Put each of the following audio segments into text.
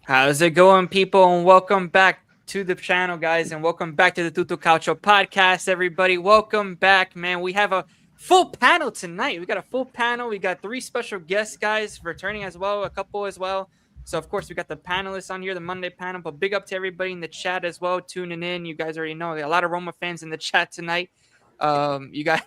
How's it going, people? And welcome back to the channel, guys, and welcome back to the Tutto Calcio podcast, everybody. Welcome back, man. We have a full panel tonight. We got a full panel. We got 3 special guests, guys, returning as well, a couple as well. So, of course, we got the panelists on here, the Monday panel, but big up to everybody in the chat as well, tuning in. You guys already know, a lot of Roma fans in the chat tonight. You got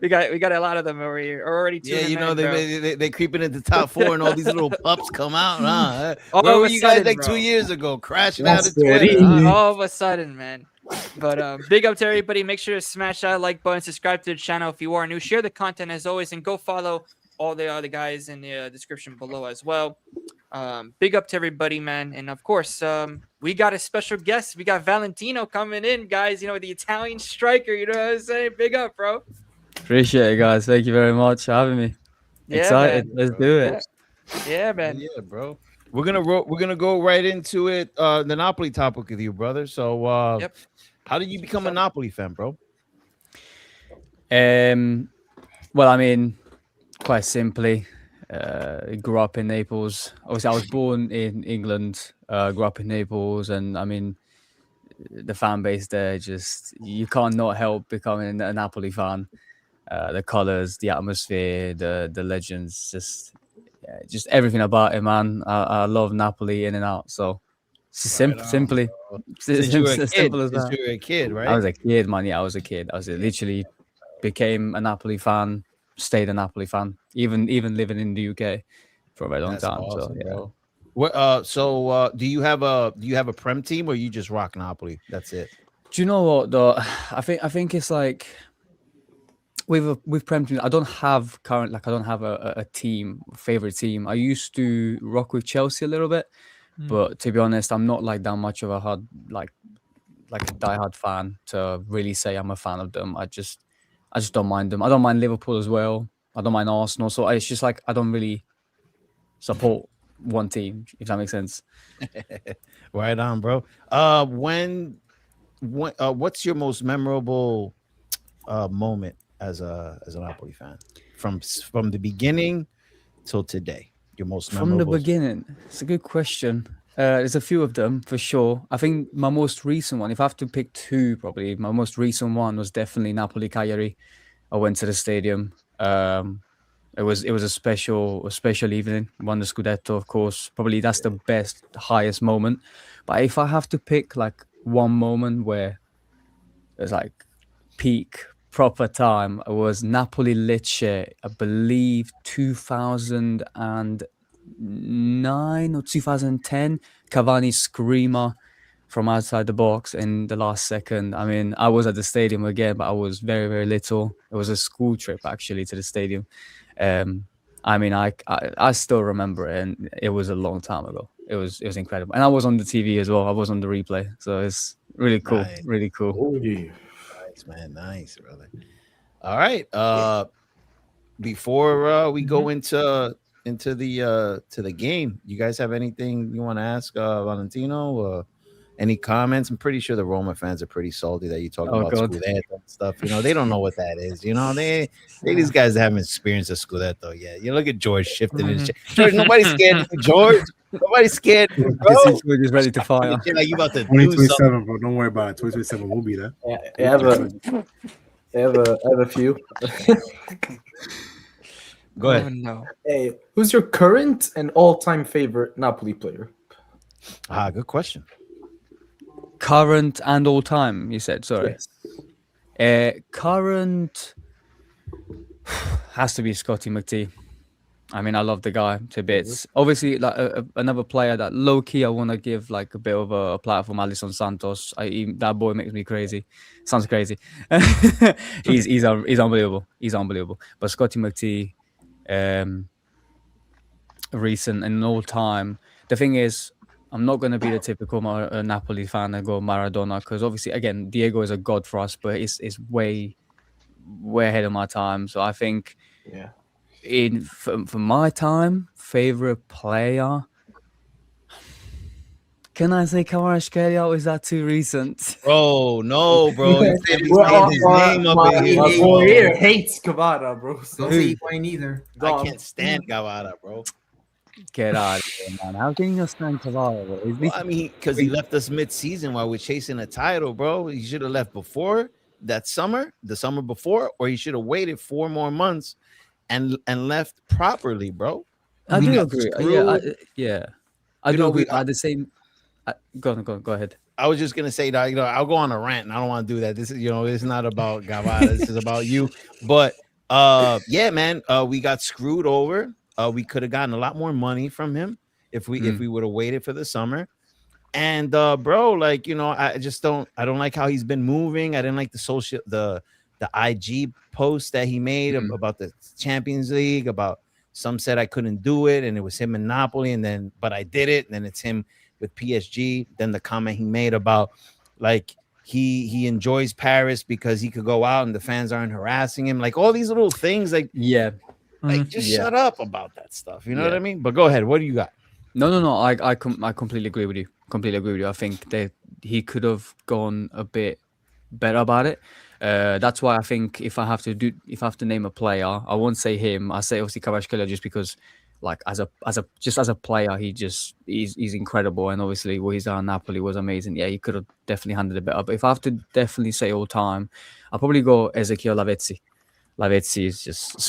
we got a lot of them already tuning in. You know, they creeping into top 4 and all these little pups come out. Where were you guys like 2 years ago, crashing out of Twitter? All of a sudden, man. But big up to everybody. Make sure to smash that like button, subscribe to the channel if you are new, share the content as always, and go follow all the other guys in the description below as well. Big up to everybody, man. And of course, we got a special guest. We got Valentino coming in, guys. You know, the Italian striker. You know what I'm saying? Big up, bro. Appreciate it, guys. Thank you very much for having me. Yeah, excited. Man. Let's do it. Yeah, man. Yeah, bro. We're gonna go right into it. The Napoli topic with you, brother. So, how did you become a Napoli fan, bro? Well, I mean, quite simply, grew up in Naples. Obviously, I was born in England. Grew up in Naples, and I mean, the fan base there, just you can't not help becoming a Napoli fan. The colors, the atmosphere, the legends, just everything about it, man. I love Napoli in and out. So simply, Since you were a kid, right? I was a kid, man. Yeah, I was a kid. I was literally became a Napoli fan, stayed a Napoli fan, even living in the UK for a very long time. Awesome, so yeah. Bro. What? Do you have a Prem team, or you just rock Napoli? That's it. Do you know what though? I think it's like with Prem team. I don't have a team, favorite team. I used to rock with Chelsea a little bit, but to be honest, I'm not like that much of a like a diehard fan to really say I'm a fan of them. I just don't mind them. I don't mind Liverpool as well. I don't mind Arsenal. So it's just like I don't really support one team, if that makes sense. Right on, bro. What's your most memorable moment as a Napoli fan from the beginning till today? Your most memorable from the beginning. It's a good question. There's a few of them for sure. I think my most recent one, if I have to pick 2, probably my most recent one was definitely Napoli Cagliari. I went to the stadium. It was a special evening. Won the Scudetto, of course. Probably that's the best, highest moment. But if I have to pick like one moment where it's like peak proper time, it was Napoli Lecce, I believe 2009 or 2010. Cavani screamer from outside the box in the last second. I mean, I was at the stadium again, but I was very, very little. It was a school trip actually to the stadium. I mean, I still remember it, and it was a long time ago. It was incredible, and I was on the TV as well. I was on the replay, so it's really cool, really cool. Oh, yeah. Nice, man, nice, brother. All right, before we go into the game, you guys have anything you want to ask Valentino? Any comments? I'm pretty sure the Roma fans are pretty salty that you talk about Scudetto and stuff. You know, they don't know what that is. You know, these guys haven't experienced a Scudetto yet. You look at George shifting his chair. George, nobody's scared of George. Nobody's scared, bro. We're just ready to fire. Like you about to 2027, bro. Don't worry about it. 2027 will be there. Yeah, I have a few. Go ahead. Oh, no. Hey, who's your current and all-time favorite Napoli player? Good question. Current and all time, you said. Sorry. Yes. Current has to be Scotty McTee. I mean, I love the guy to bits. Obviously, like another player that low key I want to give like a bit of a platform. Alisson Santos. That boy makes me crazy. Sounds crazy. he's unbelievable. He's unbelievable. But Scotty McTee, recent and all time. The thing is, I'm not going to be the typical Napoli fan and go Maradona, because obviously, again, Diego is a god for us, but it's way ahead of my time. So I think, for my time, favorite player. Can I say Kvaratskhelia, or is that too recent? Oh no, bro! You can't be saying his name up in here. My boy here hates Kvara, bro. So Don't say Higuain either. I can't stand Gavara, bro. Get out of here, man. How can you stand Kvara, bro? Well, I mean, because he left us mid-season while we're chasing a title, bro. He should have left before that summer, the summer before, or he should have waited 4 more months and left properly, bro. I do agree. Yeah, I do agree. At the same, go ahead. I was just gonna say that, I'll go on a rant, and I don't want to do that. This is, it's not about Gavara. This is about you. But yeah, man, we got screwed over. We could have gotten a lot more money from him if we would have waited for the summer. And bro, like, I don't like how he's been moving. I didn't like the IG post that he made about the Champions League, about some said I couldn't do it, and it was him in Napoli, but I did it, and then it's him with PSG. Then the comment he made about like he enjoys Paris because he could go out and the fans aren't harassing him, like all these little things, like shut up about that stuff, you know what I mean? But go ahead, what do you got? No, I completely agree with you. I think that he could have gone a bit better about it. That's why I think if I have to name a player, I won't say him. I say obviously Kvaratskhelia, just because, like, as a player, he's incredible, and obviously what he's done at Napoli was amazing. Yeah, he could have definitely handled it better. But if I have to definitely say all time, I'll probably go Ezequiel Lavezzi. Lavezzi is just a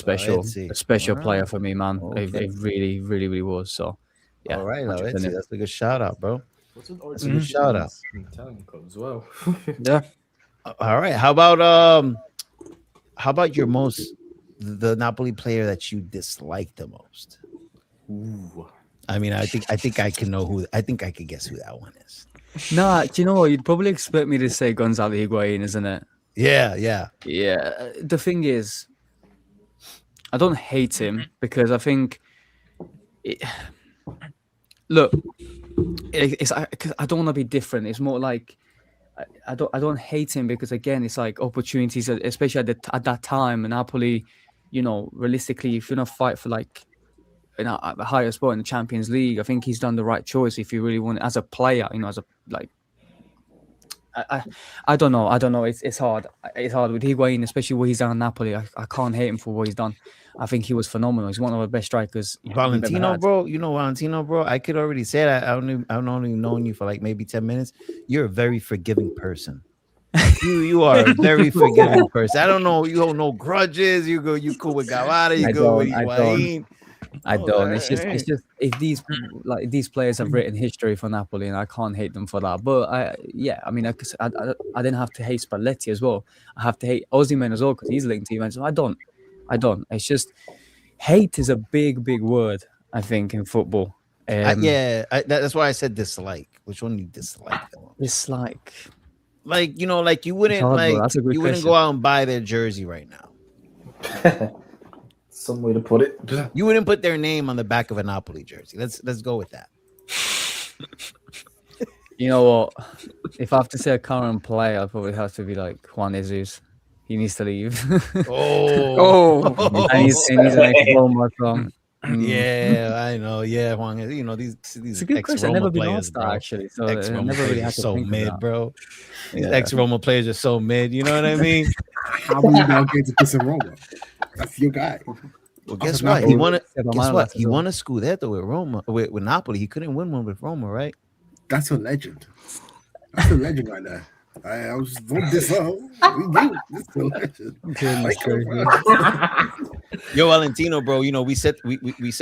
special player for me, man. Okay. It really, really, really was. So yeah. All right, Lavezzi, that's a good shout out, bro. That's a good shout out. As well. Yeah. All right. How about the Napoli player that you dislike the most? Ooh. I mean, I think I can know who. I think I could guess who that one is. Nah, do you know what? You'd probably expect me to say Gonzalo Higuain, isn't it? Yeah. The thing is, I don't hate him because I think, it's I don't want to be different. It's more like I don't hate him because, again, it's like opportunities, especially at that time, Napoli. Realistically, if you're not fight for like a higher spot in the Champions League, I think he's done the right choice. If you really want, as a player, as a like. I don't know. It's hard. It's hard with Higuain, especially what he's done in Napoli. I can't hate him for what he's done. I think he was phenomenal. He's one of the best strikers. Valentino, bro. Valentino, bro. I could already say that. I've only known you for like maybe 10 minutes. You're a very forgiving person. You are a very forgiving person. I don't know. You don't know grudges. You cool with Gavara. You go with Higuain. I don't. It's just if these players have written history for Napoli, and I can't hate them for that. But I didn't have to hate Spalletti as well. I have to hate Osimhen as well because he's linked to Juventus. I don't. It's just hate is a big word, I think, in football. That's why I said dislike. Which one do you dislike the most? Dislike. Like you wouldn't go out and buy their jersey right now. Some way to put it. You wouldn't put their name on the back of a Napoli jersey. Let's go with that. You know what? If I have to say a current player, I'd probably have to be like Juan Jesus. He needs to leave. And he's an Roma from. Yeah, I know. Yeah, Juan. These it's a good question. I've never been asked that, actually. So ex-Roma never really had to so think mid, of that. bro. These ex-Roma players are so mid. You know what I mean? How will you now get to piss and Roma? That's your guy. Well, guess what? He won a Scudetto with Roma, with Napoli. He couldn't win one with Roma, right? That's a legend. That's a legend right there. I was don't diss her. It's a legend. Yo, Valentino, bro. We set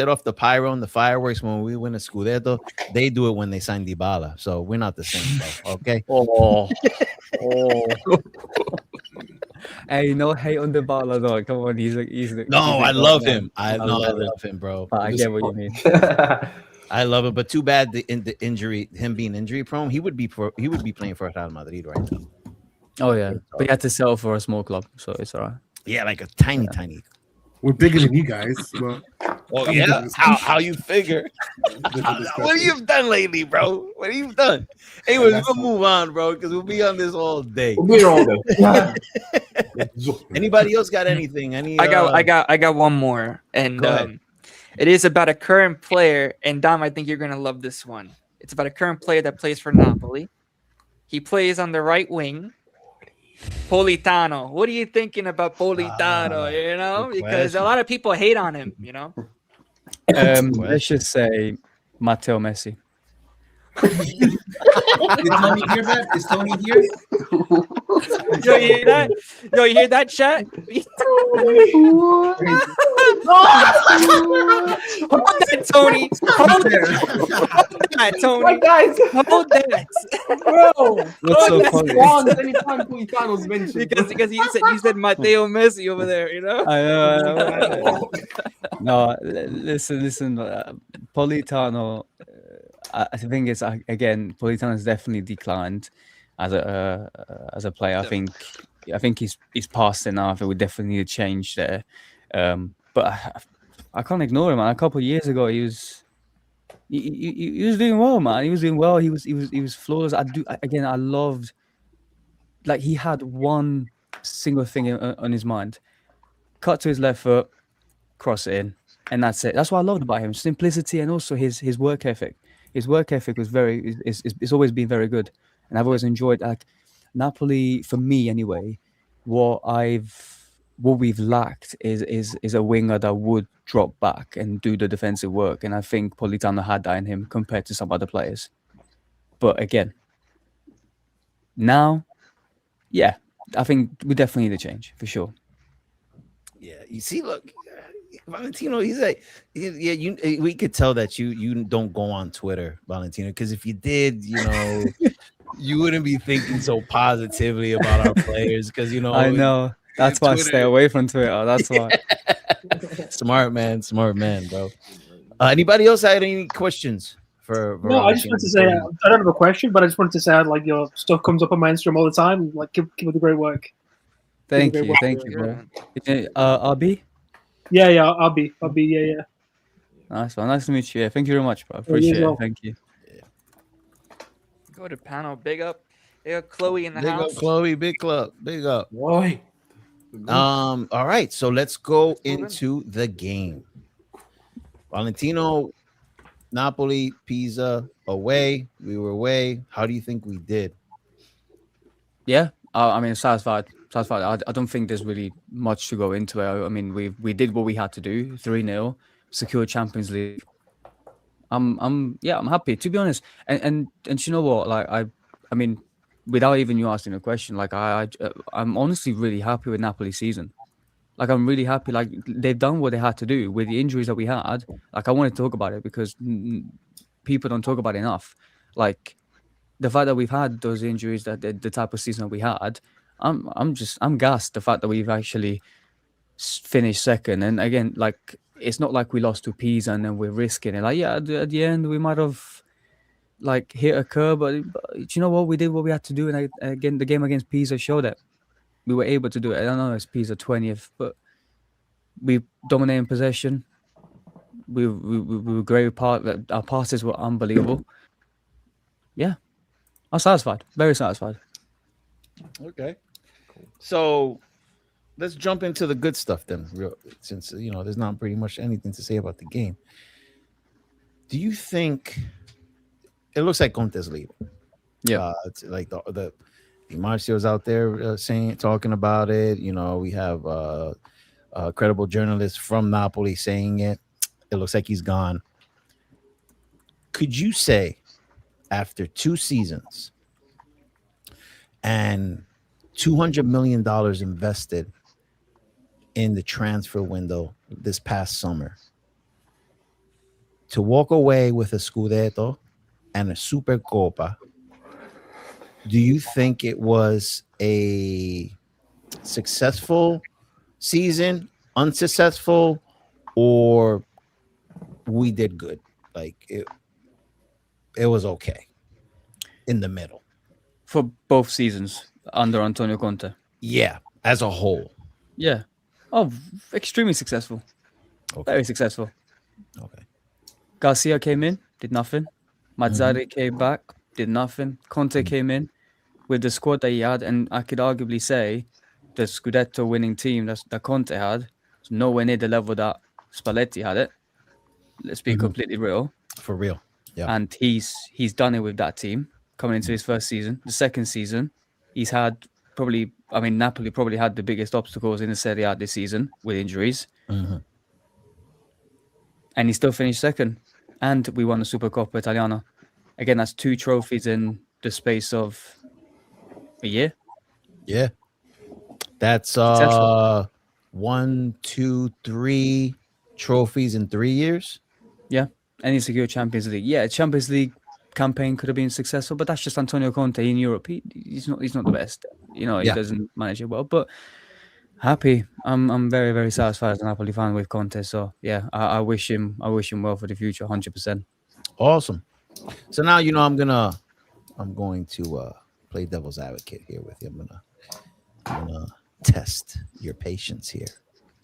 off the pyro and the fireworks when we win a Scudetto. They do it when they sign Dybala, so we're not the same, bro. Okay. Hey, no hate on the ball at all. Come on, he's No, I love him. I love love him, bro. But I get what you mean. I love it, but too bad the injury, him being injury prone, he would be playing for Real Madrid right now. Oh yeah, but he had to settle for a small club, so it's all right. Yeah, like a tiny. We're bigger than you guys. But Oh yeah, how you figure? What have you done lately, bro? What have you done? Anyways, we'll move on, bro, because we'll be on this all day. We'll be here all day. Anybody else got anything? I got one more, and it is about a current player. And Dom, I think you're gonna love this one. It's about a current player that plays for Napoli. He plays on the right wing. Politano. What are you thinking about Politano? You know, because a lot of people hate on him. You know. Let's just say Matteo Messi. Did Tony hear that? Is Tony here? Yo, you hear that? Yo, you hear that, chat? Hold that, Tony. Hold that, Tony. Guys, Hold that, bro. What's so funny? Anytime Politano's mentioned. because you said Matteo Messi over there. You know. I know. No, listen. Politano. I think it's again. Politano has definitely declined as a player. I think he's past enough. It would definitely need a change there. But I can't ignore him, man. A couple of years ago, he was doing well, man. He was doing well. He was flawless. I loved, like, he had one single thing on his mind: cut to his left foot, cross it in, and that's it. That's what I loved about him: simplicity and also his work ethic. His work ethic was it's always been very good, and I've always enjoyed, like, Napoli, for me anyway. What we've lacked is a winger that would drop back and do the defensive work, and I think Politano had that in him compared to some other players. But again, now, yeah, I think we definitely need a change for sure. Yeah, you see, look, Valentino, he's like, yeah, we could tell that you don't go on Twitter, Valentino, because if you did, you know, you wouldn't be thinking so positively about our players, because, you know, I know. That's why Twitter, I stay away from Twitter. That's why. Smart man, bro. Anybody else had any questions for No, I just wanted to say, I don't have a question, but I just wanted to say, like, your stuff comes up on my Instagram all the time. Like, keep up the great work. Thank you, bro. RB? Yeah, I'll be, yeah. Nice one. Nice to meet you. Yeah, thank you very much, bro. Appreciate it. Thank you. Go to panel. Big up. They got Chloe in the house. Big up, Chloe. Big club. Big up. Why? All right. So let's go into the game. Valentino, Napoli, Pisa, away. We were away. How do you think we did? Yeah, I mean, satisfied. I don't think there's really much to go into it. I mean, we did what we had to do. 3-0, secure Champions League. I'm happy, to be honest. And you know what? Like, I mean, without even you asking a question, like, I'm honestly really happy with Napoli's season. Like, I'm really happy. Like, they've done what they had to do with the injuries that we had. Like, I want to talk about it because people don't talk about it enough. Like, the fact that we've had those injuries, that the type of season that we had, I'm gassed. The fact that we've actually finished second, and again, like, it's not like we lost to Pisa and then we're risking it. Like, yeah, at the end we might have, like, hit a curb, but you know what? We did what we had to do, and again, the game against Pisa showed that we were able to do it. I don't know, it's Pisa 20th, but we dominated possession. We were great. Our passes were unbelievable. Yeah, I'm satisfied. Very satisfied. Okay. So let's jump into the good stuff then, since, you know, there's not pretty much anything to say about the game. Do you think it looks like Conte's leaving? Yeah. It's like the Marcio's out there talking about it. You know, we have credible journalists from Napoli saying it. It looks like he's gone. Could you say, after 2 seasons and $200 million invested in the transfer window this past summer, to walk away with a Scudetto and a Supercopa, do you think it was a successful season, unsuccessful, or we did good. Like it was okay in the middle for both seasons under Antonio Conte. Yeah, as a whole. Yeah. Oh, extremely successful. Okay. Very successful. Okay. Garcia came in, did nothing. Mazzarri came back, did nothing. Conte came in with the squad that he had, and I could arguably say the Scudetto winning team that Conte had is nowhere near the level that Spalletti had it. Let's be completely real. For real. Yeah. And he's done it with that team coming into his first season. The second season, he's had probably, I mean, Napoli probably had the biggest obstacles in the Serie A this season with injuries. And he still finished second. And we won the Supercoppa Italiana. Again, that's 2 trophies in the space of a year. Yeah. That's Successful. 1, 2, 3 trophies in 3 years. Yeah. And he secured Champions League. Yeah, Champions League campaign could have been successful, but that's just Antonio Conte in Europe. He's not the best. You know, he doesn't manage it well. But happy. I'm very, very satisfied as a Napoli fan with Conte. So yeah, I wish him well for the future, 100%. Awesome. So now I'm going to play devil's advocate here with you. I'm gonna test your patience here.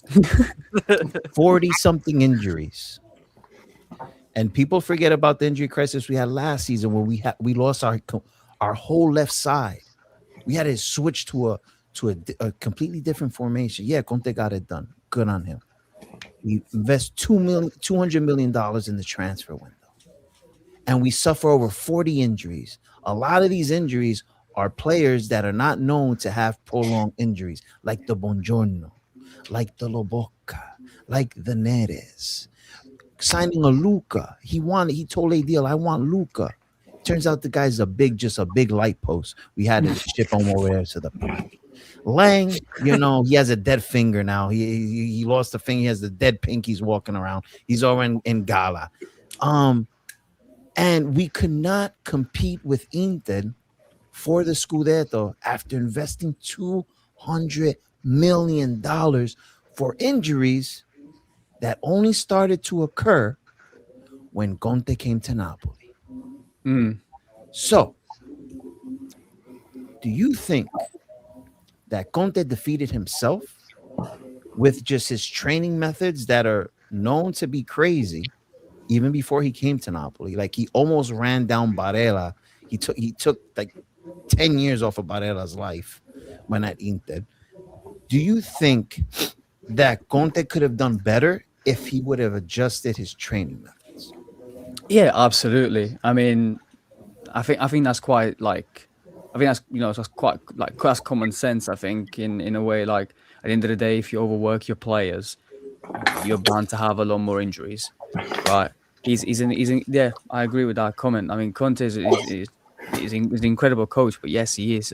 40-something injuries. And people forget about the injury crisis we had last season when we lost our whole left side. We had to switch to a completely different formation. Yeah, Conte got it done. Good on him. We invest $200 million in the transfer window. And we suffer over 40 injuries. A lot of these injuries are players that are not known to have prolonged injuries, like the Buongiorno, like the Lobotka, like the Neres. Signing a Luca. He told ADL, I want Luca. Turns out the guy's just a big light post. We had to ship him over there to the park. Lang, he has a dead finger now. He lost the finger. He has the dead pinkies walking around. He's over in Gala. And we could not compete with Inter for the Scudetto after investing $200 million for injuries that only started to occur when Conte came to Napoli. So, do you think that Conte defeated himself with just his training methods that are known to be crazy even before he came to Napoli? Like, he almost ran down Barella. He took like 10 years off of Barella's life when at Inter. Do you think that Conte could have done better if he would have adjusted his training methods? Yeah, absolutely. I mean, I think that's quite like, that's quite like that's common sense. I think in a way, like at the end of the day, if you overwork your players, you're bound to have a lot more injuries, right? He's yeah, I agree with that comment. I mean, Conte is an incredible coach, but yes, he is.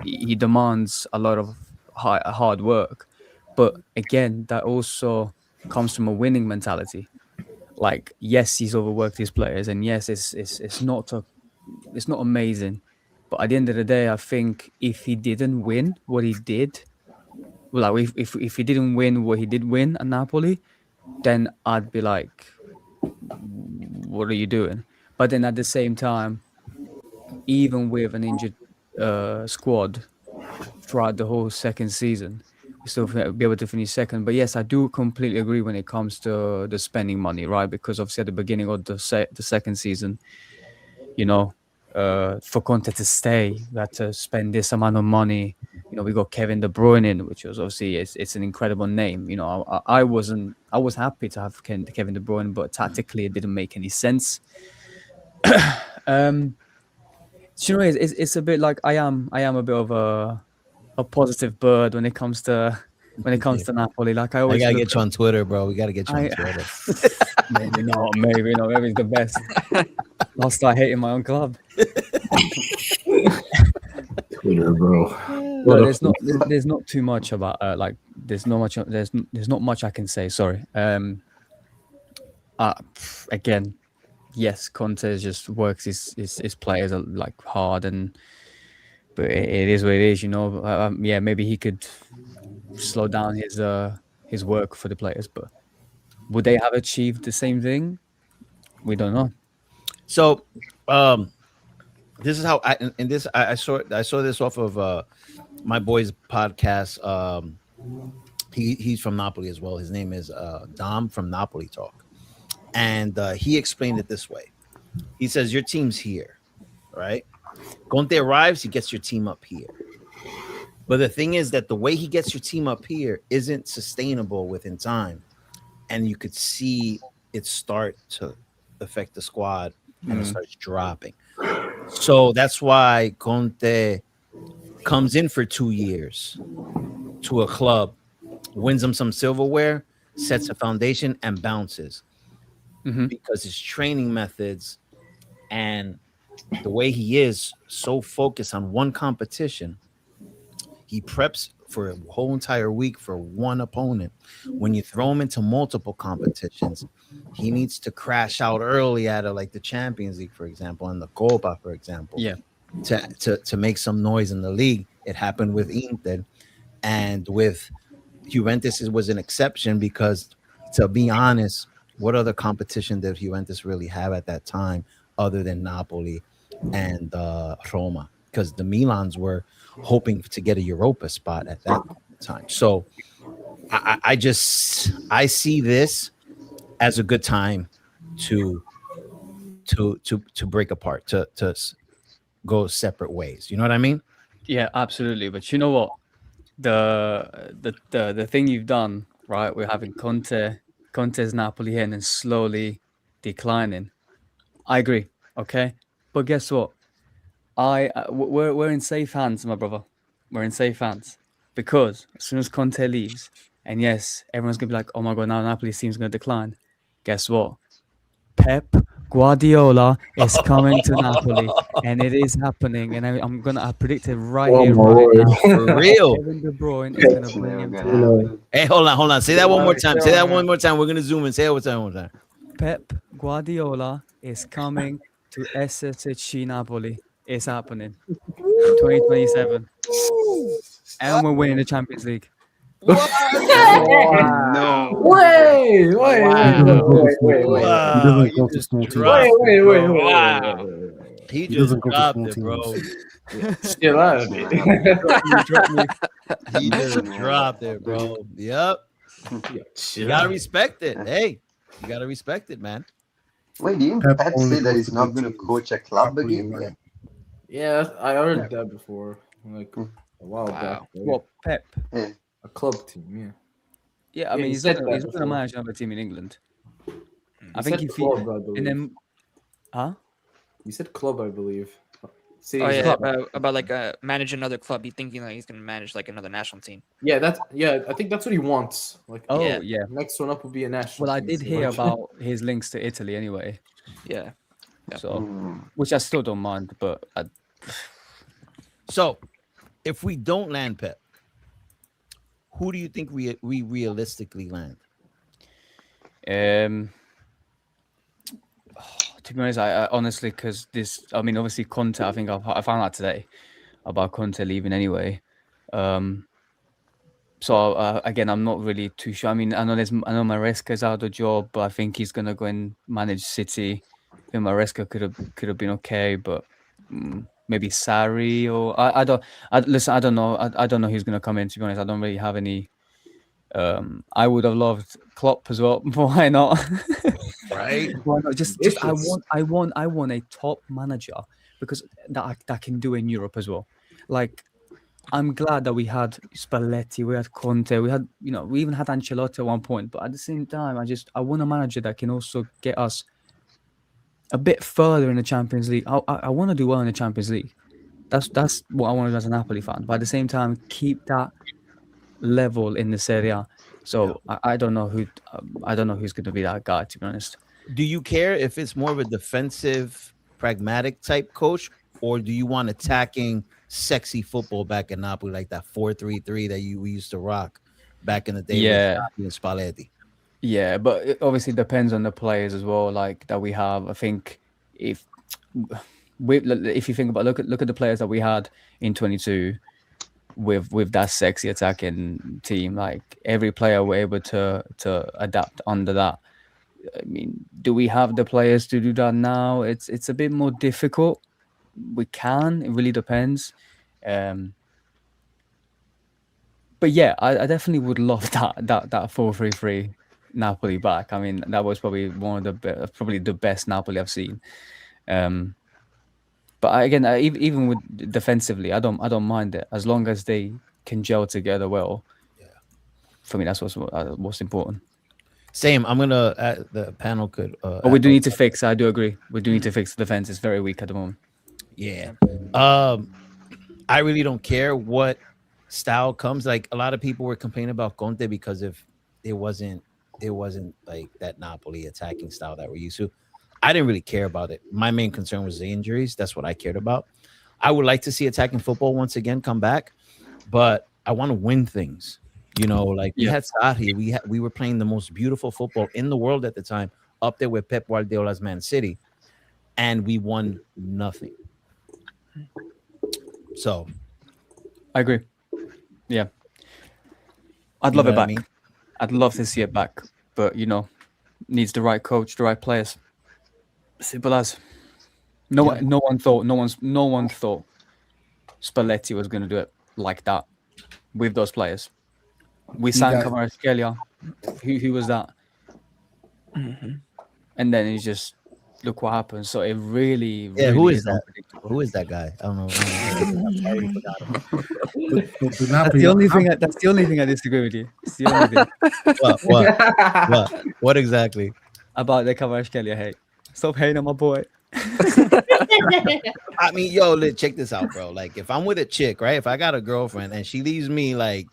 He demands a lot of hard work, but again, that also comes from a winning mentality. Like, yes, he's overworked his players, and yes, it's not amazing, but at the end of the day, I think if he didn't win what he did, well, like if he didn't win what he did win at Napoli, then I'd be like, what are you doing? But then at the same time, even with an injured squad throughout the whole second season, we still be able to finish second. But yes, I do completely agree when it comes to the spending money, right? Because obviously at the beginning of the second season, for Conte to stay, we had to spend this amount of money. We got Kevin De Bruyne in, which was obviously it's an incredible name. I was happy to have Kevin De Bruyne, but tactically it didn't make any sense. It's a bit like I am a bit of a positive bird when it comes to Napoli. Like I always gotta get you on Twitter, bro. We gotta get you on Twitter. Maybe not. Maybe it's the best. I'll start hating my own club. Twitter, bro. Well, there's not too much about there's not much I can say. Sorry. Again, yes, Conte just works his players like hard, but it is what it is, yeah, maybe he could slow down his work for the players, but would they have achieved the same thing? We don't know. So, this is how I saw this off of my boy's podcast. He's from Napoli as well. His name is Dom from Napoli Talk, and he explained it this way. He says your team's here, right? Conte arrives, he gets your team up here. But the thing is that the way he gets your team up here isn't sustainable within time, and you could see it start to affect the squad, and it starts dropping. So that's why Conte comes in for 2 years to a club, wins them some silverware, sets a foundation, and bounces. Because his training methods and the way he is so focused on one competition, he preps for a whole entire week for one opponent. When you throw him into multiple competitions, he needs to crash out early at like the Champions League, for example, and the Copa, for example. Yeah. To make some noise in the league. It happened with Inter, and with Juventus it was an exception because, to be honest, what other competition did Juventus really have at that time other than Napoli and Roma? Because the Milans were hoping to get a Europa spot at that time. So I see this as a good time to break apart, to go separate ways. You know what I mean? Yeah, absolutely. But you know what? The thing you've done, right? We're having Conte's Napoli here and then slowly declining. I agree. Okay. But guess what? We're in safe hands, my brother. We're in safe hands because as soon as Conte leaves, and yes, everyone's gonna be like, "Oh my god, now Napoli's team's gonna decline." Guess what? Pep Guardiola is coming to Napoli, and it is happening. And I predict it right here, right now. For real. Kevin De Bruyne is gonna bring him to Napoli. Hey, hold on. Say that one more time. Say that one more time. We're gonna zoom in. Say it one more time. Pep Guardiola is coming to SSC Napoli. It's happening in 2027, and we're winning the Champions League. No. Wait. He just dropped it, bro. Still out of it. He just dropped it, bro. Yep. You gotta respect it. Hey, you gotta respect it, man. Wait, didn't Pep say that he's not going to coach a club again? Yeah, I heard that before, like a while back. What, Pep? Yeah. A club team, Yeah, I mean, he's going to manage another team in England. I think if he... And then... Huh? You said club, I believe. About like manage another club. You thinking like he's going to manage like another national team? Yeah, I think that's what he wants. Like, yeah. Next one up will be a national. Well, I team, did hear about his links to Italy anyway. Yeah. So, which I still don't mind, but so if we don't land Pep, who do you think we realistically land? To be honest, I honestly, because obviously Conte, I think I found out today about Conte leaving anyway. So again, I'm not really too sure. I mean, I know Maresca's out of the job, but I think he's gonna go and manage City. I think Maresca could have been okay, but maybe Sarri or I don't know. I don't know who's gonna come in. To be honest, I don't really have any. I would have loved Klopp as well. Why not? Right? Why not? Just I want a top manager because that can do in Europe as well. Like, I'm glad that we had Spalletti, we had Conte, we even had Ancelotti at one point. But at the same time, I want a manager that can also get us a bit further in the Champions League. I want to do well in the Champions League. That's what I want to do as a Napoli fan. But at the same time, keep that level in the Serie A. So I don't know who's going to be that guy, to be honest. Do you care if it's more of a defensive, pragmatic type coach, or do you want attacking, sexy football back in Napoli, like that 4-3-3 that we used to rock back in the day? Yeah, with Spalletti. Yeah, but it obviously depends on the players as well, like that we have. I think if if you think about look at the players that we had in 22 with that sexy attacking team, like every player were able to adapt under that. I mean, do we have the players to do that now? It's a bit more difficult. We can. It really depends. But yeah, I definitely would love that 4-3-3 Napoli back. I mean, that was probably probably the best Napoli I've seen. But again, even with defensively, I don't mind it as long as they can gel together well. Yeah. For me, that's what's most important. Same. I'm gonna the panel could. But we do need to fix. I do agree. We do need to fix the defense. It's very weak at the moment. Yeah. I really don't care what style comes. Like a lot of people were complaining about Conte because if it wasn't like that Napoli attacking style that we're used to. I didn't really care about it. My main concern was the injuries. That's what I cared about. I would like to see attacking football once again come back, but I want to win things. You know, like we had Sarri. We were playing the most beautiful football in the world at the time, up there with Pep Guardiola's Man City, and we won nothing. So, I agree. Yeah, I'd love it back. I mean? I'd love to see it back, but needs the right coach, the right players. Simple as. No one thought Spalletti was going to do it like that with those players. We signed Kvaratskhelia. Who was that? Mm-hmm. And then it's just look what happened. So it really, who is that? Who is that guy? I don't know. I already forgot him. That's the only thing I disagree with you. It's the only thing. What exactly? About the Kvaratskhelia hate. Stop hating on my boy. I mean, check this out, bro. Like, if I'm with a chick, right? If I got a girlfriend and she leaves me like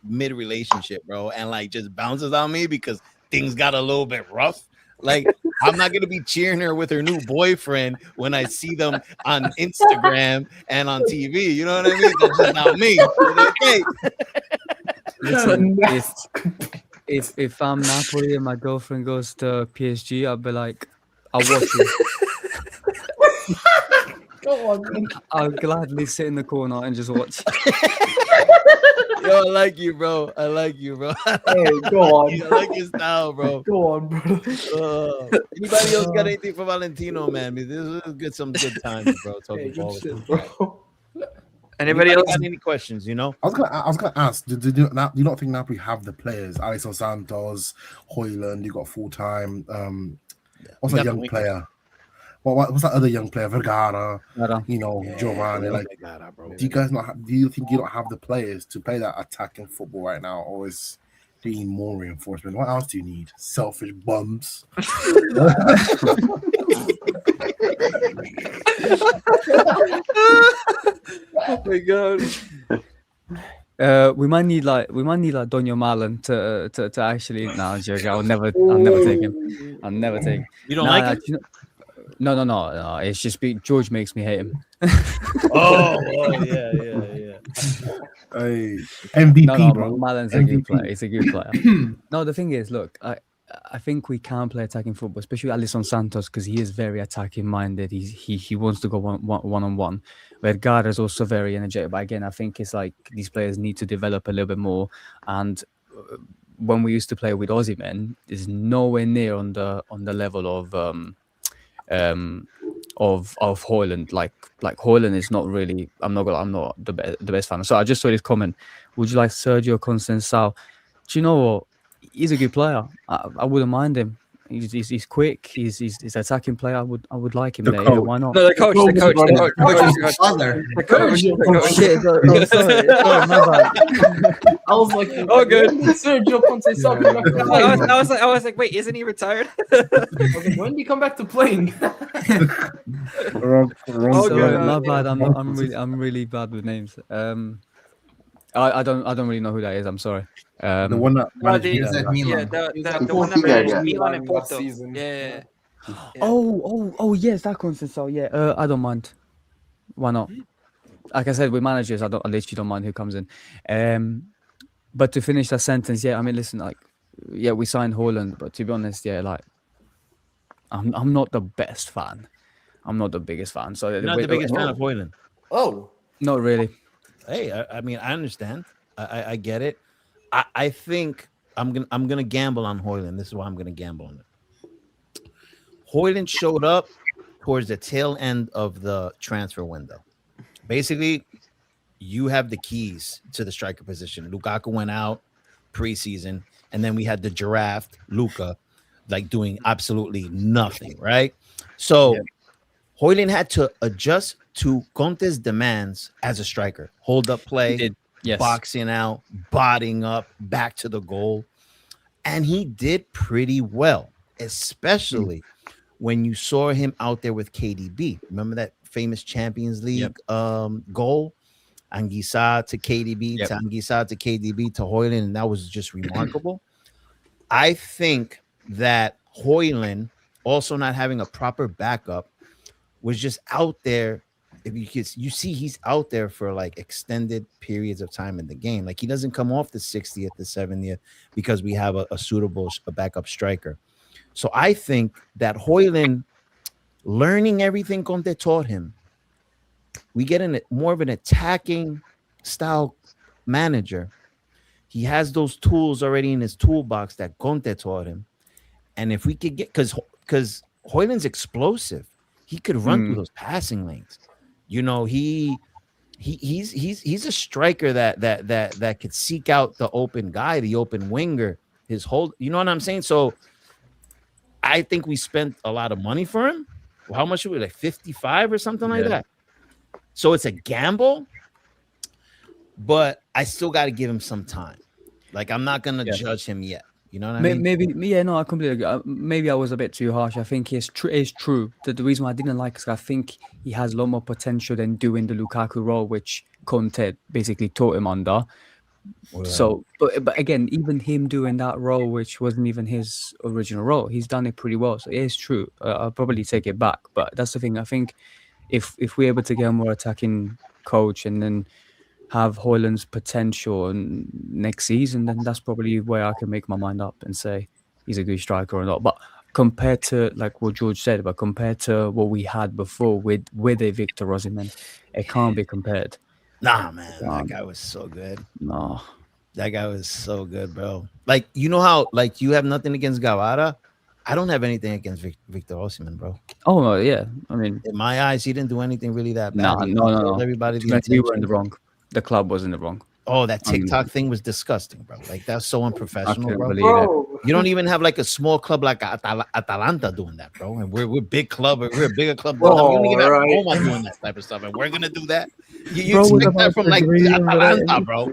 mid-relationship, bro, and like just bounces on me because things got a little bit rough, like I'm not gonna be cheering her with her new boyfriend when I see them on Instagram and on TV. You know what I mean? That's just not me. Okay. Listen, if I'm Napoli and my girlfriend goes to PSG, I'll be like, I'll watch you. Go on, man. I'll gladly sit in the corner and just watch. Yo, I like you, bro. Hey, go on. I like your style, bro. Go on, bro. Anybody else got anything for Valentino, man? This is some good times, bro. Talking ball with him. Bro. Anybody else got any questions? I was gonna ask. Do you not think Napoli have the players? Alisson Santos, Højlund. You got full time. What's that young player? What's that other young player? Vergara. Giovanni. Like, do you guys do you think you don't have the players to play that attacking football right now, or is do you need more reinforcement? What else do you need? Selfish bums. Oh my god. We might need like Donio Malen to actually. No, I'm joking. I'll never take him. I'll never take him. You don't like him? No. It's just George makes me hate him. Oh yeah. Hey, MVP, bro. Malen's a good player. He's a good player. No, the thing is, look, I think we can play attacking football, especially Alisson Santos, because he is very attacking minded. He wants to go one on one. Vergara is also very energetic, but again, I think it's like these players need to develop a little bit more. And when we used to play with Aussie men, is nowhere near on the level of Højlund. Like Højlund is not really. I'm not the best fan. So I just saw this comment. Would you like Sergio Conceição? Do you know what? He's a good player. I wouldn't mind him. He's quick. He's an attacking player. I would like him there. Yeah, why not? No, the coach. Shit, sorry, my bad. I was like, oh, good. Sergio Conceição. I was like, wait, isn't he retired? When do you come back to playing? My bad. I'm really bad with names. I don't really know who that is. I'm sorry. The one that Milan. The one that managed Milan and last Porto. season. Yeah. Oh, yes, that Conceição. Yeah, I don't mind. Why not? Like I said, with managers, I literally don't mind who comes in. But to finish that sentence, I mean, listen, like, we signed Højlund, but to be honest, like, I'm not the best fan. I'm not the biggest fan. So You're not the biggest fan of Højlund. Oh, not really. Hey, I mean, I understand. I get it. I think I'm gonna gamble on Højlund. This is why I'm gonna gamble on it. Højlund showed up towards the tail end of the transfer window. Basically, you have the keys to the striker position. Lukaku went out preseason, and then we had the giraffe Luka, like doing absolutely nothing, right? So Højlund had to adjust to Conte's demands as a striker. Hold up play, boxing out, botting up, back to the goal. And he did pretty well, especially when you saw him out there with KDB. Remember that famous Champions League goal? Anguissa to KDB, to Anguissa to KDB to Højlund, and that was just remarkable. I think that Højlund, also not having a proper backup, was just out there. If you see, he's out there for like extended periods of time in the game. Like he doesn't come off the 60th, the 70th because we have a suitable backup striker. So I think that Højlund, learning everything Conte taught him, we get in more of an attacking style manager. He has those tools already in his toolbox that Conte taught him. And if we could get, because Højlund's explosive, he could run through those passing lanes. You know, he's a striker that could seek out the open guy, the open winger, his whole, you know what I'm saying? So I think we spent a lot of money for him. How much was it, like 55 or something like that? So it's a gamble, but I still got to give him some time. Like I'm not gonna judge him yet. You know what I mean? Maybe, I completely agree. Maybe I was a bit too harsh. I think it's true that the reason why I didn't like is I think he has a lot more potential than doing the Lukaku role, which Conte basically taught him under. Wow. So, but again, even him doing that role, which wasn't even his original role, he's done it pretty well. So it is true. I'll probably take it back, but that's the thing. I think if we're able to get a more attacking coach and then have Højlund's potential next season, then that's probably where I can make my mind up and say he's a good striker or not. But compared to like what George said, but compared to what we had before with a Victor Osimhen, it can't be compared. Nah, man, that guy was so good. No, that guy was so good, bro. Like, you know how like you have nothing against Gavara? I don't have anything against Victor Osimhen, bro. Oh no, yeah. I mean, in my eyes, he didn't do anything really that bad. No. Everybody, we were in the wrong. The club was in the wrong. Oh, that TikTok thing was disgusting, bro. Like that's so unprofessional, bro. You don't even have like a small club like Atalanta doing that, bro. And we're big club, we're a bigger club. We don't even have Roma doing that type of stuff, and we're gonna do that. You expect that from like Atalanta, bro.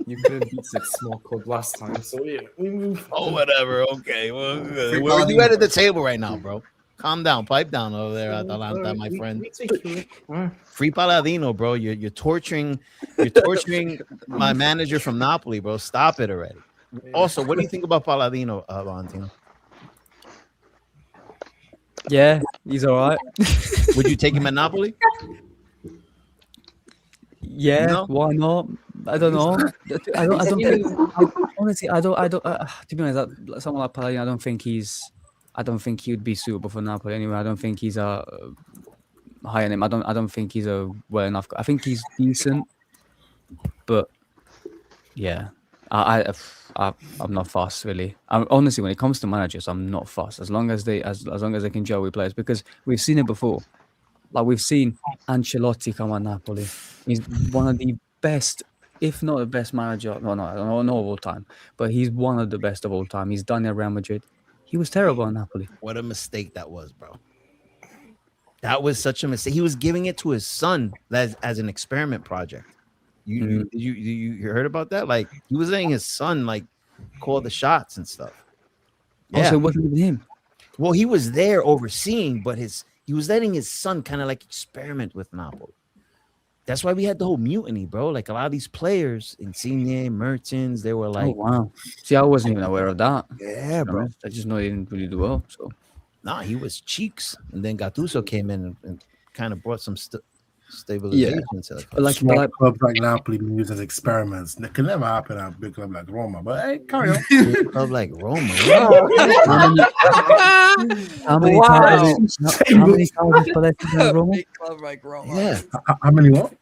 You couldn't beat that small club last time, so yeah, we move. Oh, whatever. Okay, well, you at the table right now, bro. Calm down, pipe down over there, Atalanta, my friend. Free Palladino, bro. You're torturing my manager from Napoli, bro. Stop it already. Also, what do you think about Palladino, Valentino? Yeah, he's all right. Would you take him at Napoli? Yeah, no? Why not? I don't know. I don't think, honestly, I don't. To be honest, someone like Palladino, I don't think he would be suitable for Napoli anyway. I don't think he's a high name. I don't think he's a well enough. I think he's decent, but yeah, I'm not fussed really. Honestly, when it comes to managers, I'm not fussed as long as they can gel with players, because we've seen it before. Like we've seen Ancelotti come at Napoli. He's one of the best, if not the best manager. No, not of all time, but he's one of the best of all time. He's done it at Real Madrid. He was terrible in Napoli. What a mistake that was, bro. That was such a mistake. He was giving it to his son as an experiment project. You heard about that? Like he was letting his son like call the shots and stuff. Yeah. Also, it wasn't even him. Well, he was there overseeing, but he was letting his son kind of like experiment with Napoli. That's why we had the whole mutiny, bro. Like a lot of these players, Insigne, Mertens, they were like, oh, wow. See, I wasn't even aware of that. Yeah, bro. I just know he didn't really do well. So, nah, he was cheeks. And then Gattuso came in and kind of brought some stuff. stabilization. To the club. But like, Small clubs like Napoli being used as experiments. That can never happen at a big club like Roma. But hey, carry on. Big club like Roma. how many Wow. titles is Spalletti in Roma? Big club like Roma. Yeah, How many what?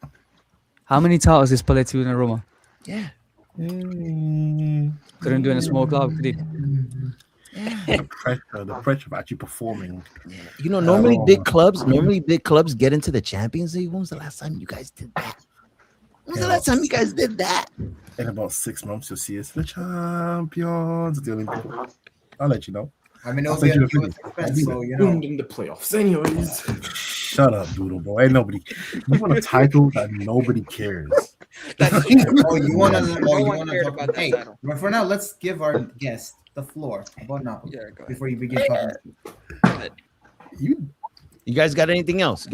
How many titles is Spalletti in Roma? yeah. Couldn't do in a small club, could he? The pressure of actually performing. You know, normally big clubs get into the Champions League. When was the last time you guys did that? When was the last time you guys did that? In about 6 months, you'll see us the champions. The Olympic. I'll let you know. I mean, I'll it'll be send you a a video. expense, so you know. Doomed in the playoffs, anyways. Shut up, Doodle Boy. Ain't nobody. You want a title that nobody cares. That's Oh, you want to? No one cared about that Hey, title. but for now, let's give our guest the floor about Napoli Yeah, go ahead. before you begin talking. You You guys got anything else?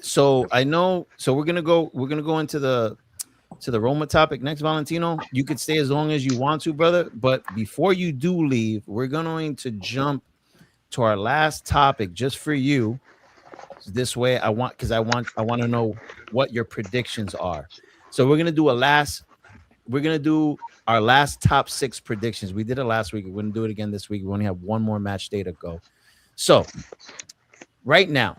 So I know. So we're gonna go into the Roma topic next, Valentino. You could stay as long as you want to, brother. But before you do leave, we're going to jump to our last topic just for you. This way, I want to know what your predictions are. So we're gonna do our last top 6 predictions. We did it last week. We're gonna do it again this week. We only have one more match day to go. So right now,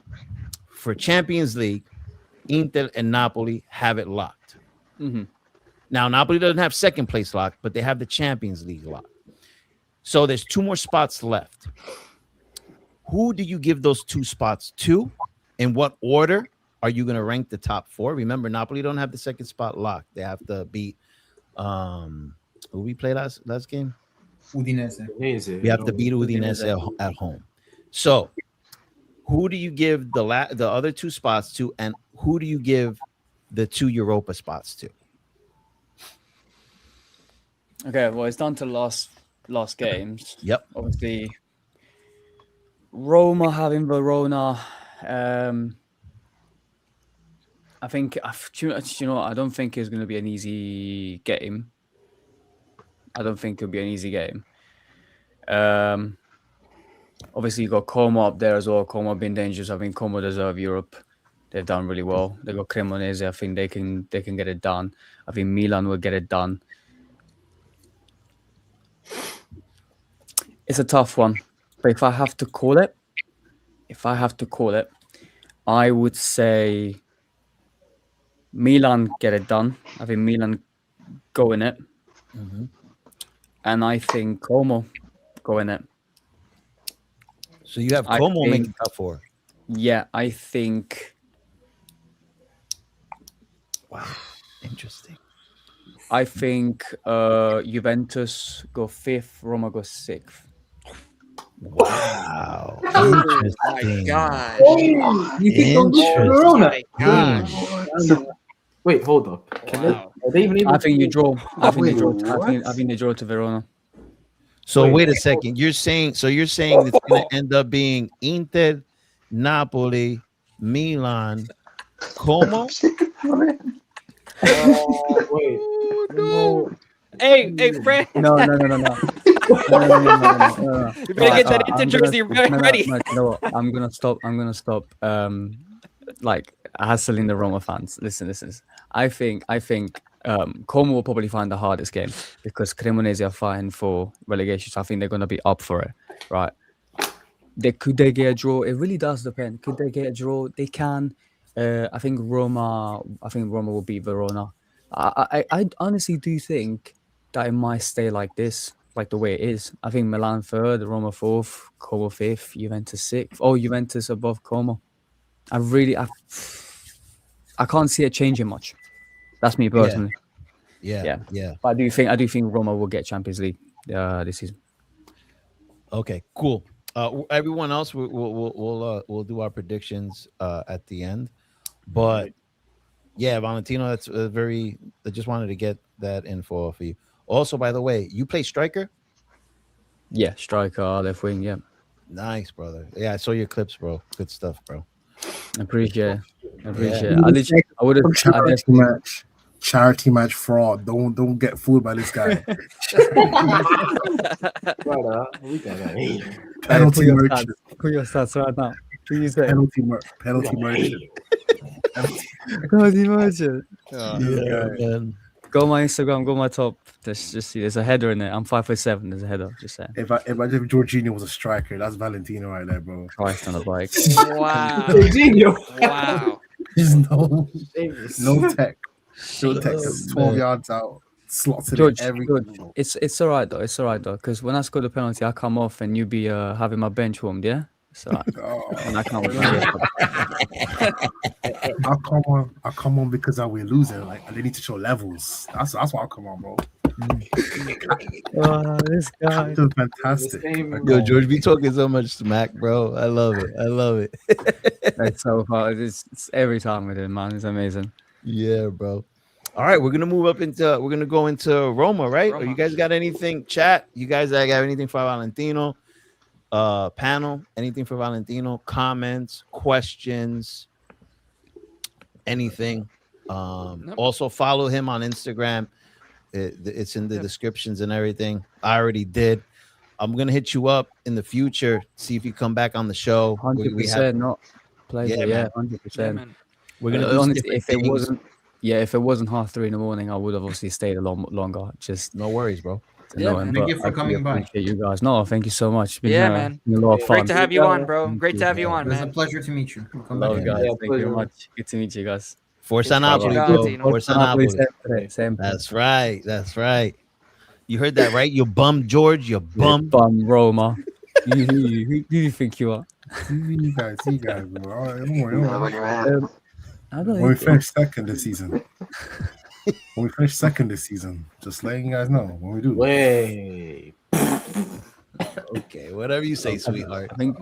for Champions League, Inter and Napoli have it locked. Mm-hmm. Now, Napoli doesn't have second place locked, but they have the Champions League locked. So there's 2 more spots left. Who do you give those 2 spots to? In what order are you going to rank the top 4? Remember, Napoli don't have the second spot locked. They have to beat who we played last game? Udinese. We have to beat Udinese at home. So who do you give the other 2 spots to, and who do you give the 2 Europa spots to? Okay, well, it's down to last games. Yep. Obviously, Roma having Verona. I think, you know, I don't think it's going to be an easy game. Obviously, you got Como up there as well. Como been dangerous. I think Como deserve Europe. They've done really well. They got Cremonese. I think they can get it done. I think Milan will get it done. It's a tough one, but if I have to call it, I would say Milan get it done. I think Milan go in it, and I think Como go in it. So you have Como making top 4. Yeah, I think. Wow, interesting. I think Juventus go 5th, Roma go 6th. Wow. Oh Interesting. my god. Interesting. Wait, hold up. Wow. Are they even able I think you draw. I think Wait, they draw. what? I think they draw to Verona. So wait a second. You're saying it's going to end up being Inter, Napoli, Milan, Como? wait. No. Hey, Fred. No. You better get that Inter jersey ready. No, I'm gonna stop. Like hassling the Roma fans. Listen. I think Como will probably find the hardest game because Cremonese are fighting for relegation. So I think they're gonna be up for it, right? Could they get a draw? It really does depend. Could they get a draw? They can. I think Roma will beat Verona. I honestly do think that it might stay like this, like the way it is. I think Milan 3rd, Roma 4th, Como 5th, Juventus 6th. Oh, Juventus above Como. I can't see it changing much. That's me personally. Yeah. But I do think Roma will get Champions League this season. Okay, cool. Everyone else, we'll do our predictions at the end. But yeah, Valentino, that's I just wanted to get that info for you. Also, by the way, you play striker? Yeah, striker, left wing. Yeah. Nice, brother. Yeah, I saw your clips, bro. Good stuff, bro. I appreciate it. I would have charity match fraud. Don't get fooled by this guy. Penalty merchant. Put your stats right now. Penalty merchant. Penalty merchant. Man. Go on my Instagram, go on my top. Just see, there's a header in there. I'm 5'7". There's a header. Just saying. Imagine if Jorginho was a striker. That's Valentino right there, bro. Christ on a bike. Wow. Jorginho. Wow. There's no tech. No tech. Oh, 12 man. yards out. Slots it George, in every. George, it's all right though. It's all right though, because when I score the penalty, I come off and you be having my bench warmed. Yeah. So and I can't. I come on because we're losing. Like they need to show levels. That's why I come on, bro. This guy. That's fantastic. Yo, George be talking so much smack, bro. I love it. I love it. It's so hard. It's every time with it, man. It's amazing. Yeah, bro. All right, we're gonna go into Roma, right? Or you guys got anything? Chat. You guys got anything for Valentino? Panel. Anything for Valentino? Comments, questions, anything? Also follow him on Instagram. It's in the descriptions and everything. I already did. I'm gonna hit you up in the future. See if you come back on the show. 100%, not pleasure. Yeah, 100%. We're gonna honestly, if it wasn't 3:30 in the morning, I would have obviously stayed a lot longer. Just no worries, bro. Thank you for coming by. Appreciate you guys. No, thank you so much. It's man. been a lot of fun. Great to have you on, bro. Great to have you on, It was a man. pleasure to meet you. Love you guys. Thank you very much. Good to meet you guys. Forza Napoli, bro. Forza Napoli. Same. That's right. That's right. You heard that, right? You bum, George. You bum. Bum, Roma. Who do you think you are? You guys, bro. All right, don't worry. Nobody, man. When we finish second this season, just letting you guys know when we do. Way. Okay, whatever you say, sweetheart. I think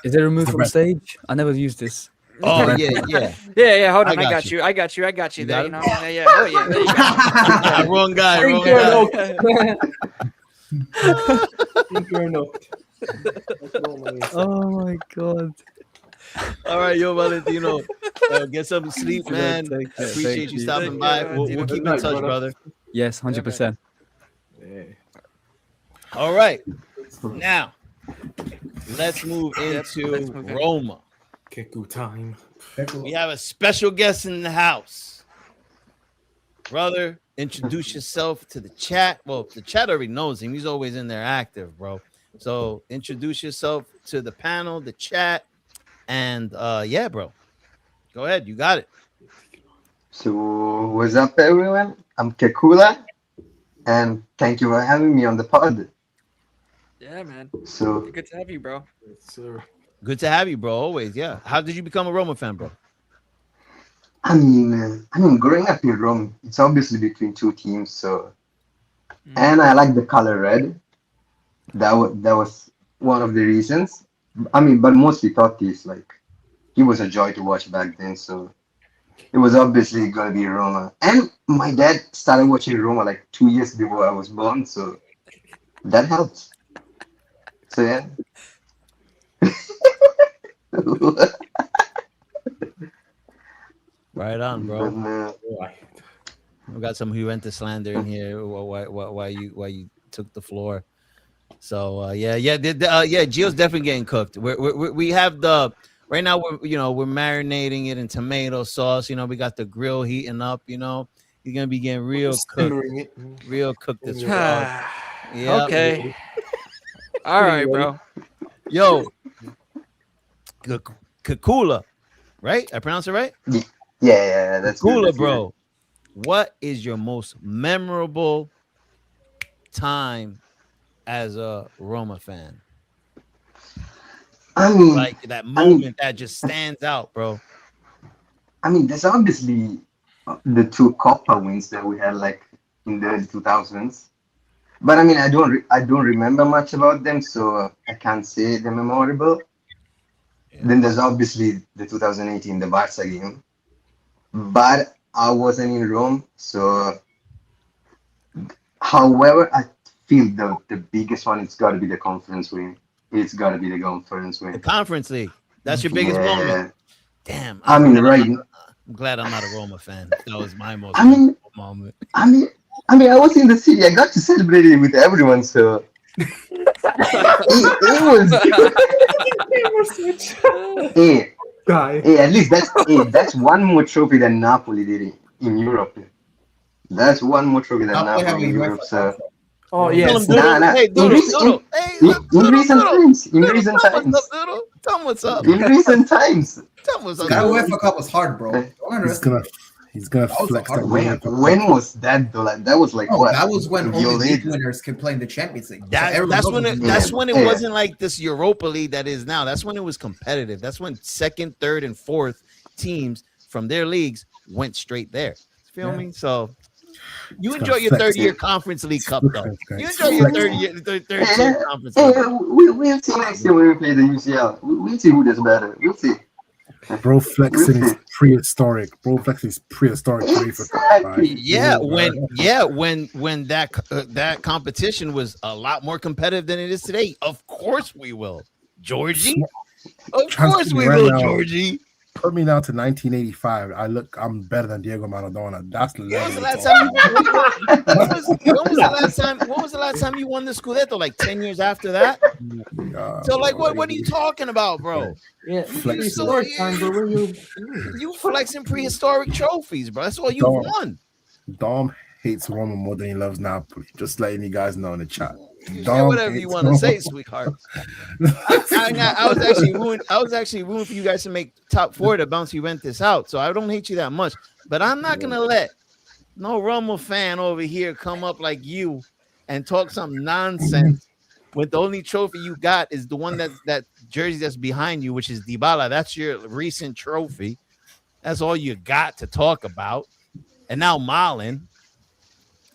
is it removed from stage? I never used this. Oh yeah. Yeah. Hold on, I got got you. I got you there. got You it? know, yeah. Oh yeah, there you go. Wrong guy. Oh my god. All right, yo, Valentino. Get some sleep, man. Appreciate you stopping by. We'll keep in touch, brother. Yes, 100%. All right. Now, let's move into Roma. Kekula time. We have a special guest in the house. Brother, introduce yourself to the chat. Well, the chat already knows him. He's always in there active, bro. So introduce yourself to the panel, the chat, and yeah, bro. Go ahead. You got it. So, what's up, everyone? I'm Kekula, and thank you for having me on the pod. Yeah, man. So, Good to have you, bro. Yes, sir. Good to have you, bro. Always, yeah. How did you become a Roma fan, bro? I mean, growing up in Rome, it's obviously between two teams. So, and I like the color red. That was one of the reasons. I mean, but mostly Totti, like, he was a joy to watch back then. So, it was obviously going to be Roma. And my dad started watching Roma like 2 years before I was born. So, that helps. So, yeah. Right on, bro. But, We got some Juventus slander in here. Why you took the floor? So Gio's definitely getting cooked. We have the right now. We're marinating it in tomato sauce. We got the grill heating up. He's gonna be getting real cooked this week. Yeah. Okay. All right, bro. Yo, Kekula, right? I pronounce it right? yeah, that's Kekula, good. bro. What is your most memorable time as a Roma fan? I mean, Like that moment that just stands out, bro. I mean, there's obviously the two Coppa wins that we had like in the 2000s. But I mean, I don't remember much about them, so I can't say they're memorable. Yeah. Then there's obviously the 2018, the Barca game. But I wasn't in Rome, so however, I feel the biggest one, it's got to be the conference win. It's got to be the conference win. The Conference League. That's your biggest moment. Damn. I'm glad I'm not a Roma fan. That was my most moment. I was in the city. I got to celebrate it with everyone, so it Hey, Guy. hey, at least that's one more trophy than Napoli did in Europe. That's one more trophy than Napoli have Napoli a in UEFA Europe, Cup. sir. Oh Tell yes. him, Doodle. Nah. Hey, Doodle. Hey, In Doodle, recent Doodle. times, in Doodle, recent tell him times, what's up, Doodle. Tell him what's up. in recent times. Tell him what's up, That Doodle. UEFA Cup was hard, bro. Don't underestimate. He's gonna That was a flex hard that one. UEFA Cup. When was that though? Like that was like No, what? that was when only Your league age. winners could play in the Champions League. So That's everyone when else it. was- That's when it Yeah. wasn't like this Europa League that is now. That's when it was competitive. That's when second, third, and fourth teams from their leagues went straight there. Feel me? So you It's enjoy gonna your flex third year it. Conference League Cup though. Flex, guys. You enjoy your Flex. third year Conference League. We'll see next year when we play the UCL. We'll see who does better. We'll see. Bro flexing We'll is prehistoric. Bro flexing is prehistoric. Exactly. Yeah, when that competition was a lot more competitive than it is today. Of course we will, Georgie. Of course we Right will, now. Georgie. Put me down to 1985. I'm better than Diego Maradona. That's the When was level. the last time? When was the last time you won the Scudetto? Like 10 years after that. So like, what are you talking about, bro? Yeah, Flex. prehistoric time, bro. Where You flexing prehistoric trophies, bro. That's all you Dom. won. Dom hates Roma more than he loves Napoli. Just letting you guys know in the chat. You say Dom whatever you hates want to Roma. say, sweetheart. I was actually rooting for you guys to make top four to bounce Juventus out. So I don't hate you that much. But I'm not gonna let no Roma fan over here come up like you and talk some nonsense when the only trophy you got is the one that jersey that's behind you, which is Dybala. That's your recent trophy. That's all you got to talk about. And now Malen.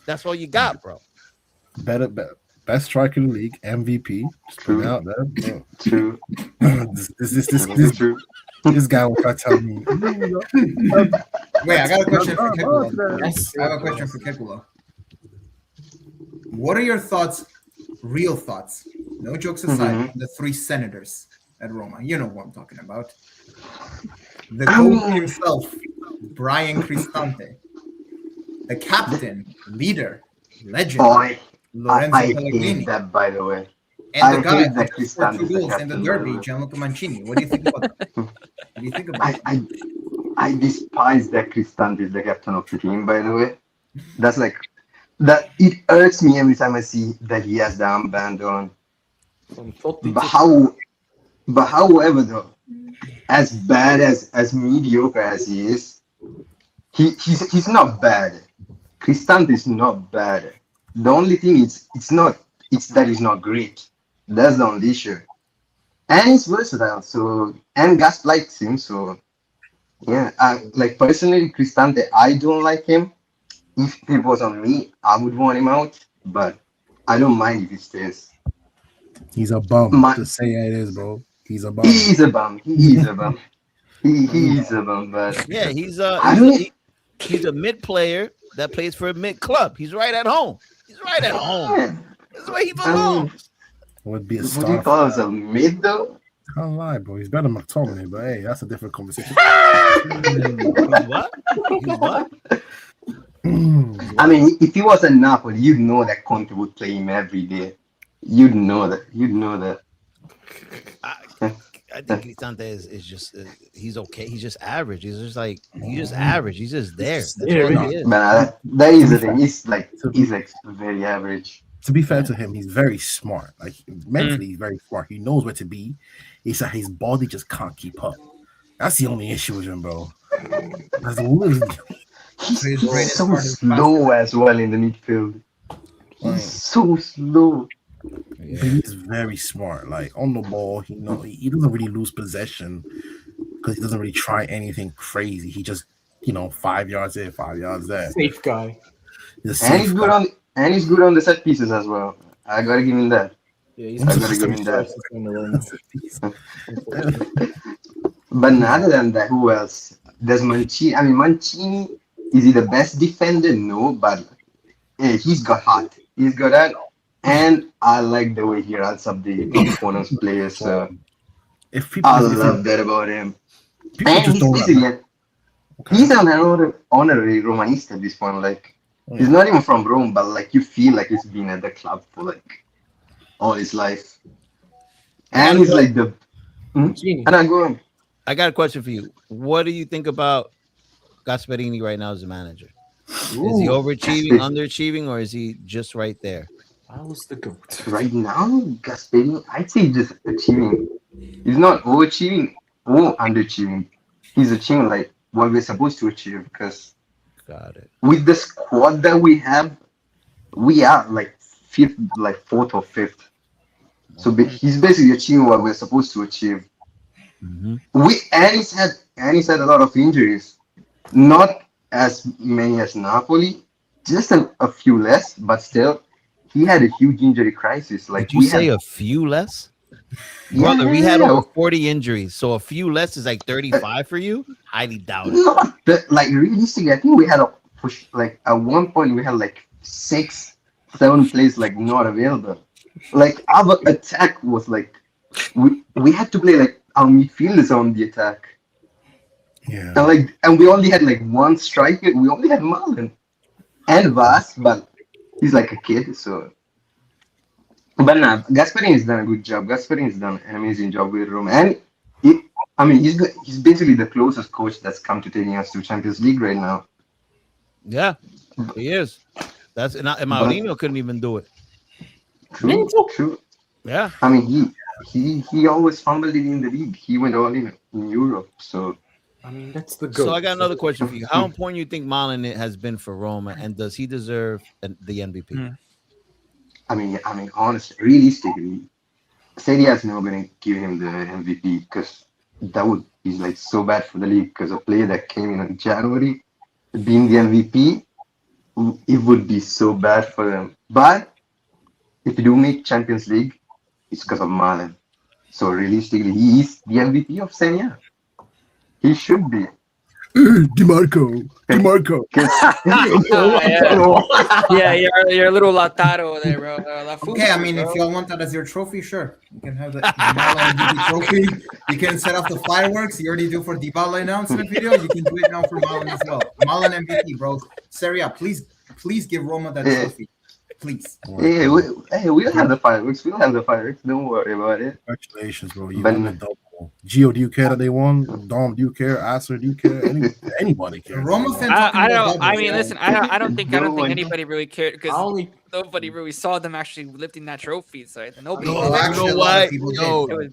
That's all you got, bro. Better. Best striker in the league, MVP. Just put it out there. True. This guy will try to tell me. Wait, I got a question for Kekula. Yes, I have a question for Kekula. What are your thoughts, real thoughts, no jokes aside, on the three senators at Roma? You know what I'm talking about. The coach himself, Brian Cristante. The captain, leader, legend, Boy, Lorenzo I Pellegrini. hate that, by the way. And the I guy hate who that scored 2 Cristante is the goals in the captain, Derby, by the way. Gianluca Mancini. What do you think about that? What do you think about that? I despise that Cristante is the captain of the team, by the way. That's like that. It hurts me every time I see that he has the armband on. But however, though, as bad as mediocre as he is, he's not bad. Cristante is not bad. The only thing is it's that he's not great. That's the only issue. And he's versatile, so and Gas likes him, so yeah. Like personally, Cristante, I don't like him. If it was on me, I would want him out, but I don't mind if he stays. He's a bum. Just say it is, bro. He's a bum. He is a bum. He is a bum. He is a bum, but yeah, he's a mid player that plays for a mid club. He's right at home. Yeah. That's where he belongs. Would be a Would you call us a mid though? Can't lie, bro. He's better than McTominay, but hey, that's a different conversation. What? I mean, if he was at Napoli, you'd know that Conte would play him every day. You'd know that. I think Cristante is just he's okay. He's just average. He's just average. He's just there. That's what he is. But that is the thing. He's like very average. To be fair to him, he's very smart. Like mentally, he's very smart. He knows where to be. It's that his body just can't keep up. That's the only issue with him, bro. He's so slow as well in the midfield. He's so slow. Yeah. He's very smart. Like on the ball, he doesn't really lose possession because he doesn't really try anything crazy. He just 5 yards here, 5 yards there. Safe guy. And he's good on the set pieces as well. I gotta give him that. Yeah, he's gotta give him that. But other than that, who else? There's Mancini. I mean, Mancini, is he the best defender? No, but he's got heart. He's got that. And I like the way he runs up the opponent's players. So I love that about him. And he's an honorary Romanista at this point. Like he's not even from Rome, but like you feel like he's been at the club for like all his life. And he's like And I go on. I got a question for you. What do you think about Gasperini right now as a manager? Is he overachieving, underachieving, or is he just right there? How's the goat? Right now, Gasperini, I'd say he's just achieving. He's not overachieving or underachieving. He's achieving like what we're supposed to achieve, because Got it. with the squad that we have, we are like fourth or fifth. So he's basically achieving what we're supposed to achieve. Mm-hmm. And he's had a lot of injuries, not as many as Napoli, just a few less, but still, he had a huge injury crisis. Like, did you say a few less? Brother, we had over 40 injuries, so a few less is like 35 for you? Highly doubt it. No, like realistically, I think we had at one point we had like 6-7 players like not available. Like our attack was like we had to play like our midfielders on the attack. Yeah. And we only had like one striker. We only had Malen and Vas, but he's like a kid, so. But nah, Gasperini has done a good job. Gasperini has done an amazing job with Roma, and he's basically the closest coach that's come to taking us to Champions League right now. Yeah, he is. And Mourinho couldn't even do it. True. Yeah. I mean, he always fumbled it in the league. He went all in Europe, so. I mean, that's the goat. So I got another question for you. How important do you think Malen has been for Roma, and does he deserve the MVP? I mean, honestly, realistically, Serie A is never going to give him the MVP, because that would be like so bad for the league, because a player that came in January being the MVP, it would be so bad for them. But if you do make Champions League, it's because of Malen. So realistically, he is the MVP of Serie A. He should be. DiMarco. Yeah, you're a little Lautaro there, bro. Okay, I mean, if y'all want that as your trophy, sure. You can have the Dybala MVP trophy. You can set off the fireworks. You already do for Dybala announcement video. You can do it now for Malen as well. Malen MVP, bro. Serie A, please give Roma that trophy. Please. Hey, we'll have the fireworks. Don't worry about it. Congratulations, bro. You won the double. Gio, do you care that they won? Dom, do you care? Acer, do you care? Anybody cares? Roma fans. I don't. I mean, listen. I don't think anybody really cared, because nobody Mm. really saw them actually lifting that trophy. So nobody. You know why?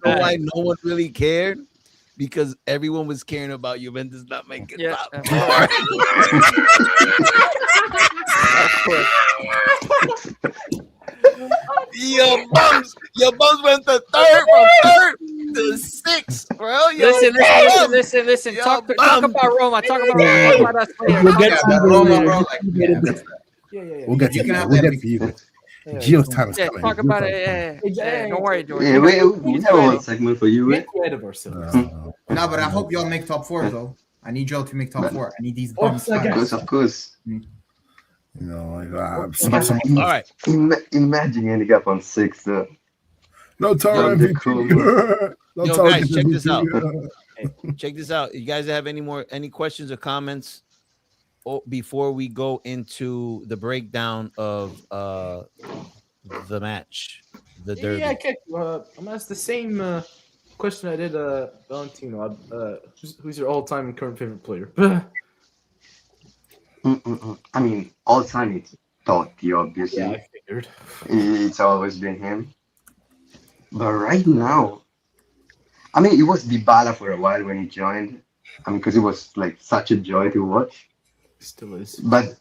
Why no one really cared? Because everyone was caring about Juventus not making top. Your bums went to third, from third to sixth, bro. Listen. Talk about Roma. Talk about us. We'll get to Roma, bro. We'll get to you. We'll get to you. Gio's time is coming. Talk about it. Don't worry, George. Yeah, we have one segment for you. Get rid of ourselves. No, but I hope y'all make top 4 though. I need y'all to make top 4. I need these bumps. Of course. You know, all right. Imagine ending up on 6. No time MVP. Guys, check this out. Check this out. You guys have any questions or comments before we go into the breakdown of the match, the derby? Yeah, okay. I'm gonna ask the same question I did Valentino. Who's your all-time and current favorite player? I mean, all time it's Totti, obviously. Yeah, I figured. It's always been him. But right now, I mean, it was Dybala for a while when he joined. I mean, because it was like such a joy to watch. Still is. But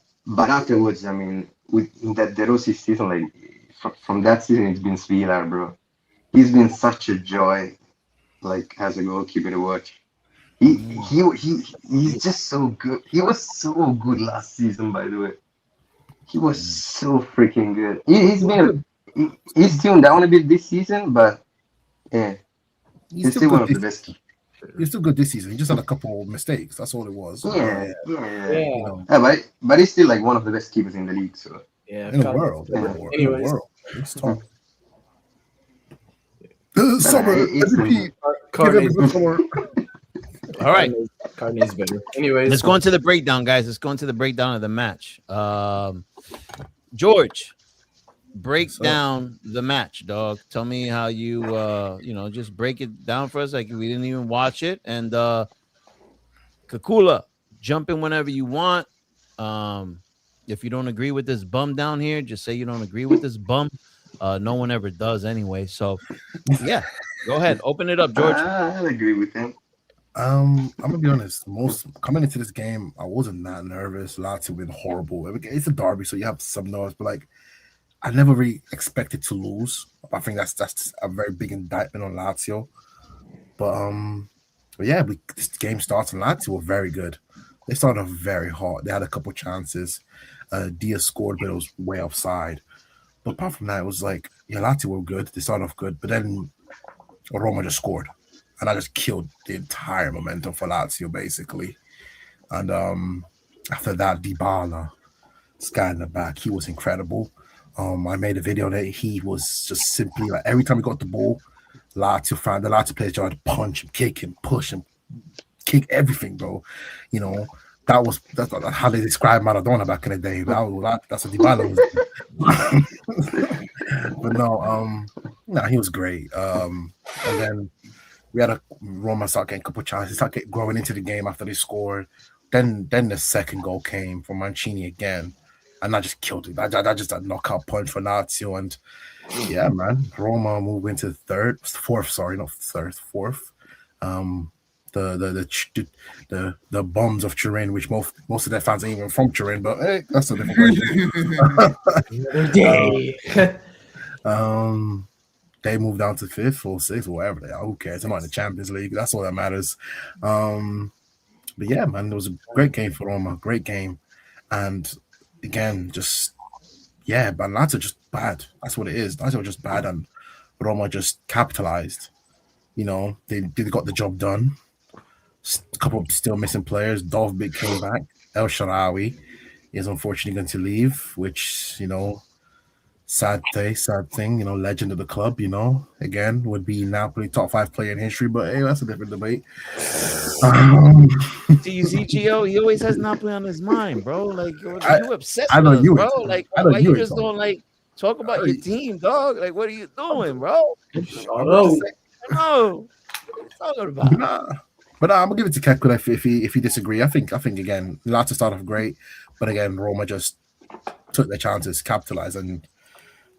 afterwards, I mean, with that De Rossi season, like from that season, it's been Svilar, bro. He's been such a joy, like as a goalkeeper to watch. He's just so good. He was so good last season, by the way. He was so freaking good. He's tuned down a bit this season, but yeah, he's still one of the best. He's still good this season. He just had a couple of mistakes. That's all it was. Yeah. You know. But he's still like one of the best keepers in the league. So in the world. Anyways, let's talk. Summer MVP. All right. Carney's better. Anyways, let's go into the breakdown, guys. Let's go into the breakdown of the match. George, break down the match, dog. Tell me how you, just break it down for us. Like we didn't even watch it. And Kekula, jump in whenever you want. If you don't agree with this bum down here, just say you don't agree with this bum. No one ever does anyway. So, yeah, go ahead. Open it up, George. I agree with him. I'm gonna be honest. Coming into this game, I wasn't that nervous. Lazio been horrible. It's a derby, so you have some nerves, but like I never really expected to lose. I think that's a very big indictment on Lazio. But yeah, this game starts and Lazio were very good. They started off very hard. They had a couple chances. Dia scored, but it was way offside. But apart from that, it was like, yeah, Lazio were good. They started off good, but then Roma just scored. And I just killed the entire momentum for Lazio, basically. And after that, Dybala, this guy in the back, he was incredible. I made a video that he was just simply like every time he got the ball, the Lazio players tried to punch him, kick him, push him, kick everything, bro. You know, that's how they described Maradona back in the day. That's what Dybala was. But no, he was great. And then we had Roma start getting a couple chances, growing into the game after they scored. Then the second goal came from Mancini again, and I just killed it. That just a knockout punch for Lazio, and yeah, man, Roma moved into fourth. The bombs of Turin, which most of their fans ain't even from Turin, but hey, that's a different question. They moved down to fifth or sixth or whatever they are. Who cares? They're not in the Champions League. That's all that matters. But yeah, man, it was a great game for Roma. Great game. And again, but Lazio just bad. That's what it is. Lazio just bad, and Roma just capitalized. You know, they got the job done. A couple of still missing players. Dovbyk came back. El Shaarawy is unfortunately going to leave, which, you know, sad thing, you know, legend of the club, you know, again, would be Napoli top 5 player in history, but hey, that's a different debate. Do you see Gio? He always has Napoli on his mind, bro. Like, you upset I know with us, you, bro. Like, why you just don't like talk about your team, dog? Like, what are you doing, bro? No. Talking about. But I'm gonna give it to Kekula if he disagree. I think again, Lazio started off great, but again, Roma just took their chances, capitalized, and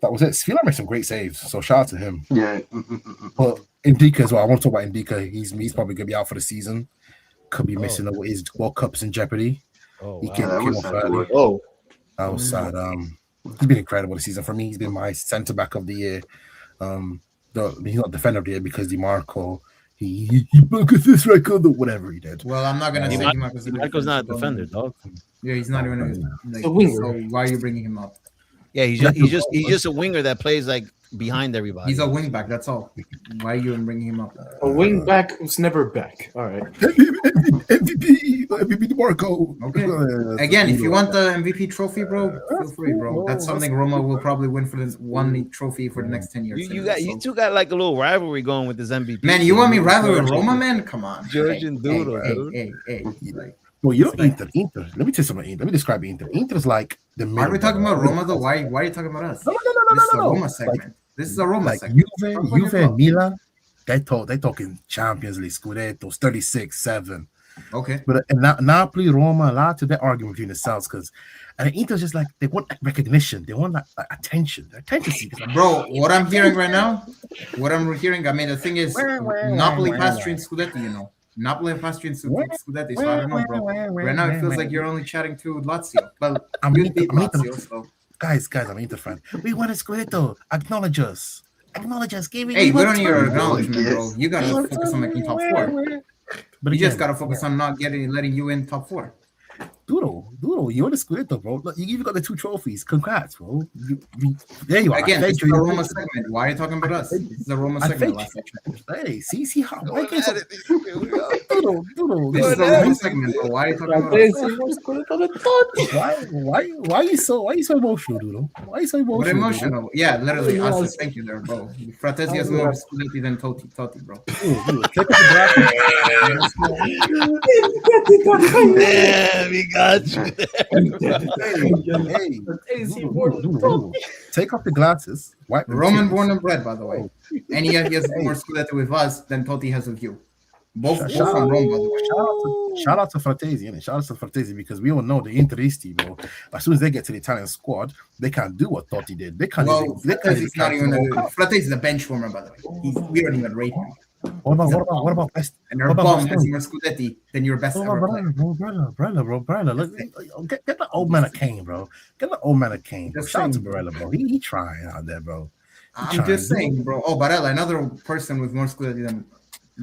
that was it. Sfila made some great saves, so shout out to him. Yeah. But Ndika as well. I want to talk about Ndika. He's probably gonna be out for the season. Could be missing his World Cup's in jeopardy. He came off early. That was sad. He's been incredible this season for me. He's been my centre back of the year. He's not defender of the year because DiMarco he broke this record or whatever he did. Well, I'm not gonna say DiMarco's not a defender, dog. Yeah, he's not even a winger. So why are you bringing him up? Yeah, he's just a winger that plays like behind everybody. He's a wing back. That's all. Why are you even bringing him up? A wing back who's never back. All right. MVP DiMarco. Okay. Again, if you want the MVP trophy, bro, feel free, bro. That's something Roma will probably win for this one trophy for the next 10 years. You two got like a little rivalry going with this MVP. Man, you want me rivalry with Roma, man? Come on. George and Doodle. Hey. Well, you know Inter. Let me tell you something. Let me describe Inter. Inter's like the middle. Are we talking about Roma though? Why are you talking about us? No. This is a Roma segment. This is a Roma segment. Juve and Milan, they talking Champions League, Scudettos, 36-7. Okay. But Napoli, Roma, Lazio, they're arguing between themselves and Inter's just like they want recognition, they want attention seekers. Bro, what I'm hearing right now, I mean, the thing is, Napoli passed in Scudetti, you know. Napoli passed in Scudetti, so I don't know, bro. Right now, it feels like you're only chatting to Lazio. Well, you beat Lazio, so. Guys, I'm an Inter fan. We want a Scudetto. Acknowledge us. Give me. Hey, we don't need your acknowledgement, bro. You gotta focus on making top 4. But you just gotta focus on not letting you in top 4. Doodle, you won the Scudetto, bro. Look, you even got the 2 trophies. Congrats, bro. There you are. Again, it's the Roma segment. Why are you talking about us? This is the Roma segment. Last section. Hey, see how? Doodle. This is the Roma segment, bro. Why are you talking about us? Why are you so emotional, Doodle? Why are you so emotional? What emotional? Yeah, literally. I said thank you there, bro. Fratesi has more Scudetti than Totti, bro. Yeah, we got you. Take off the glasses. Wipe them Roman tears. born and bred, by the way. And he has more Scudetto with us than Totti has with you. Both from Rome, by the way. Shout out to Fratesi, innit? Shout out to Fratesi, because we all know the Interisti, bro. As soon as they get to the Italian squad, they can't do what Totti did. They can't. Fratesi's not even Fratesi's a bench warmer, by the way. We don't even rate him. What about best? And your bum has more Scudetti than your best ever player. Barella. Look, get the old man a cane, bro. Get the old man a cane. Shout out to Barella, bro. He trying out there, bro. I'm just saying, bro. Oh, Barella, another person with more Scudetti than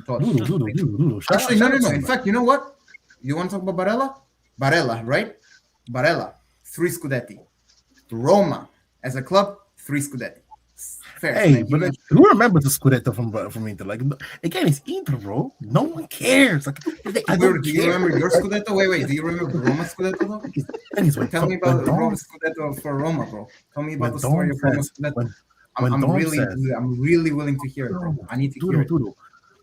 Doodle. Actually, no. In fact, you know what? You want to talk about Barella? Barella, right? Barella, 3 Scudetti. Roma, as a club, 3 Scudetti. Fair. Hey, but who remembers the Scudetto from Inter? Like, again, it's Inter, bro. No one cares. Like, do you remember your Scudetto? Wait. Do you remember Roma's Scudetto, though? Tell me about Roma's Scudetto for Roma, bro. Tell me about the story of Roma's Scudetto. I'm really willing to hear it, bro. I need to hear it.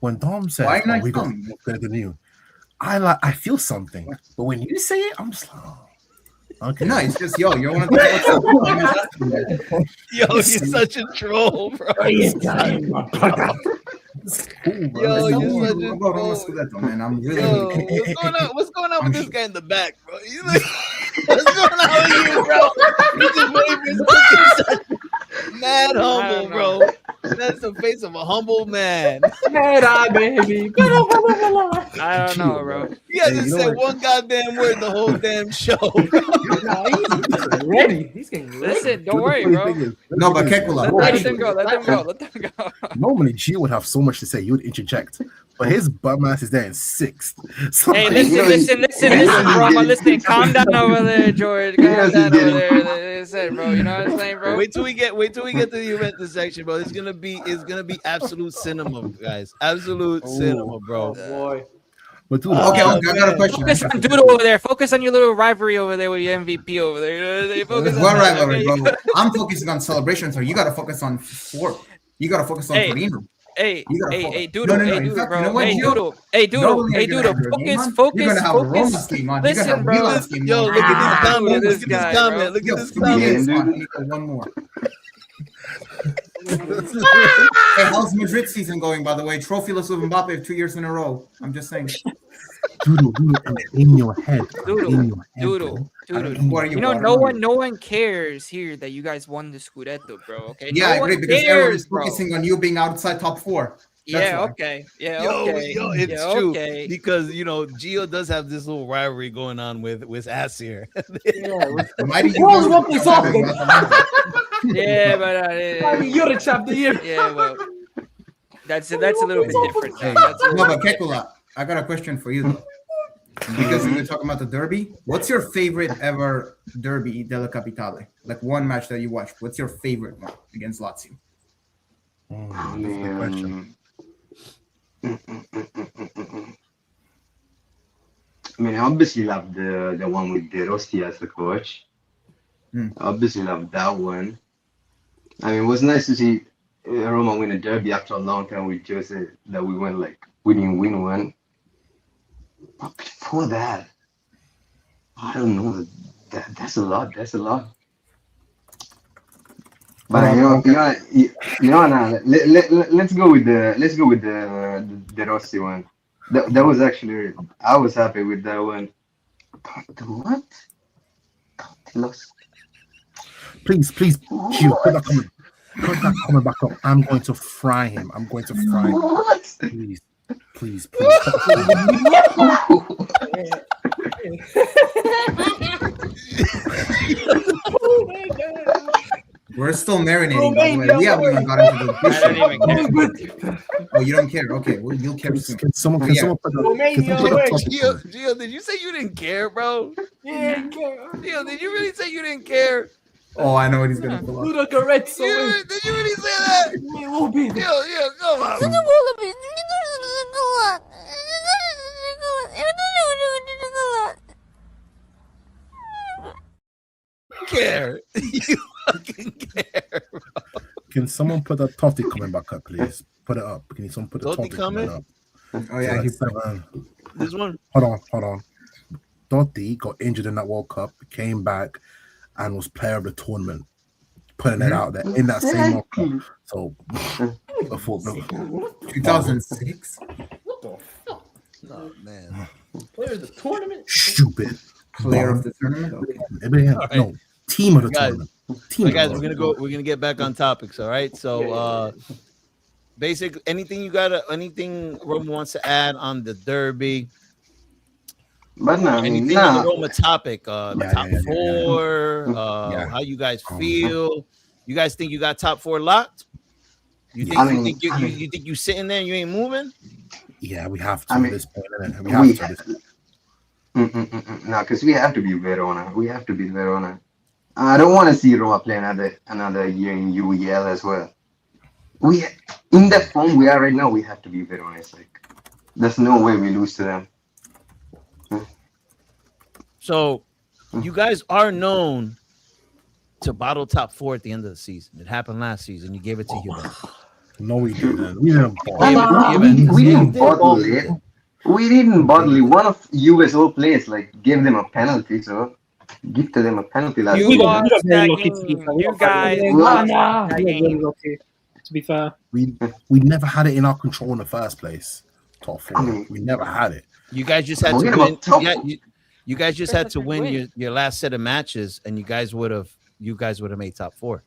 When Dom says, "Why not we got better than you," I feel something, but when you say it, I'm just like, oh, okay. No, it's just you're one of the. Yo, you're such a troll, bro. You're such a troll, man. I'm really. What's going on with this guy in the back, bro? What's going on with you, bro? You just waving mad humble, bro. That's the face of a humble man. Baby. I don't know, bro. He hasn't said one goddamn word the whole damn show. He's ready. He's getting ready. Listen, don't worry, bro. No, but Kekula. Let them go. Normally, Gio would have so much to say. He would interject. But his bum ass is there in 6th. So hey, listen, bro. Listen, calm down over there, George. Calm down over there. Listen, bro. You know what I'm saying, bro? Wait till we get to the Juventus section, bro. It's gonna be absolute cinema, guys. Absolute cinema, bro. Oh, boy. But dude, okay, I got a question. Focus on Doodle over there. Focus on your little rivalry over there with your MVP over there. What rivalry, bro? I'm focusing on celebrations, so you gotta focus on 4. You gotta focus on Torino. Hey, Doodle, bro. Hey, Doodle. Focus. You're gonna have a Roma scheme on. Listen, bro. Yo, look at this comment. Look at this comment. One more. Hey, how's Madrid season going, by the way? Trophyless with Mbappe 2 years in a row. I'm just saying. Doodle, in your head. Doodle. You know, no one cares here that you guys won the Scudetto, bro. Okay. Yeah, I agree, because everyone is focusing on you being outside top 4. Okay. It's true. Because Gio does have this little rivalry going on with Asir. Yeah, but you're the champ of the year. Yeah, well, that's a little bit different. No, but Kekula, I got a question for you though. Because we were talking about the derby. What's your favorite ever Derby della Capitale? Like one match that you watched. What's your favorite one against Lazio? I mean, I obviously love the one with De Rossi as the coach. I obviously love that one. I mean, it was nice to see Roma win a derby after a long time with Jose, that we went like we didn't win one. But before that, I don't know. That's a lot. But now let's go with the Rossi one. That was actually, I was happy with that one. What? Lost. Please, Gio, put that comment back up. I'm going to fry him. What? Please. We're still marinating, by the way. We haven't even got into the dish. Oh, you don't care? Okay, well, you'll care soon. Can someone put Gio, did you say you didn't care, bro? Yeah, I care. Gio, did you really say you didn't care? Oh, I know what he's gonna pull up. Ludo Carezzo. Did you really say that? It will be. Gio, come on. Care. You fucking care, bro. Can someone put that Totti comment back up, please? Put it up. Can someone put the Totti comment up? Oh yeah, this one. Hold on. Totti got injured in that World Cup, came back, and was player of the tournament, putting it out there in that same World Cup. So, before 2006. Oh, man. Player of the tournament. Stupid. Player of the tournament. Okay. Right. No, team of the tournament. Guys, we're gonna get back on topics. All right. So, basically, anything Roma wants to add on the Derby? But no, Anything on the Roma topic? Top four. How you guys feel? You guys think you got top four locked? You think you think you sitting there and you ain't moving? Yeah, we have to at this point. We have to. No, because we have to be Verona. We have to be Verona. I don't want to see Roma play another year in UEL as well. We in the form we are right now, we have to be Verona. It's like there's no way we lose to them. So you guys are known to bottle top four at the end of the season. It happened last season. You gave it to Juve. No, we didn't. We didn't bottle it. We didn't bottle it. One of Juve's old players gave them a penalty, so give to them a penalty last You season. lost that game. You guys lost that game. To be fair, we never had it in our control in the first place. Top four. We never had it. You guys just had to win. You guys just had to win your last set of matches, and you guys would have made top four,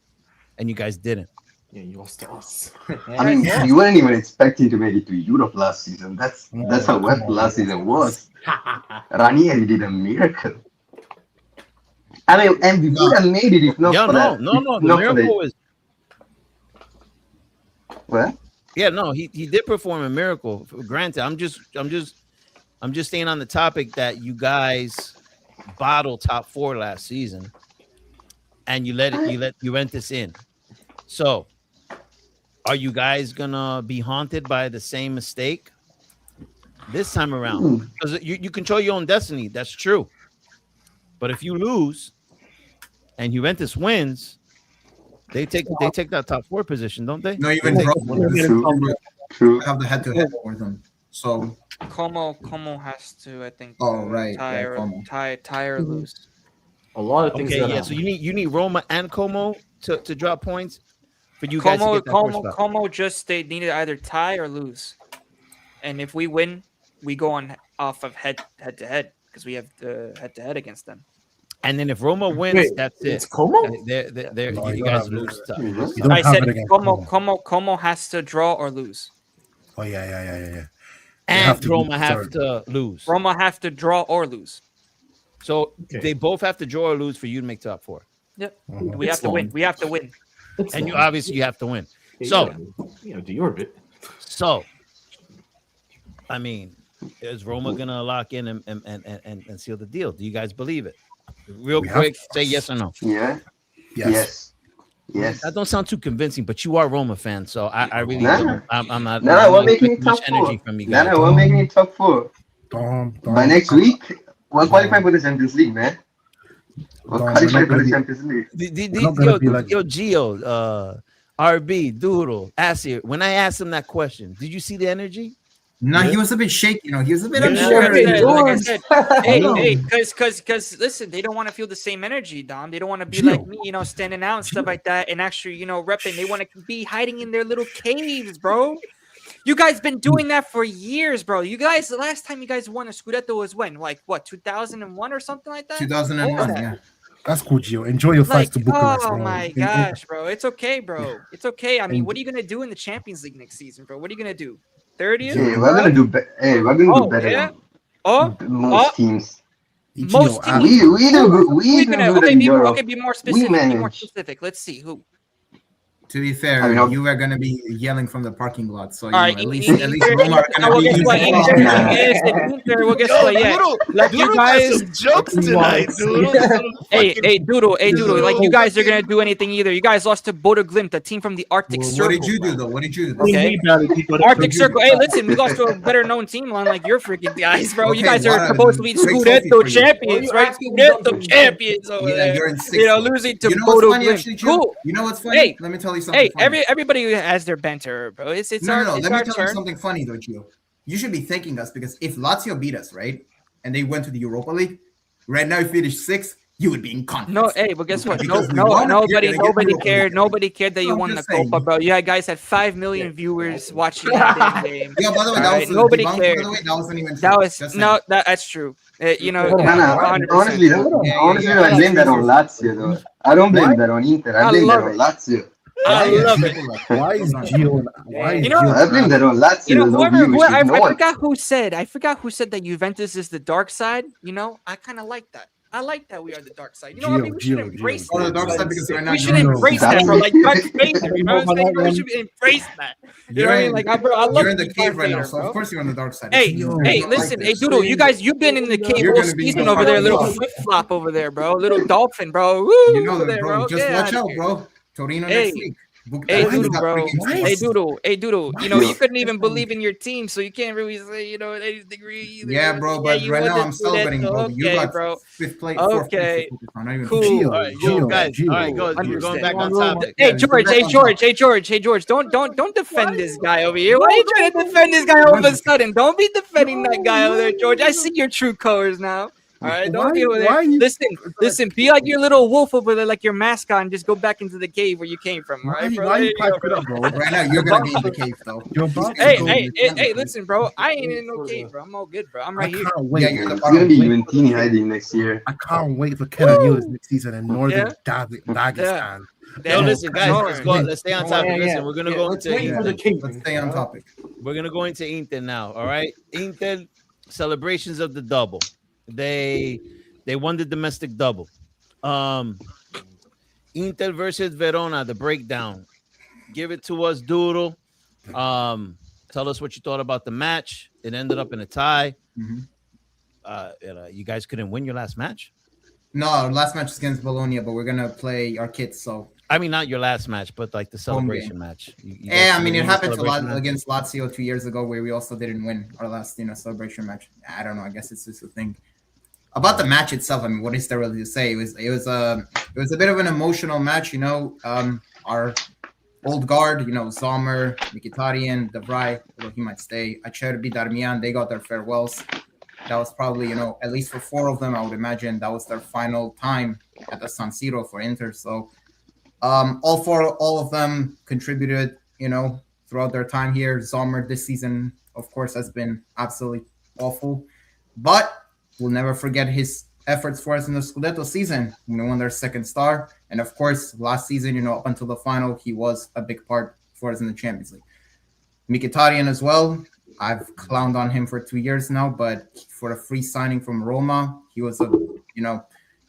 and you guys didn't. Yeah, you lost to us. You weren't even expecting to make it to Europe last season. That's how wet last season was. Ranieri did a miracle. And we would have made it if not for that. No. The miracle was. What? Yeah, no, he did perform a miracle. Granted, I'm just staying on the topic that you guys bottled top four last season, and you let Juventus in. So, are you guys gonna be haunted by the same mistake this time around? Because you control your own destiny. That's true. But if you lose and Juventus wins, they take that top four position, don't they? No, even True. Have the head-to-head for them. So Como has to, I think. Tie or lose. A lot of things. Okay, yeah. So you need Roma and Como to drop points for you guys to get that first spot. Como they needed either tie or lose, and if we win, we go on off of head to head because we have the head to head against them. And then if Roma wins, that's it. It's Como? You guys lose. I said Como has to draw or lose. Oh yeah. And Roma have to lose. Roma have to draw or lose. So they both have to draw or lose for you to make top four. Yep. We have to win. We have to win. And you have to win. So do your bit. So I mean, is Roma gonna lock in and seal the deal? Do you guys believe it? Real quick, say yes or no. Yeah. Yes. That don't sound too convincing, but you are Roma fan, so I really don't. I'm not. We're making it top four. We're making it top four. By next week, we're qualifying for the Champions League, man. We're qualifying for the Champions League. Yo, Gio, RB, Doodle, Asir. When I asked him that question, did you see the energy? No, he was a bit shaky. He was a bit unsure. Like I said, hey, because listen, they don't want to feel the same energy, Dom. They don't want to be like me, standing out and stuff like that, and actually, repping. They want to be hiding in their little caves, bro. You guys been doing that for years, bro. You guys, the last time you guys won a Scudetto was when, 2001 or something like that. 2001, yeah. That's cool, Gio. Enjoy your fights to Bucharest, bro. Oh my gosh, bro. It's okay, bro. It's okay. I mean, what are you gonna do in the Champions League next season, bro? What are you gonna do? 30th? Yeah, we're gonna do better. Hey, we're gonna do better than most teams. Most teams. We do good. Okay, be more specific. Let's see who. To be fair, you were gonna be yelling from the parking lot, so at least Roma are gonna be. Well, guess what? Yeah, like you guys. Jokes tonight, dude. Hey, Doodle. Like you guys are gonna do anything either. You guys lost to Bodo Glimt, a team from the Arctic Circle. What did you do though? Okay. Arctic Circle. Hey, listen, we lost to a better known team, like your freaking guys, bro. You guys are supposed to be Scudetto champions, right? Scudetto champions over there. You're in sixth. Losing to Bodo Glimt. Cool. You know what's funny? Let me tell you something. Hey, everybody has their banter, bro. It's our Let me tell turn. you something funny though, Gio. You should be thanking us because if Lazio beat us, right, and they went to the Europa League, Right now, if you finish 6th, you would be in confidence. No, hey, but guess what? Because we won, Nobody you're gonna get cared. Europa. Nobody cared that you I'm won the just saying. Copa, bro. You guys had 5 million viewers watching that damn game. Yeah, by the way, All that right, was nobody debunk, cared. By the way, that wasn't even true. That was Just no, saying. that's true. You know, Man, 100%. honestly, I blame that on Lazio, though. I don't blame that on Inter. I blame that on Lazio. I love it. Why is Gio? You know, I blame that on Lazio. You know, No whoever viewership, I no one. forgot who said that Juventus is the dark side. You know, I kind of like that. I like that we are the dark side. You know what I mean? We should embrace Oh, the that. dark side because right now We should embrace that, bro. Like Darth Vader. You know what I'm saying? Bro? We should embrace that. You know what I mean? Like, bro, I love You're in the Darth cave right now, Vader, so bro. of course you're on the dark side. Hey, listen, hey, Doodle, you've been in the cave You're all gonna be season the over there, fucking little boss. flip flop over there, bro, little dolphin, bro. Woo, You know over that, there, bro. Just Get watch outta out, here. bro. Torino Hey. next week. Book Hey, that. Doodle, Got bro. 3 games to Hey, watch. Doodle. You know, you couldn't even believe in your team, so you can't really say, you know, anything either. Yeah, bro, but you right now wouldn't I'm do that, celebrating, so bro. You okay, got bro. 5th place, 4th place Okay. to focus on. Not even Cool. fifth. All right, yo, guys. All right, go. We're going back on topic. Hey, Yeah, George. back Hey, on George. Hey, George. Hey, George. Don't defend this guy over here. Why are you trying to defend this guy all of a sudden? Don't be defending that guy over there, George. I see your true colors now. All right, don't be over there. Listen. Be like your little wolf over there, like your mascot, and just go back into the cave where you came from. All right, bro. Why There you you go, pipe it bro. up, bro? Right now you're gonna be in the cave, though. You're about Hey, to go. hey, listen, bro. I ain't in no cave, bro. I'm all good, bro. I'm I right here. can't wait. Yeah, you're the It's gonna bottom. be Juventini hiding next year. I can't wait for Kenan Yildiz next season in Northern Yeah. Dagestan. Yo, listen, guys. Let's go. Let's stay on topic. Yeah, Listen, yeah. we're gonna go Let's into wait for the Inter. king. Let's stay on topic. We're gonna go into Inter now. All right, Inter celebrations of the double. They won the domestic double. Inter versus Verona, the breakdown. Give it to us, Doodle. Tell us what you thought about the match. It ended up in a tie. You guys couldn't win your last match. No, our last match is against Bologna, but we're gonna play our kids. So I mean, not your last match, but like the celebration match. yeah, I mean, it happened against Lazio 2 years ago, where we also didn't win our last, celebration match. I don't know. I guess it's just a thing. About the match itself, I mean, what is there really to say? It was a bit of an emotional match. Our old guard, Sommer, Mkhitaryan, De Vrij, although he might stay, Acerbi, Darmian, they got their farewells. That was probably, at least for 4 of them, I would imagine that was their final time at the San Siro for Inter. So all of them contributed, throughout their time here. Sommer this season, of course, has been absolutely awful, but we'll never forget his efforts for us in the Scudetto season when we won their 2nd star. And of course, last season, up until the final, he was a big part for us in the Champions League. Mkhitaryan as well. I've clowned on him for 2 years now, but for a free signing from Roma, he was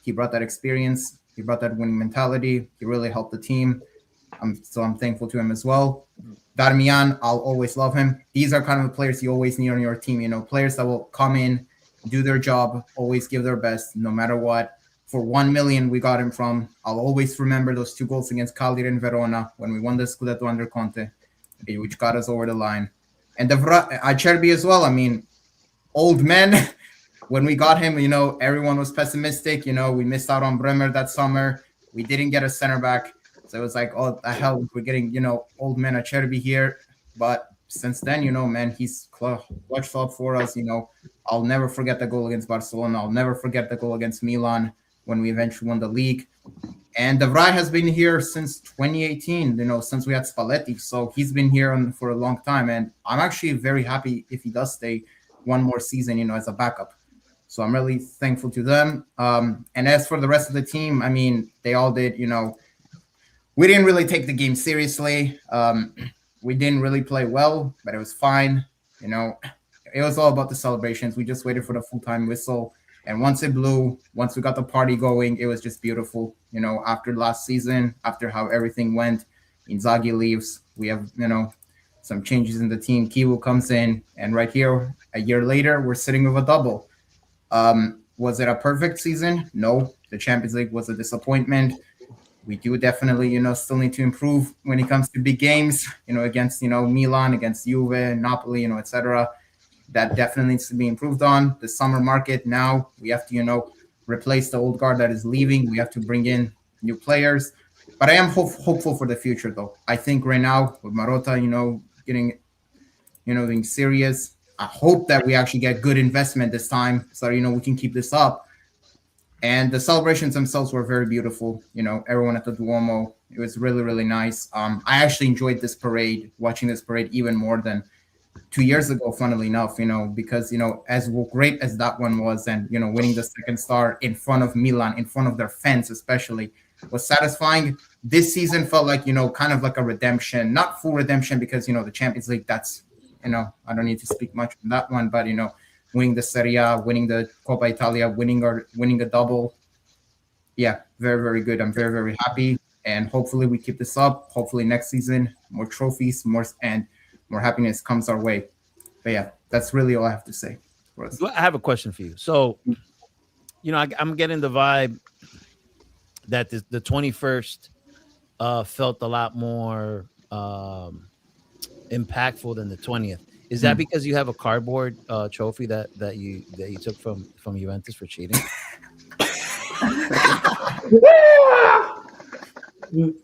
he brought that experience. He brought that winning mentality. He really helped the team. I'm thankful to him as well. Darmian, I'll always love him. These are kind of the players you always need on your team. Players that will come in, do their job, always give their best, no matter what. For 1 million, we got him from. I'll always remember those 2 goals against Cagliari and Verona when we won the Scudetto under Conte, which got us over the line. And Acerbi as well. I mean, old man. When we got him, everyone was pessimistic. We missed out on Bremer that summer. We didn't get a center back. So it was like, oh, the hell, we're getting, old man Acerbi here. But since then, man, he's clutched up for us. I'll never forget the goal against Barcelona. I'll never forget the goal against Milan when we eventually won the league. And De Vrij has been here since 2018, since we had Spalletti. So he's been here for a long time. And I'm actually very happy if he does stay one more season, as a backup. So I'm really thankful to them. And as for the rest of the team, I mean, they all did, we didn't really take the game seriously. We didn't really play well, but it was fine. It was all about the celebrations. We just waited for the full-time whistle. And once it blew, once we got the party going, it was just beautiful. After last season, after how everything went, Inzaghi leaves. We have, some changes in the team. Kiwu comes in. And right here, a year later, we're sitting with a double. Was it a perfect season? No. The Champions League was a disappointment. We do definitely, still need to improve when it comes to big games, against, Milan, against Juve, Napoli, etc. That definitely needs to be improved on. The summer market now, we have to, replace the old guard that is leaving. We have to bring in new players. But I am hopeful for the future, though. I think right now with Marotta, getting, being serious, I hope that we actually get good investment this time so, we can keep this up. And the celebrations themselves were very beautiful. You know, everyone at the Duomo, it was really, really nice. I actually enjoyed this parade, watching this parade even more than 2 years ago, funnily enough, you know, because, you know, as great as that one was, and, you know, winning the second star in front of Milan, in front of their fans especially, was satisfying. This season felt like, you know, kind of like a redemption, not full redemption, because, you know, the Champions League, that's, you know, I don't need to speak much on that one, but, you know, winning the Serie A, winning the Coppa Italia, winning a double. Yeah, very, very good. I'm very, very happy. And hopefully we keep this up. Hopefully next season, more trophies, more happiness comes our way. But yeah, that's really all I have to say. I have a question for you. So, you know, I'm getting the vibe that the 21st felt a lot more impactful than the 20th. Is that because you have a cardboard trophy that you took from Juventus for cheating?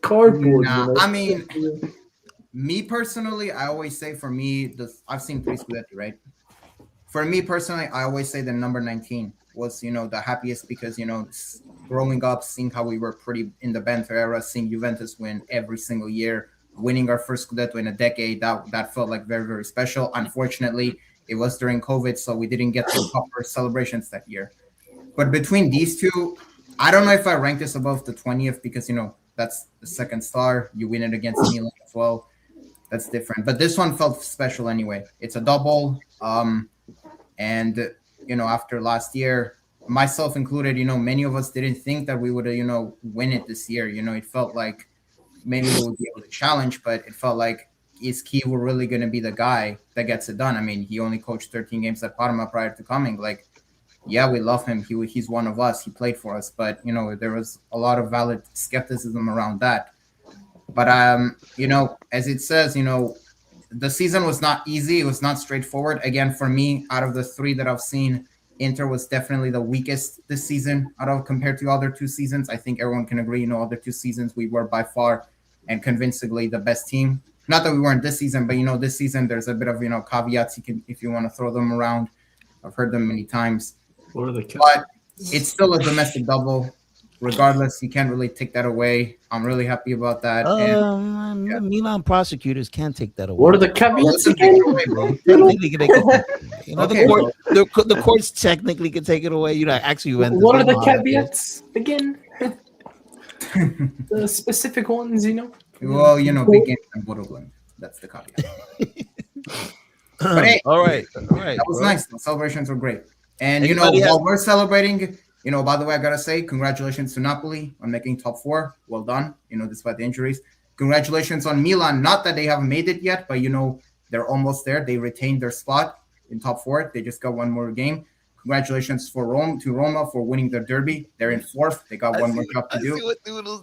Cardboard. Nah, I mean, me personally, I always say for me, I've seen 3 Scudetti, right? For me personally, I always say the number 19 was, you know, the happiest, because, you know, growing up, seeing how we were pretty in the banter era, seeing Juventus win every single year, winning our first Scudetto in a decade, that felt like very, very special. Unfortunately, it was during COVID, so we didn't get the proper celebrations that year. But between these two, I don't know if I rank this above the 20th, because, you know, that's the second star. You win it against Milan as well. That's different. But this one felt special anyway. It's a double. And, you know, after last year, myself included, you know, many of us didn't think that we would, you know, win it this year. You know, it felt like maybe we would be able to challenge, but it felt like, is Key really going to be the guy that gets it done? I mean, he only coached 13 games at Parma prior to coming. Like, yeah, we love him. He's one of us. He played for us. But, you know, there was a lot of valid skepticism around that. But, you know, as it says, you know, the season was not easy. It was not straightforward. Again, for me, out of the 3 that I've seen, Inter was definitely the weakest this season compared to other 2 seasons. I think everyone can agree, you know, other 2 seasons we were by far and convincingly the best team. Not that we weren't this season, but, you know, this season there's a bit of, you know, caveats if you want to throw them around. I've heard them many times. But it's still a domestic double. Regardless, you can't really take that away. I'm really happy about that. Milan prosecutors can't take that away. What are the caveats again? You know, the courts technically can take it away. You know, actually, what are the caveats again? The specific ones, you know. Well, you know, big game in Bologna. That's the caveat. But hey, all right. That was nice. The celebrations were great. And you know, while we're celebrating, you know, by the way, I gotta say, congratulations to Napoli on making top 4. Well done. You know, despite the injuries. Congratulations on Milan. Not that they haven't made it yet, but you know, they're almost there. They retained their spot in top 4. They just got one more game. Congratulations to Roma for winning their derby. They're in 4th. They got one more job to do.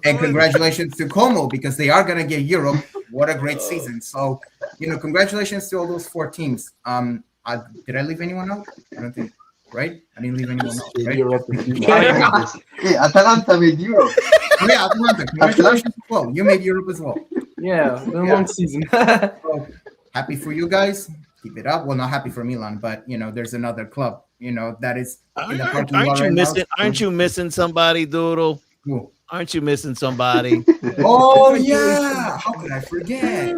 And congratulations to Como, because they are gonna get Europe. What a great season. So, you know, congratulations to all those 4 teams. Did I leave anyone out? I don't think. Right? I didn't leave anyone out. Right? Hey, Atalanta made Europe. Oh, yeah, Atalanta. Congratulations as well. You made Europe as well. Yeah, the long season. So, happy for you guys. Keep it up. Well, not happy for Milan, but you know, there's another club. You know that is. Aren't you missing somebody, Doodle? Cool. Aren't you missing somebody? Oh yeah! How could I forget?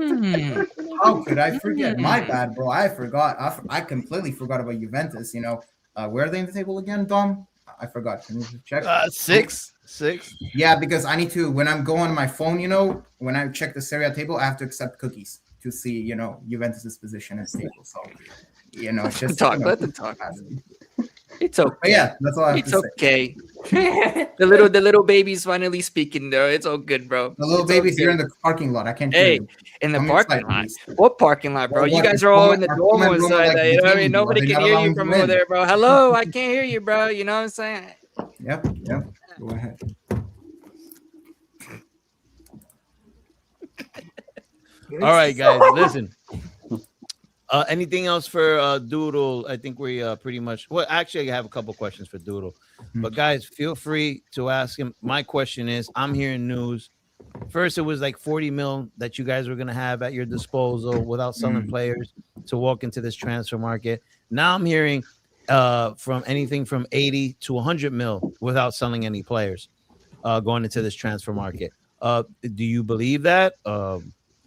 How could I forget? My bad, bro. I forgot. I completely forgot about Juventus. You know, where are they in the table again, Dom? I forgot. Can you check? 6. Yeah, because I need to, when I'm going on my phone, you know, when I check the Serie A table, I have to accept cookies to see, you know, Juventus's position in the table. So, you know, it's just let them talk. It's okay. But yeah, that's all I have it's to okay. The little baby's finally speaking though. It's all good, bro. The little baby's here in the parking lot. I can't hear you. In the parking lot. What parking lot, bro? You guys are all in the Duomo side. You know what I mean? Nobody can hear you from over there, bro. Hello, I can't hear you, bro. You know what I'm saying? Yep. Go ahead. All right, guys, listen. Anything else for Doodle? I think we pretty much. Well, actually, I have a couple questions for Doodle, but guys, feel free to ask him. My question is, I'm hearing news. First, it was like 40 mil that you guys were gonna have at your disposal without selling players to walk into this transfer market. Now I'm hearing from anything from 80 to 100 mil without selling any players going into this transfer market. Do you believe that?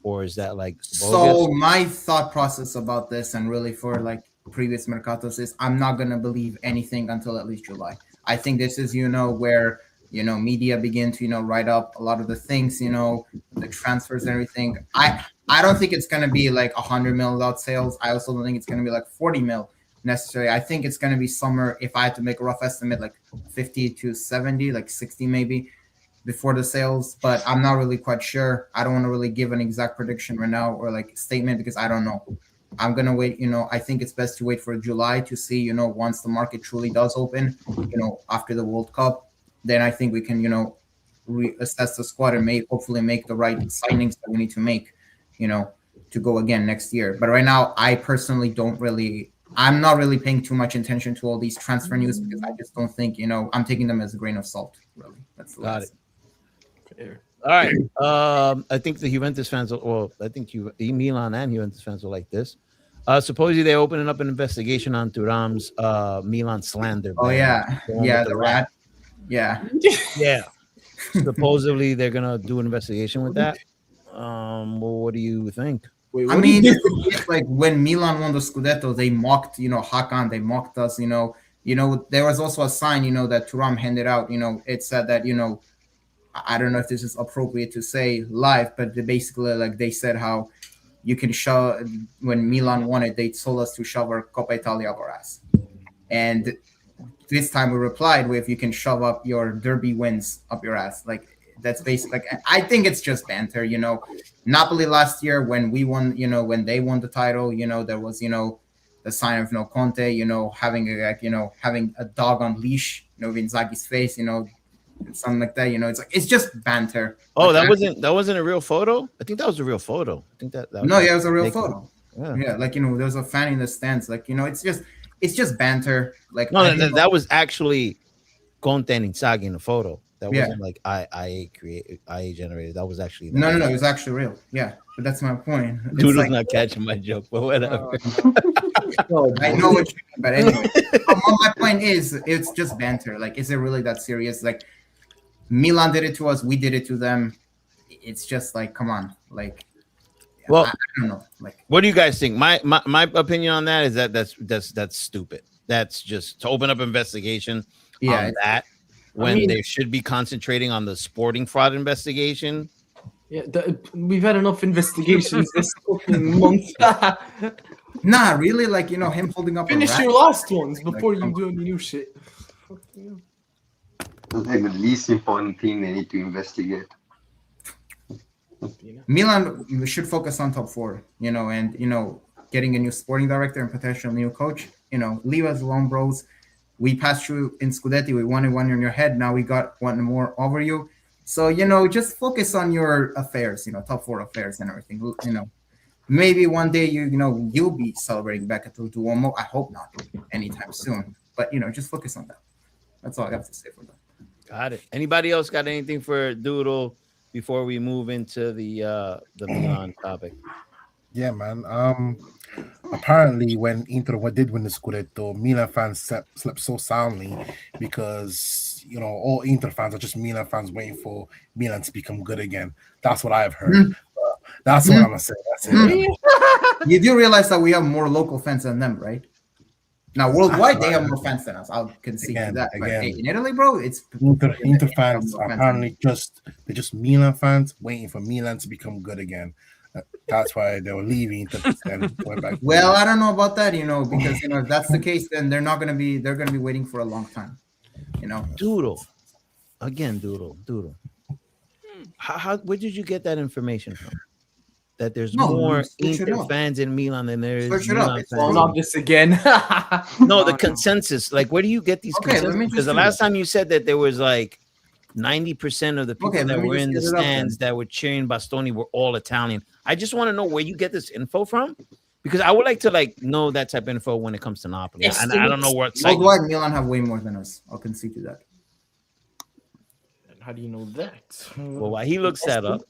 Or is that like bogus? So my thought process about this, and really for like previous mercatos, is I'm not gonna believe anything until at least July. I think this is, where media begin to write up a lot of the things, the transfers and everything. I don't think it's gonna be like 100 mil without sales. I also don't think it's gonna be like 40 mil necessary. I think it's gonna be somewhere, if I had to make a rough estimate, like 50 to 70, like 60 maybe, before the sales, but I'm not really quite sure. I don't want to really give an exact prediction right now or like statement because I don't know. I'm gonna wait. I think it's best to wait for July to see. Once the market truly does open, after the World Cup, then I think we can, reassess the squad and hopefully make the right signings that we need to make, to go again next year. But right now, I personally I'm not really paying too much attention to all these transfer news because I just don't think, I'm taking them as a grain of salt. Really, that's the Got it. Fair. All right. I think the Juventus fans, I think Milan and Juventus fans will like this. Supposedly they're opening up an investigation on Thuram's Milan slander. Oh yeah, the rat. Yeah, yeah. Supposedly they're gonna do an investigation with that. Well, what do you think? Wait, I mean, it's like when Milan won the Scudetto, they mocked, Hakan. They mocked us. There was also a sign, that Thuram handed out. It said that, I don't know if this is appropriate to say live, but they said how you can shove, when Milan won it, they told us to shove our Coppa Italia up our ass. And this time we replied with, you can shove up your Derby wins up your ass. Like, that's basically, I think it's just banter, Napoli last year when we won, when they won the title, there was, the sign of Conte, having a dog on leash, Inzaghi's face, something like that, it's just banter. Oh, that wasn't a real photo? I think that was a real photo. I think that was it was a real photo. Yeah, there's a fan in the stands, it's just banter. Like, no, that was actually Conte and Inzaghi in the photo. That wasn't like IA generated. That was actually no, it was actually real. Yeah, but that's my point. Doodle's not catching my joke, but whatever. I know what you mean, but anyway, my point is, it's just banter. Like, is it really that serious? Like, Milan did it to us, we did it to them. It's just like, come on, like. Well, I don't know. Like, what do you guys think? My opinion on that is that's stupid. That's just to open up investigation on that when they should be concentrating on the sporting fraud investigation. Yeah, we've had enough investigations this fucking month. Nah, really, like, him holding up. Finish your last ones before you do any new shit. Like the least important thing they need to investigate. Milan should focus on top four, and getting a new sporting director and potential new coach. Leave us alone, bros. We passed through in Scudetti. We wanted one in your head. Now we got one more over you. So just focus on your affairs. Top four affairs and everything. Maybe one day you'll be celebrating back at the Duomo. I hope not anytime soon. But just focus on that. That's all I have to say for that. Got it. Anybody else got anything for Doodle before we move into the Milan topic? Yeah, man. Apparently, when Inter did win the Scudetto, Milan fans slept so soundly because all Inter fans are just Milan fans waiting for Milan to become good again. That's what I've heard. That's what I'm gonna say. That's it. You do realize that we have more local fans than them, right? Now, worldwide, they have more fans than us. I'll concede to that. But hey, in Italy, bro, it's Inter fans are apparently they're just Milan fans waiting for Milan to become good again. That's why they were leaving and going back. Well, I don't know about that, because if that's the case, then they're gonna be waiting for a long time. Doodle. How where did you get that information from? That there's more Inter fans in Milan than there is Milan fans. Well, not this again. No, the consensus. Like, where do you get these consensus? Because the last time you said that there was like 90% of the people that were in the stands that were cheering Bastoni were all Italian. I just want to know where you get this info from, because I would like to know that type of info when it comes to Napoli. And I don't know what site. Worldwide, Milan have way more than us. I'll concede to that. And how do you know that? Well, while he looks that up,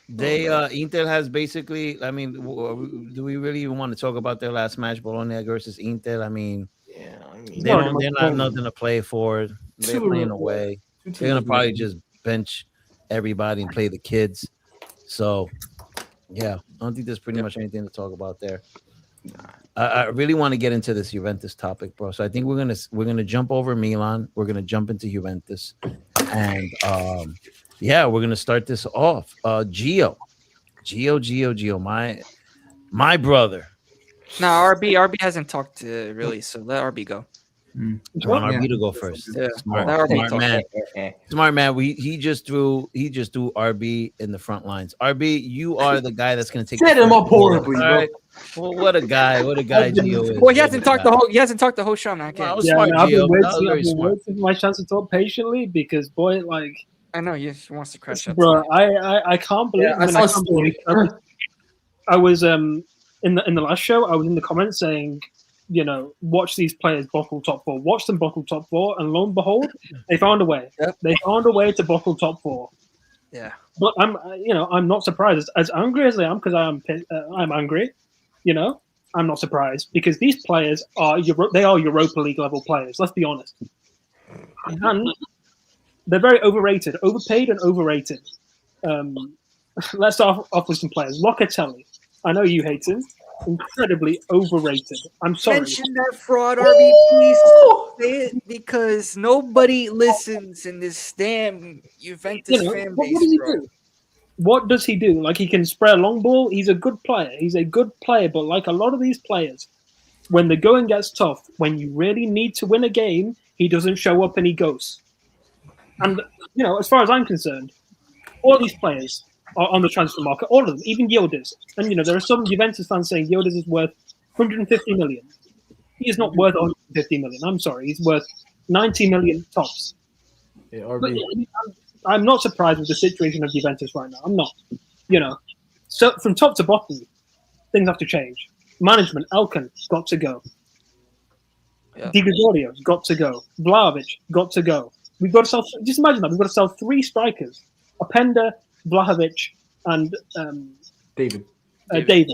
Inter has basically. I mean, do we really even want to talk about their last match, Bologna versus Inter? I mean, they don't have nothing to play for. They're playing away. They're gonna probably just bench everybody and play the kids. So, yeah, I don't think there's pretty much anything to talk about there. I really want to get into this Juventus topic, bro. So I think we're gonna jump over Milan. We're gonna jump into Juventus, and we're gonna start this off. Gio, my brother. No, RB hasn't talked really, so let RB go. I want RB to go first. Yeah. Smart man. Smart man. He just threw RB in the front lines. RB, you are the guy that's gonna take. Set him up horribly, bro. Right. Well, what a guy Gio is. Well, he hasn't talked the whole show, man. Well, smart, I've Gio. been That was very waiting smart. for my chance to talk patiently because, boy, like, I know he wants to crash up. bro, I can't believe. I saw a story. I was in the last show. I was in the comments saying, watch these players bottle top four. Watch them bottle top four, and lo and behold, they found a way. Yep. They found a way to bottle top four. Yeah. But I'm not surprised. As angry as I am, because I'm angry. I'm not surprised because these players are Europa League level players. Let's be honest, and they're very overrated, overpaid, and overrated. Let's start off with some players. Locatelli. I know you hate him. Incredibly overrated. I'm sorry. Mention that fraud, RB, please. Say it because nobody listens in this damn Juventus fan what base, does he bro. do? What does he do? Like, he can spray a long ball. He's a good player. But like a lot of these players, when the going gets tough, when you really need to win a game, he doesn't show up and he goes. And, as far as I'm concerned, all these players are on the transfer market, all of them, even Yildiz. And, there are some Juventus fans saying Yildiz is worth 150 million. He is not worth 150 million. I'm sorry. He's worth 90 million tops. Yeah, RB. I'm not surprised with the situation of Juventus right now. I'm not. So from top to bottom, things have to change. Management, Elkan, got to go. Yeah. Di Gregorio's got to go. Vlahovic, got to go. We've got to sell. Just imagine that. We've got to sell 3 strikers: Openda, Vlahovic, and David. David.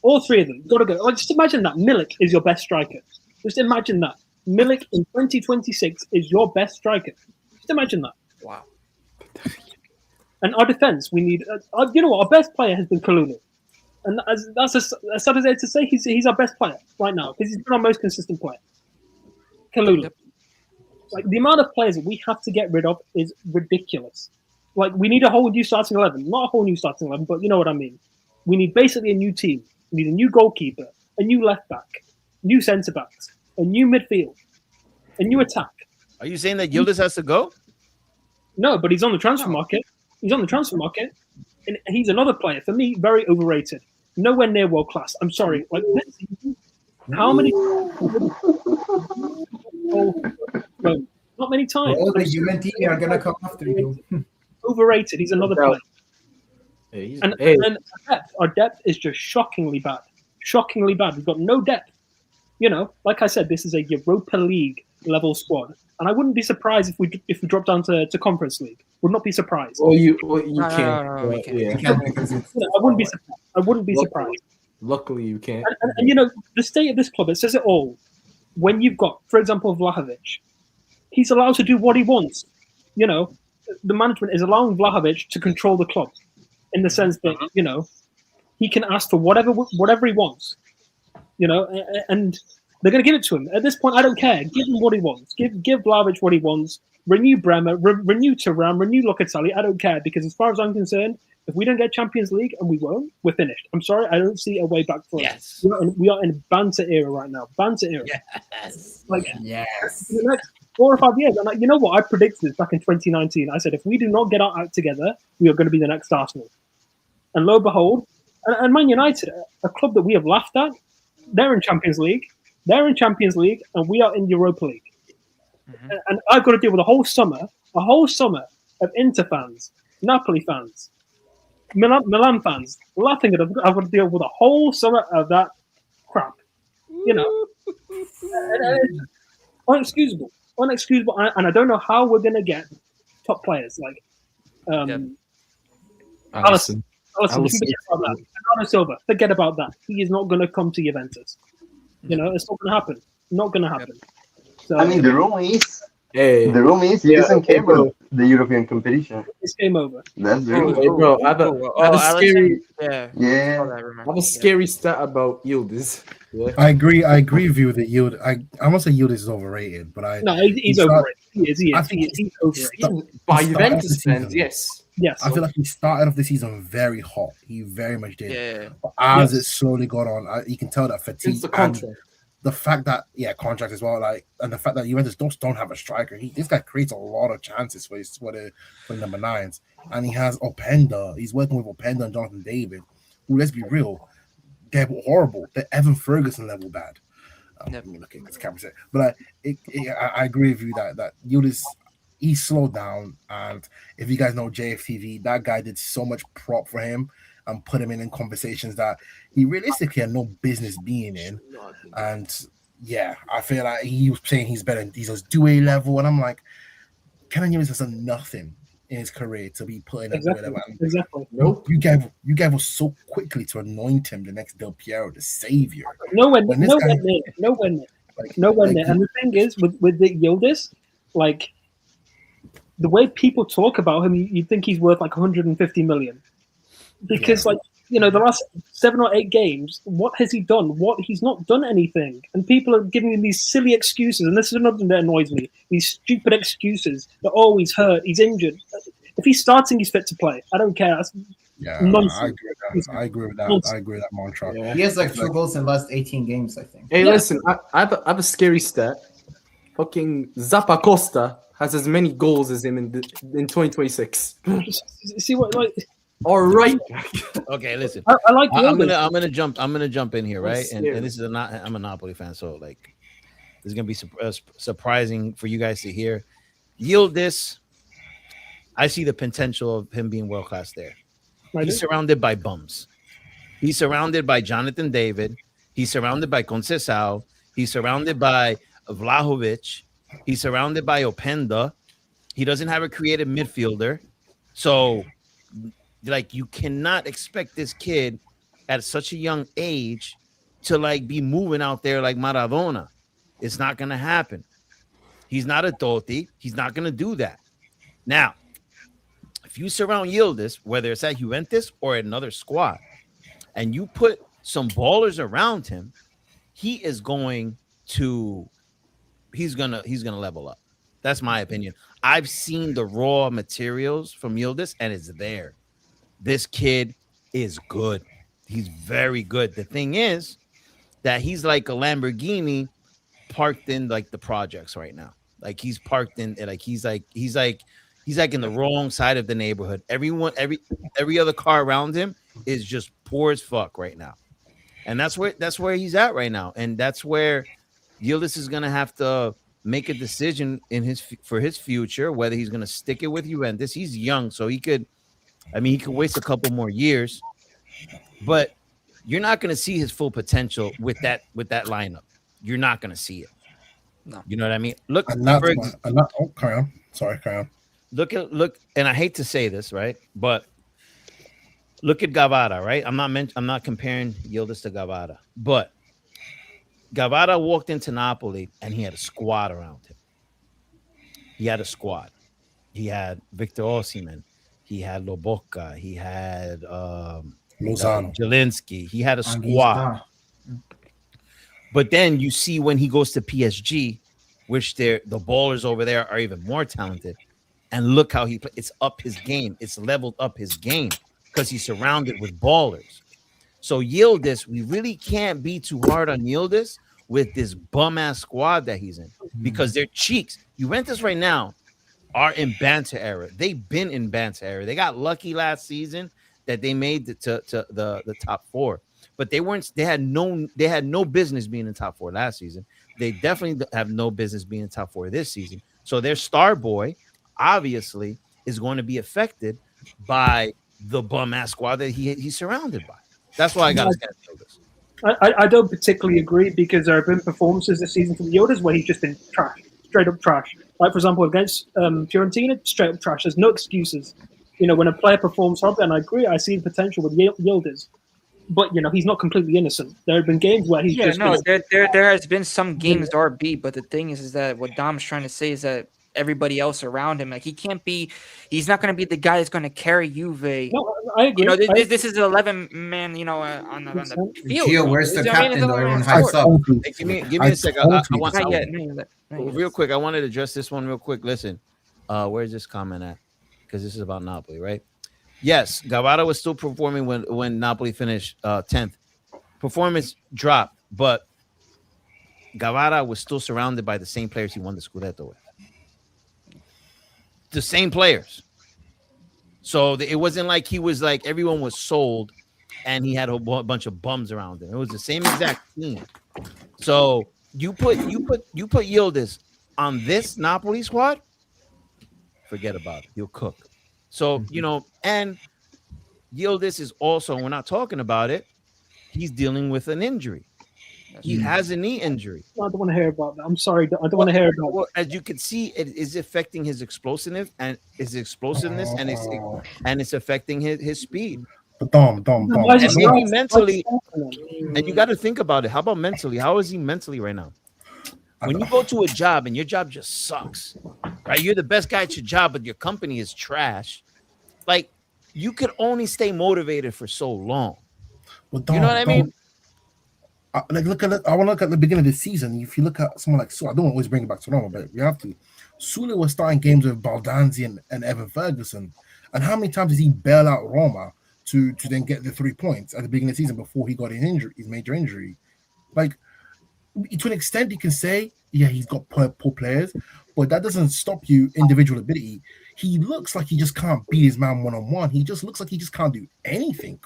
All 3 of them got to go. Like, just imagine that. Milik is your best striker. Just imagine that. Milik in 2026 is your best striker. Just imagine that. Wow. And our defense, we need. Our best player has been Kekula, and that's as sad as it is to say. He's our best player right now because he's been our most consistent player. Kekula. Yep. Like, the amount of players that we have to get rid of is ridiculous. Like, we need a whole new starting 11, not a whole new starting 11, but you know what I mean. We need basically a new team. We need a new goalkeeper, a new left back, new centre backs, a new midfield, a new attack. Are you saying that Yildiz has to go? No, but he's on the transfer market. He's on the transfer market, and he's another player for me, very overrated. Nowhere near world class. I'm sorry. Like, how many? Not many times. All the Juventini are gonna come after you. Overrated. He's another player. Hey, And our depth is just shockingly bad. Shockingly bad. We've got no depth. Like I said, this is a Europa League level squad, and I wouldn't be surprised if we drop down to Conference League. Would not be surprised. you No, we can't. Yeah. You can't because it's I wouldn't be surprised. I wouldn't be surprised. Luckily, you can't. And the state of this club, it says it all. When you've got, for example, Vlahovic, he's allowed to do what he wants. The management is allowing Vlahovic to control the club in the sense that, he can ask for whatever he wants, and they're going to give it to him. At this point, I don't care. Give him what he wants. Give Vlahovic what he wants. Renew Bremer, renew Thuram, renew Locatelli. I don't care because as far as I'm concerned, if we don't get Champions League, and we won't, we're finished. I'm sorry, I don't see a way back for us. We are in banter era right now. Banter era. yes. Yes. In the next 4 or 5 years, and you know what? I predicted this back in 2019. I said if we do not get our act together, we are going to be the next Arsenal. And lo and behold, and Man United, a club that we have laughed at, they're in Champions League. They're in Champions League, and we are in Europa League. Mm-hmm. And I've got to deal with a whole summer of Inter fans, Napoli fans, Milan fans laughing at it. I've got to deal with a whole summer of that crap. Unexcusable. And I don't know how we're going to get top players like Alisson. Listen, forget about that. Bernardo Silva, forget about that. He is not going to come to Juventus. You know, it's not going to happen. Not going to happen. So, I mean, the rumor is Hey, he doesn't care about the European competition. it's game over. That's the hey, rumor. bro, I have a scary, Yeah. I have a scary stat about Yildiz. Yeah. I agree with you that Yield. I won't say Yield is overrated, but No, he's overrated. He I is. think He's overrated. By he started Juventus the fans, season. yes. Yes. I feel like he started off the season very hot. He very much did. Yeah. But as it slowly got on, you can tell that fatigue. Since the contract. The fact that contract as well, and the fact that Juventus don't have a striker. This guy creates a lot of chances for number 9s, and he has Openda. He's working with Openda and Jonathan David, who, let's be real, they're horrible. They're Evan Ferguson level bad. Let me look at this camera set, but I agree with you that Yildiz, he slowed down, and if you guys know JFTV, that guy did so much prop for him and put him in conversations that he realistically had no business being in. And I feel like he was saying he's better. He's a Due level, and I'm like, Kenan Yildiz has done nothing in his career to be put in a Due level. Exactly. Nope. You gave us so quickly to anoint him the next Del Piero, the savior. Nowhere near. And the thing is, with the Yildiz, like the way people talk about him, you'd think he's worth like 150 million. Because, the last 7 or 8 games, what has he done? He's not done anything. And people are giving him these silly excuses. And this is another thing that annoys me. These stupid excuses that, he's hurt, he's injured. If he's starting, he's fit to play. I don't care. That's nonsense. I agree with that. Nonsense. I agree with that mantra. Yeah. He has like 2 goals in the last 18 games, I think. Hey, listen, I have a scary stat. Fucking Zappa Costa has as many goals as him in 2026. See what, All right. Okay, listen. I like. I'm gonna jump in here, right? And this is I'm a Napoli fan, so this is gonna be surprising for you guys to hear. Yildiz, I see the potential of him being world class there. He's surrounded by bums. He's surrounded by Jonathan David. He's surrounded by Conceição. He's surrounded by Vlahovic. He's surrounded by Openda. He doesn't have a creative midfielder, so. You cannot expect this kid at such a young age to be moving out there like Maradona. It's not going to happen. He's not a Totti. He's not going to do that. Now, if you surround Yildiz, whether it's at Juventus or another squad, and you put some ballers around him, he's gonna level up. That's my opinion. I've seen the raw materials from Yildiz, and it's there. This kid is good. He's very good. The thing is that he's like a Lamborghini parked in the projects right now. He's parked in he's like in the wrong side of the neighborhood. Every other car around him is just poor as fuck right now. And that's where he's at right now. And that's where Yildiz is gonna have to make a decision for his future, whether he's gonna stick it with Juventus. He's young, so he could waste a couple more years, but you're not going to see his full potential with that lineup. You're not going to see it. No, you know what I mean. Look, carry on. Sorry, carry on. Look, and I hate to say this, right? But look at Gavara, right? I'm not comparing Yildiz to Gavara, but Gavara walked into Napoli and he had a squad around him. He had a squad. He had Victor Osimhen. He had Lobotka. He had Lozano. Jelinski. He had a squad. But then you see when he goes to PSG, which the ballers over there are even more talented. And look how he plays. It's up his game. It's leveled up his game because he's surrounded with ballers. So Yildiz, we really can't be too hard on Yildiz with this bum-ass squad that he's in because they're cheeks. Juventus right now are in banter era. They've been in banter era. They got lucky last season that they made it to the top 4, but they had no business being in top 4 last season. They definitely have no business being in top 4 this season. So their star boy obviously is going to be affected by the bum ass squad that he's surrounded by. That's why I got to know this. I don't particularly agree because there have been performances this season from Yildiz where he's just been trash, straight up trash. Like, for example, against Fiorentina, straight up trash. There's no excuses. when a player performs horribly, and I agree, I see the potential with Yildiz, but he's not completely innocent. There have been games where he's just there has been some games RB, but the thing is that what Dom's trying to say is that everybody else around him, like he's not going to be the guy that's going to carry Juve. No, I agree. This is an 11-man, on the field. Gio, where's the captain though? Everyone hypes up. Hey, give me a second. Real quick, I wanted to address this one real quick. Listen, where's this comment at? Because this is about Napoli, right? Yes, Guevara was still performing when Napoli finished 10th. Performance dropped, but Guevara was still surrounded by the same players he won the Scudetto with. The same players. So it wasn't like he was like everyone was sold and he had a bunch of bums around him. It was the same exact team. So you put Yildiz on this Napoli squad, forget about it. He'll cook. So, and Yildiz is also, we're not talking about it, he's dealing with an injury. He has a knee injury. I don't want to hear about that. I'm sorry. I don't want to hear about that. Well, as you can see, it is affecting his explosiveness and it's affecting his speed. But Dom. And maybe mentally, and you got to think about it. How about mentally? How is he mentally right now? When you go to a job and your job just sucks, right? You're the best guy at your job, but your company is trash. Like, you could only stay motivated for so long. Well, Dom, you know what I mean? I want to look at the beginning of the season. If you look at someone like Sula, I don't always bring it back to Roma, but we have to. Sula was starting games with Baldanzi and Evan Ferguson. And how many times did he bail out Roma to then get the 3 points at the beginning of the season before he got his major injury? Like, to an extent, you can say, yeah, he's got poor players, but that doesn't stop you individual ability. He looks like he just can't beat his man one-on-one. He just looks like he just can't do anything.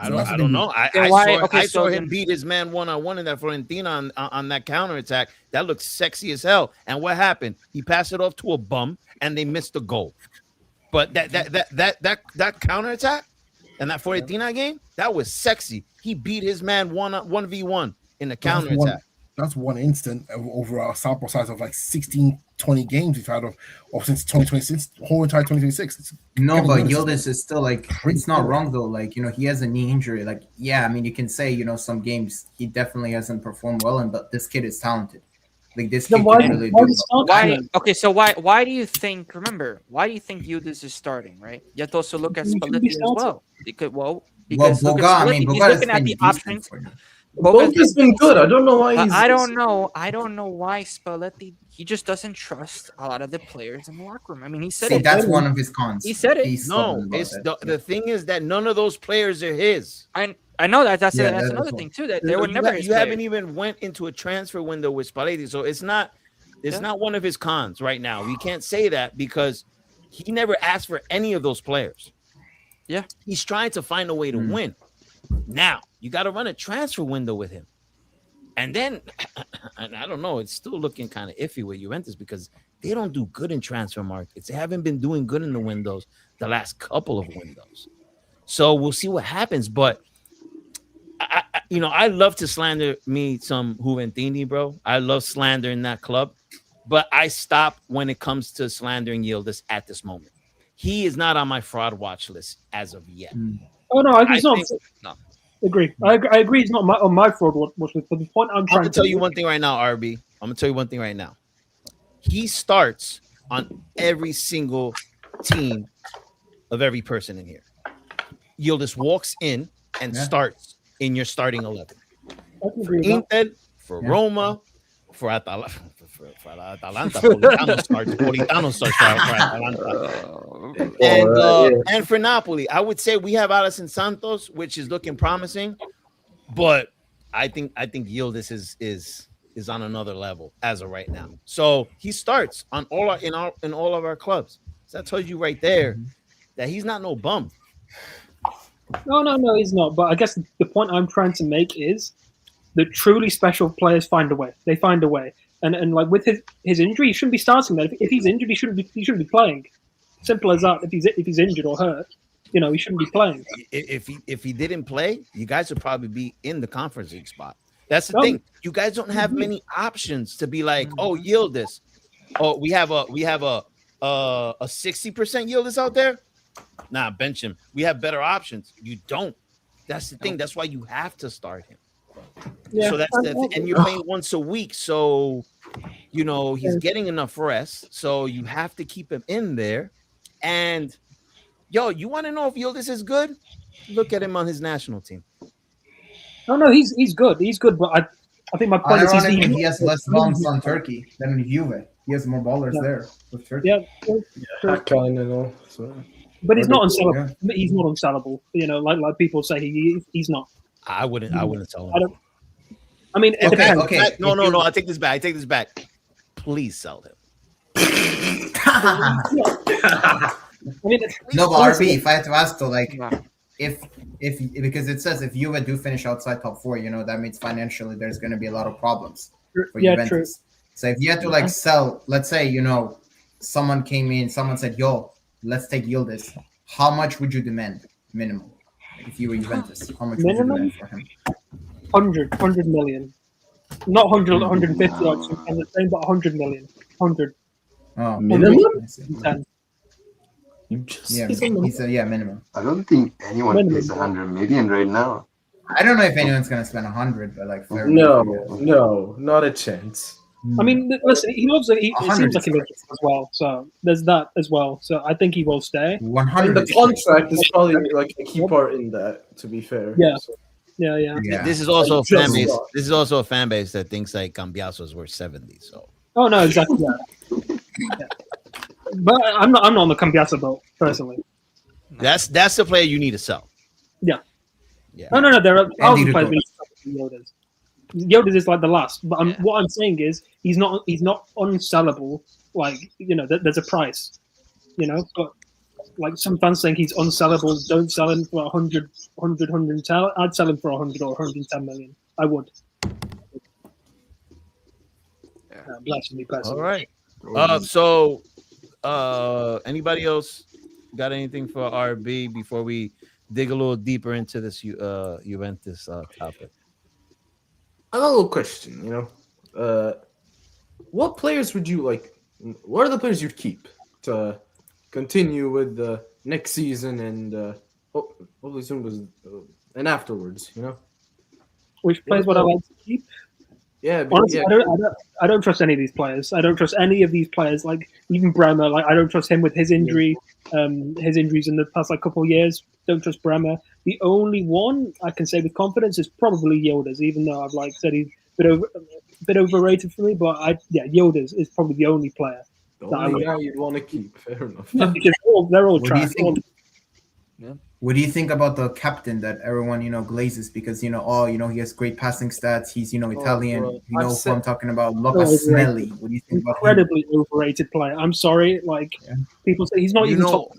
I don't know. I saw him beat his man one-on-one in that Fiorentina on that counterattack. That looked sexy as hell. And what happened? He passed it off to a bum, and they missed the goal. But that counterattack and that Fiorentina game, that was sexy. He beat his man 1v1 in the counterattack. That's one instant over a sample size of like 16, 20 games we've had of since 2026, whole entire 2026. No, but Yildiz is still like, it's not wrong though. Like, he has a knee injury. Like, yeah, I mean, you can say, some games he definitely hasn't performed well in, but this kid is talented. Like, this kid can really do why? Okay, so why do you think? Remember, why do you think Yildiz is starting? Right? You have to also look at Spalletti as well. Because he's looking at the options. Boga's been good. I don't know why I don't know why Spalletti, he just doesn't trust a lot of the players in the locker room. I mean, he said it. That's one of his cons. He said it. It's the thing is that none of those players are his. I know that. That's another thing too. That they were never his. You haven't even went into a transfer window with Spalletti, so it's not one of his cons right now. We can't say that because he never asked for any of those players. Yeah, he's trying to find a way to win. Now you got to run a transfer window with him, and then and I don't know. It's still looking kind of iffy with Juventus because they don't do good in transfer markets. They haven't been doing good in the windows the last couple of windows. So we'll see what happens. But I love to slander me some Juventini, bro. I love slandering that club, but I stop when it comes to slandering Yildiz at this moment. He is not on my fraud watch list as of yet. Oh no, he's not. No. Agree. I agree. He's not on my fraud watch list. But the point I'm trying to tell you one thing right now, RB. I'm gonna tell you one thing right now. He starts on every single team of every person in here. Yildiz walks in and starts in your starting 11. For Inter, for Roma, for Atalanta. Politano starts for Atalanta. And for Napoli, I would say we have Alisson Santos, which is looking promising, but I think Yildiz is on another level as of right now. So he starts on all of our clubs. So that tells you right there that he's not no bum. No, he's not. But I guess the point I'm trying to make is that truly special players find a way. They find a way. And like with his injury, he shouldn't be starting there. If he's injured, he shouldn't be playing. Simple as that. If he's injured or hurt, he shouldn't be playing. If he didn't play, you guys would probably be in the Conference League spot. That's the thing. You guys don't have many options to be like, oh, Yildiz. Oh, we have a 60% Yildiz out there. Nah, bench him. We have better options. You don't. That's the thing. That's why you have to start him. Yeah. So that's and you're playing once a week. So, he's getting enough rest. So you have to keep him in there. And, you want to know if Yildiz is good? Look at him on his national team. No, he's good. He's good, but I think my point is he has less bombs on Turkey than in Juve. He has more ballers there with Turkey. Yeah, I kind of know. So. But he's not unsellable. Yeah. He's not unsellable. Like people say he's not. I wouldn't sell him. I mean, it depends. Okay. No. I take this back. Please sell him. I mean, no, but RB, if I had to ask though, like, if because it says if Juve do finish outside top 4, that means financially there's going to be a lot of problems for Juventus. True. So if you had to like sell, let's say someone came in, someone said, "Yo, let's take Yildiz." How much would you demand minimum? Like if you were Juventus, how much minimum? Would you demand for him? 100 million, not 100, 150 like the same, but 100 million, 100. Oh, minimum. 10. He said minimum. I don't think anyone pays 100 million right now. I don't know if anyone's gonna spend 100, but like no, not a chance. I mean, listen, he loves it. It seems like he loves it as well. So there's that as well. So I think he will stay. 100. The contract is probably like a key part in that. To be fair. Yeah. So. Yeah. This is also a fan base. This is also a fan base that thinks like Cambiaso is worth 70. So. Oh no, exactly. Yeah. But I'm not on the Cambiaso boat personally. That's the player you need to sell. Yeah. No. There are thousands of players we need to sell. Yildiz is like the last. But what I'm saying is he's not unsellable. Like there's a price. But like some fans saying he's unsellable. Don't sell him for 100, 110. I'd sell him for 100 or 110 million. I would. Bless me personally. All right. So, anybody else got anything for RB before we dig a little deeper into this Juventus topic? I have a little question. What players would you like? What are the players you'd keep to continue with the next season and hopefully soon was and afterwards? Which players would I like to keep? Yeah, honestly, I don't trust any of these players. I don't trust any of these players. Like even Bremer, like I don't trust him with his injury, his injuries in the past like couple of years. Don't trust Bremer. The only one I can say with confidence is probably Yildiz, even though I've like said he's a bit overrated for me. But Yildiz is probably the only player. The only guy you'd want to keep. Fair enough. Because they're all trash. What do you think about the captain that everyone glazes because he has great passing stats? He's Italian. Who I'm talking about? Luca Snelli. What do you think about him? Incredibly overrated player. I'm sorry, people say he's not even top.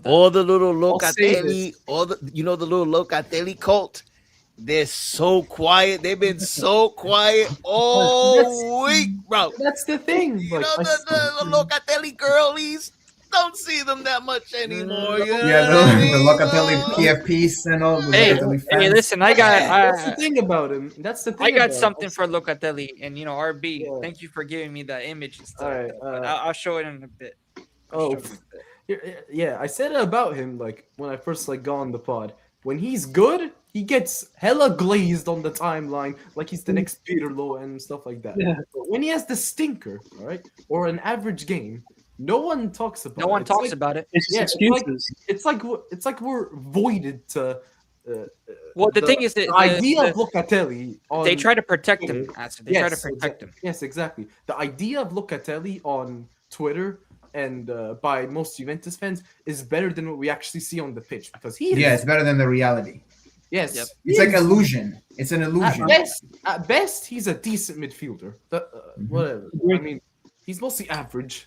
All the little Locatelli, the little Locatelli cult. They're so quiet. They've been so quiet all week, bro. That's the thing. The Locatelli girlies. Don't see them that much anymore. The Locatelli PFPs and all. Hey, listen, I got. That's the thing about him. That's the thing. I got something for Locatelli, and RB. Yeah. Thank you for giving me the image and stuff. All right, I'll show it in a bit. Yeah, I said it about him when I first got on the pod. When he's good, he gets hella glazed on the timeline, like he's the next Peterlo and stuff like that. Yeah. But when he has the stinker, all right, or an average game. No one talks about it. No one talks about it. It's just excuses. It's like we're voided to. Well, the thing is that the idea of Locatelli. They try to protect him. They try to protect him. Yes, exactly. The idea of Locatelli on Twitter and by most Juventus fans is better than what we actually see on the pitch because it's better than the reality. Yes, it's like illusion. It's an illusion. At best, he's a decent midfielder. Whatever. I mean, he's mostly average.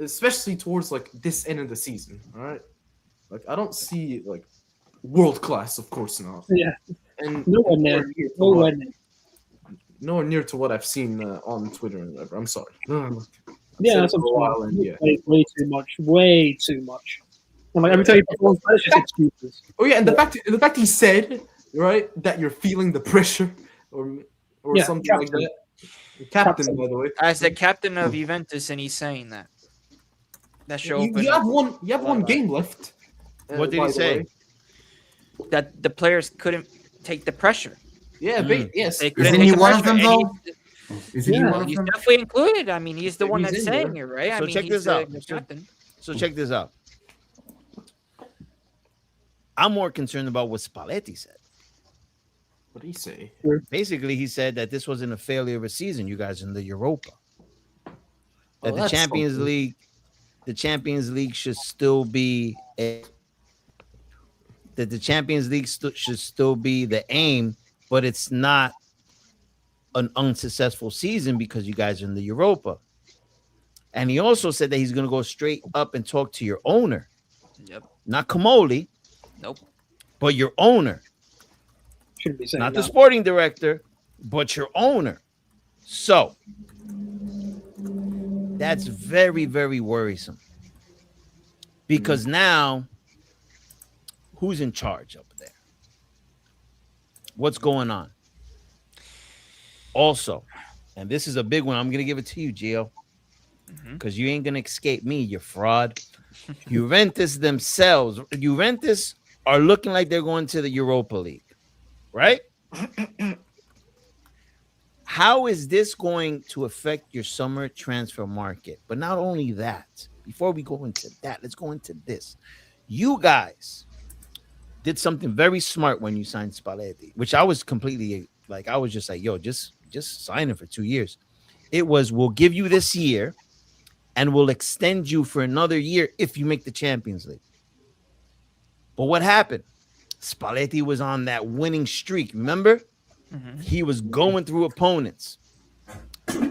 Especially towards this end of the season, all right. I don't see world class, of course not. Yeah, and nowhere near to what I've seen on Twitter and whatever. I'm sorry. Yeah, that's way too much. And every time you perform, it's just excuses. Oh yeah, and the fact he said that you're feeling the pressure or something like that. Captain, by the way, as the captain of Juventus, and he's saying that. That should open. You have one game left. What did he say? That the players couldn't take the pressure. Yeah, yes. They couldn't Isn't take he the one of pressure, them and though? Isn't he one of he's them? definitely included. I mean, he's the one He's that's in saying there. it, right? I So mean, check he's this out. the captain. So check this out. I'm more concerned about what Spalletti said. What did he say? Basically, he said that this wasn't a failure of a season. You guys in the Europa. That the that's Champions something. League, the Champions League should still be that the Champions League should still be the aim, but it's not an unsuccessful season because you guys are in the Europa. And he also said that he's going to go straight up and talk to your owner. Yep. Not Kamoli. Nope. But your owner. Shouldn't be saying Not that. the sporting director, but your owner. So that's very, very worrisome. Because now, who's in charge up there? What's going on? Also, and this is a big one. I'm going to give it to you, Gio, because you ain't going to escape me, you fraud. Juventus themselves, Juventus are looking like they're going to the Europa League, right? How is this going to affect your summer transfer market? But not only that, before we go into that, let's go into this. You guys did something very smart when you signed Spalletti, which I was completely like, I was just like, yo, just sign him for 2 years. It was, we'll give you this year and we'll extend you for another year if you make the Champions League. But what happened? Spalletti was on that winning streak. Remember? He was going through opponents.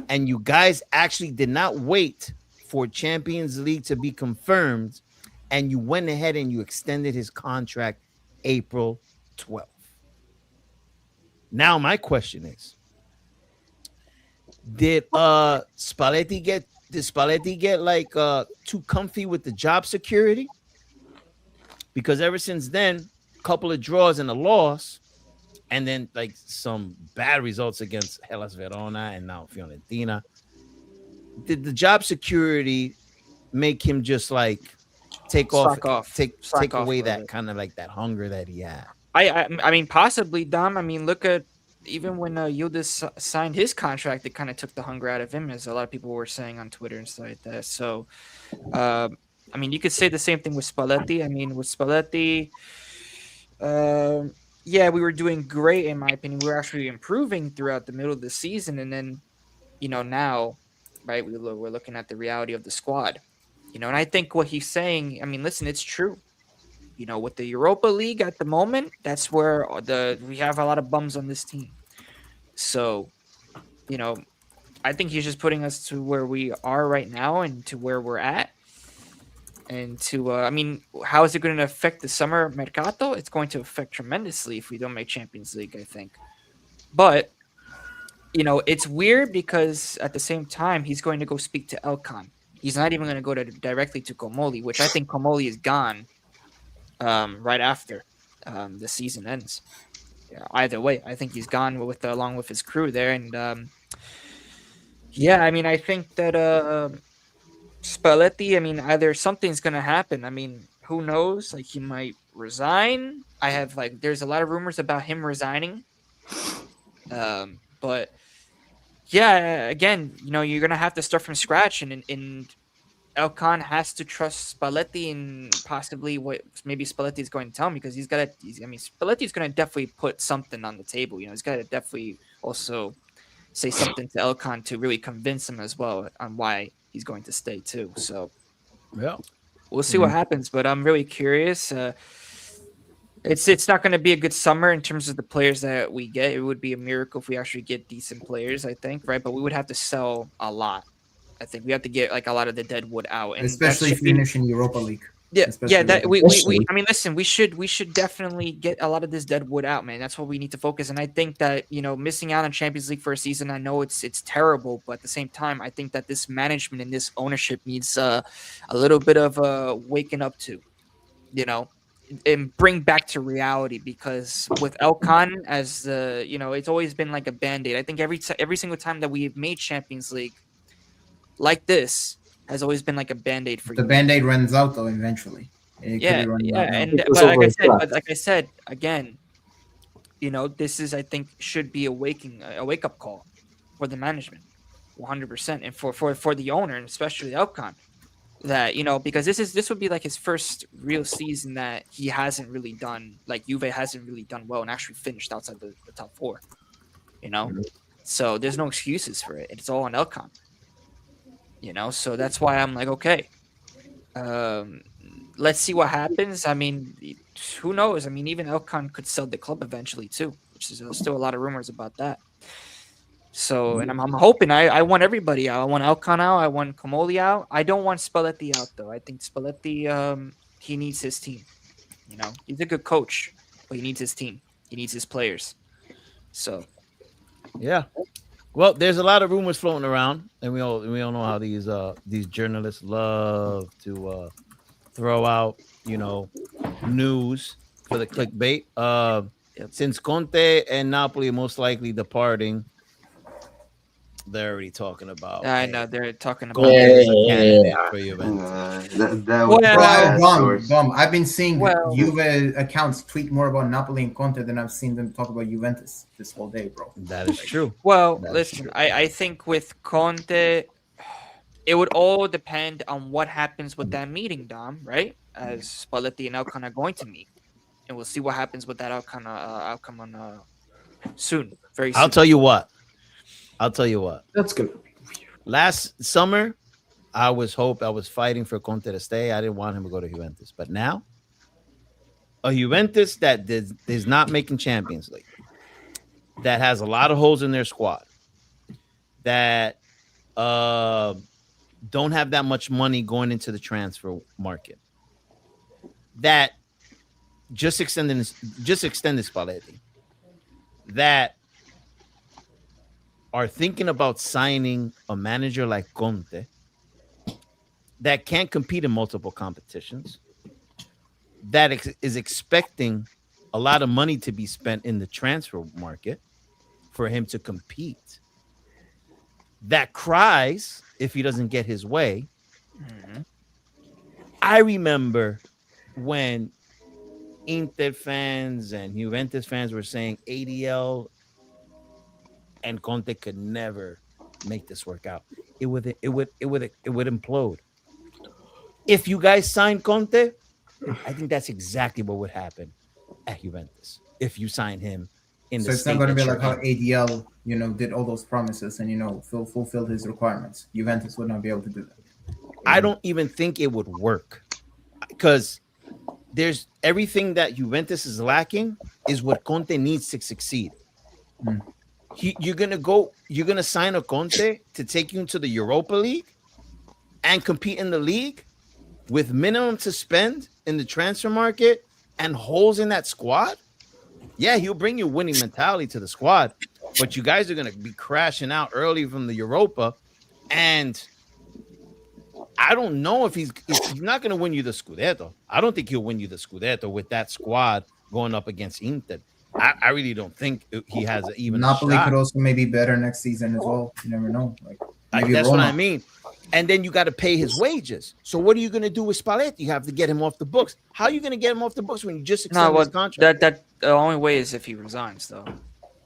And you guys actually did not wait for Champions League to be confirmed. And you went ahead and you extended his contract April 12th. Now, my question is, did Spalletti get like too comfy with the job security? Because ever since then, a couple of draws and a loss, and then like some bad results against Hellas Verona and now Fiorentina. Did the job security make him just like take away that kind of like that hunger that he had? I mean, possibly, Dom. I mean, look at even when Yildiz signed his contract, it kind of took the hunger out of him, as a lot of people were saying on Twitter and stuff like that. So, I mean, you could say the same thing with Spalletti. I mean, with Spalletti, yeah, we were doing great, in my opinion. We were actually improving throughout the middle of the season. And then, now, right, we're looking at the reality of the squad, and I think what he's saying, I mean, listen, it's true. With the Europa League at the moment, that's where we have a lot of bums on this team. So, I think he's just putting us to where we are right now and to where we're at. And I mean, how is it going to affect the summer mercato? It's going to affect tremendously if we don't make Champions League, I think. But, it's weird because at the same time, he's going to go speak to Elkan. He's not even going to go directly to Comoli, which I think Comoli is gone right after the season ends. Either way, I think he's gone along with his crew there. And, yeah, I mean, I think that Spalletti, I mean, either something's going to happen. I mean, who knows? Like, he might resign. There's a lot of rumors about him resigning. But, yeah, again, you're going to have to start from scratch. And Elkan has to trust Spalletti and possibly what maybe Spalletti is going to tell him, because Spalletti's going to definitely put something on the table. He's got to definitely also say something to Elkan to really convince him as well on why he's going to stay too. So, yeah, we'll see what happens. But I'm really curious. It's not going to be a good summer in terms of the players that we get. It would be a miracle if we actually get decent players, I think, right? But we would have to sell a lot. I think we have to get like a lot of the dead wood out, and especially finishing Europa League. Yeah. I mean, listen, we should definitely get a lot of this dead wood out, man. That's what we need to focus. And I think that missing out on Champions League for a season, I know it's terrible, but at the same time, I think that this management and this ownership needs a little bit of waking up to, and bring back to reality. Because with Elkan as it's always been like a band-aid. I think every single time that we've made Champions League like this, has always been like a band-aid for The you. band-aid runs out though eventually. Yeah, and Because but of like I a said, draft. again, this is, I think, should be a wake-up call for the management, 100%, and for the owner, and especially Elkan, that because this would be like his first real season that he hasn't really done, like Juve hasn't really done well and actually finished outside the top four. So there's no excuses for it. It's all on Elkan. So that's why I'm like, okay, let's see what happens. I mean, who knows? I mean, even Elkan could sell the club eventually too, which is still a lot of rumors about that. So, and I'm hoping I want everybody out. I want Elkan out. I want Comoli out. I don't want Spalletti out though. I think Spalletti, he needs his team. He's a good coach, but he needs his team. He needs his players. So, yeah. Well, there's a lot of rumors floating around, and we all know how these journalists love to throw out news for the clickbait. Since Conte and Napoli are most likely departing, they're already talking about. I know they're talking about. Candidate for Juventus. Bomb. I've been seeing Juve accounts tweet more about Napoli and Conte than I've seen them talk about Juventus this whole day, bro. That is true. Well, listen, I think with Conte, it would all depend on what happens with that meeting, Dom, right? As Spalletti and Elkan are going to meet, and we'll see what happens with that outcome on soon. Very soon. I'll tell you what. That's good. Last summer, I was fighting for Conte to stay. I didn't want him to go to Juventus. But now, a Juventus that is not making Champions League, that has a lot of holes in their squad, that don't have that much money going into the transfer market, that just extended Spalletti, that are thinking about signing a manager like Conte that can't compete in multiple competitions, that is expecting a lot of money to be spent in the transfer market for him to compete, that cries if he doesn't get his way. Mm-hmm. I remember when Inter fans and Juventus fans were saying ADL and Conte could never make this work out. It would implode. If you guys sign Conte, I think that's exactly what would happen at Juventus if you sign him in the. So it's not going to be like how ADL, did all those promises and fulfilled his requirements. Juventus would not be able to do that. I don't even think it would work, because there's everything that Juventus is lacking is what Conte needs to succeed. You're gonna sign a Conte to take you into the Europa League and compete in the league with minimum to spend in the transfer market and holes in that squad. Yeah, he'll bring your winning mentality to the squad, but you guys are gonna be crashing out early from the Europa, and I don't know if he's not gonna win you the Scudetto. I don't think he'll win you the Scudetto with that squad going up against Inter. I really don't think he has even Napoli a shot. could also maybe be better next season as well. You never know. That's Roma. What I mean. And then you got to pay his wages. So what are you going to do with Spalletti? You have to get him off the books. How are you going to get him off the books when you just extended his contract? That the only way is if he resigns, though.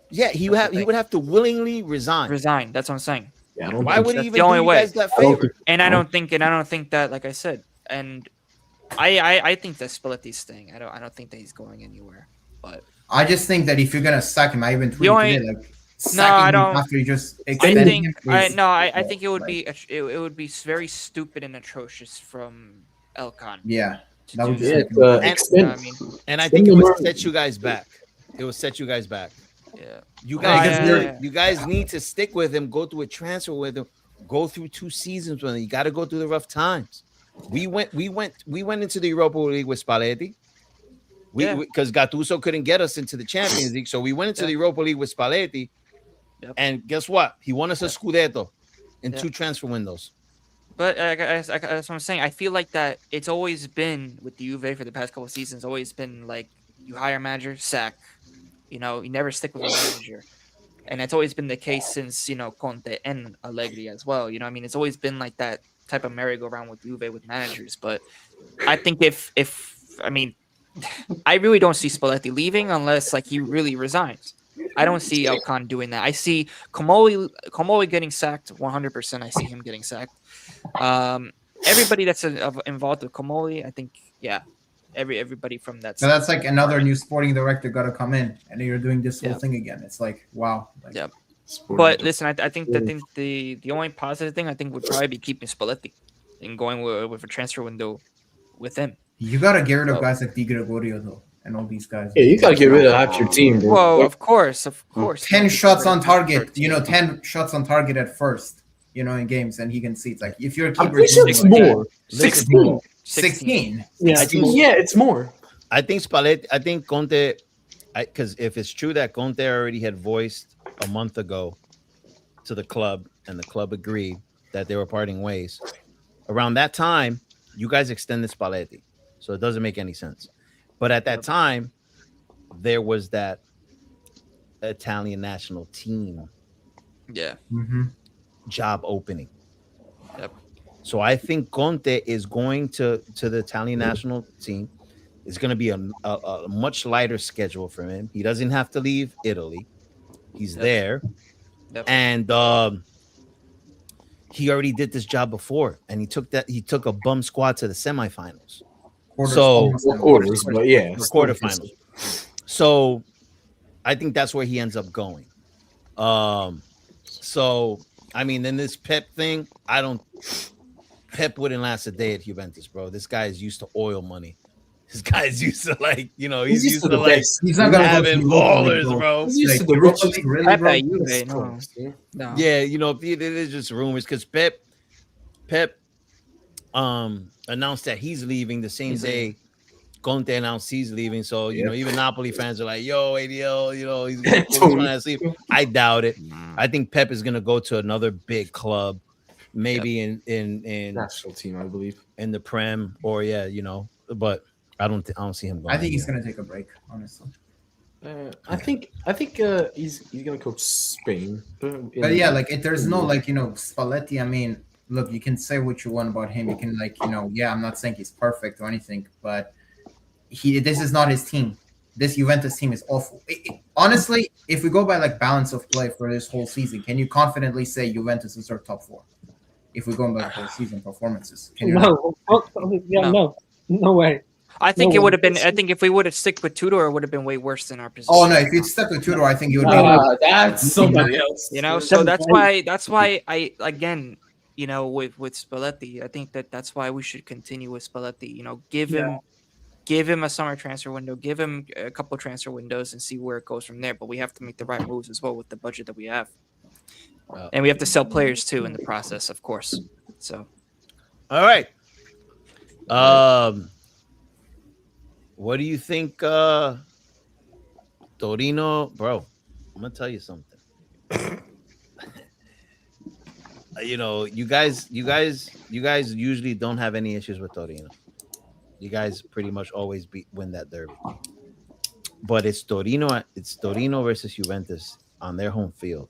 Yeah, he would have to willingly resign. Resign. That's what I'm saying. Yeah, why would he even the only do way? You guys that favor? And I don't think that, like I said, and I think that Spalletti's staying. I don't think that he's going anywhere. But I just think that if you're gonna sack him, I even tweeted today, like I don't. After you just I think I think it would be it would be very stupid and atrocious from Elkan. Yeah, that would and I think it would set you guys back. It will set you guys back. Yeah, you guys need to stick with him. Go through a transfer with him. Go through 2 seasons with him. You got to go through the rough times. We went into the Europa League with Spalletti. Because Gattuso couldn't get us into the Champions League, so we went into the Europa League with Spalletti, and guess what? He won us a Scudetto in 2 transfer windows. But that's what I'm saying. I feel like that it's always been with the Juve for the past couple of seasons. Always been like you hire a manager, sack. You never stick with a manager, and it's always been the case since Conte and Allegri as well. I mean, it's always been like that type of merry-go-round with Juve with managers. But I think if I mean, I really don't see Spalletti leaving unless like he really resigns. I don't see Elkan doing that. I see Comoli getting sacked 100%. I see him getting sacked. Everybody that's involved with Comoli, I think, yeah, everybody from that. So that's like another new sporting director got to come in, and you're doing this whole thing again. It's like, wow. Like, yeah. But listen, I think the only positive thing I think would probably be keeping Spalletti and going with a transfer window with him. You got to get rid of guys like Di Gregorio, though, and all these guys. Yeah, you got to get rid of half your team, bro. Well, of course. 10 shots on target, 10 shots on target at first, in games, and he can see it's like if you're a keeper, it's more. 16. Yeah, it's more. I think Spalletti. I think Conte. Because if it's true that Conte already had voiced a month ago to the club, and the club agreed that they were parting ways, around that time, you guys extended Spalletti, so it doesn't make any sense. But at that time, there was that Italian national team, job opening. Yep. So I think Conte is going to the Italian national team. It's going to be a much lighter schedule for him. He doesn't have to leave Italy. He's there. Yep. And he already did this job before, and he took a bum squad to the semifinals. Quarterfinals. So I think that's where he ends up going. So I mean, in this Pep thing, Pep wouldn't last a day at Juventus, bro. This guy is used to oil money. This guy's used to he's used to like he's not gonna having ballers, bro. He's used Like, to the richest. really, bro? No. Yeah, it is just rumors because Pep announced that he's leaving the same day Conte announced he's leaving. So even Napoli fans are like, "Yo, ADL, he's gonna leave." I doubt it. I think Pep is gonna go to another big club, maybe in national team, I believe, in the Prem or but I don't see him going. I think he's gonna take a break, honestly. I think he's gonna coach Spain. But yeah, like if there's no Spalletti. I mean, look, you can say what you want about him. You can I'm not saying he's perfect or anything, but this is not his team. This Juventus team is awful. Honestly, if we go by like balance of play for this whole season, can you confidently say Juventus is our top 4? If we go by the whole season performances, no way. I think it would have been. I think if we would have stuck with Tudor, it would have been way worse than our position. Oh no! If you'd stuck with Tudor, I think you would be. That's somebody else. So that's why I again, with Spalletti, I think that's why we should continue with Spalletti. Give him a summer transfer window, give him a couple transfer windows, and see where it goes from there. But we have to make the right moves as well with the budget that we have, and we have to sell players too in the process, of course. So, all right. What do you think, Torino, bro? I'm gonna tell you something. You guys usually don't have any issues with Torino. You guys pretty much always win that derby. But it's Torino versus Juventus on their home field.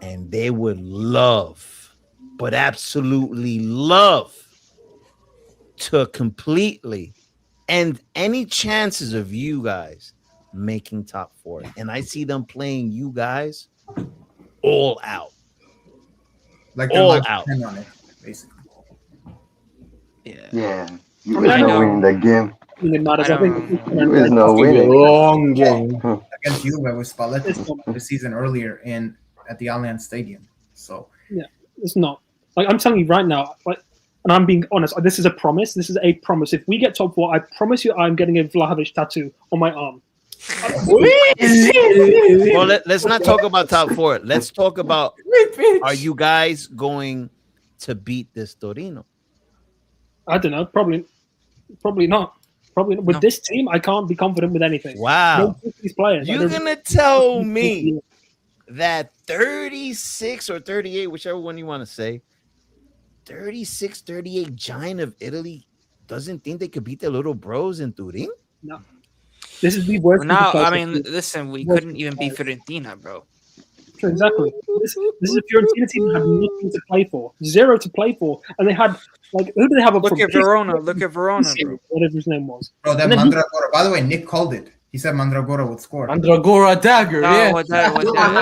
And they would love, but absolutely love, to completely end any chances of you guys making top 4. And I see them playing you guys all out. Like all out. On it, basically. Yeah. You guys not winning the game. There's no winning. Long game against Juve with Spalletti the season earlier at the Allianz Stadium. So yeah, it's not. Like I'm telling you right now, and I'm being honest, this is a promise. This is a promise. If we get top 4, I promise you I'm getting a Vlahovic tattoo on my arm. Well, let's not talk about top 4. Let's talk about, are you guys going to beat this Torino? I don't know. Probably not. Probably not. With this team, I can't be confident with anything. Wow. These players. You're going to tell me that 36 or 38, whichever one you want to say, 36, 38 giant of Italy doesn't think they could beat their little bros in Turin? No. This is the worst. Now, I mean, listen, we couldn't even beat Fiorentina, bro. Exactly. This is a Fiorentina team that had nothing to play for, zero to play for, and they had like who do they have up Look front? at Verona. Look at Verona, bro. Whatever his name was. Bro, that Mandragora. By the way, Nick called it. He said Mandragora would score. Mandragora dagger. No, Yeah. what that,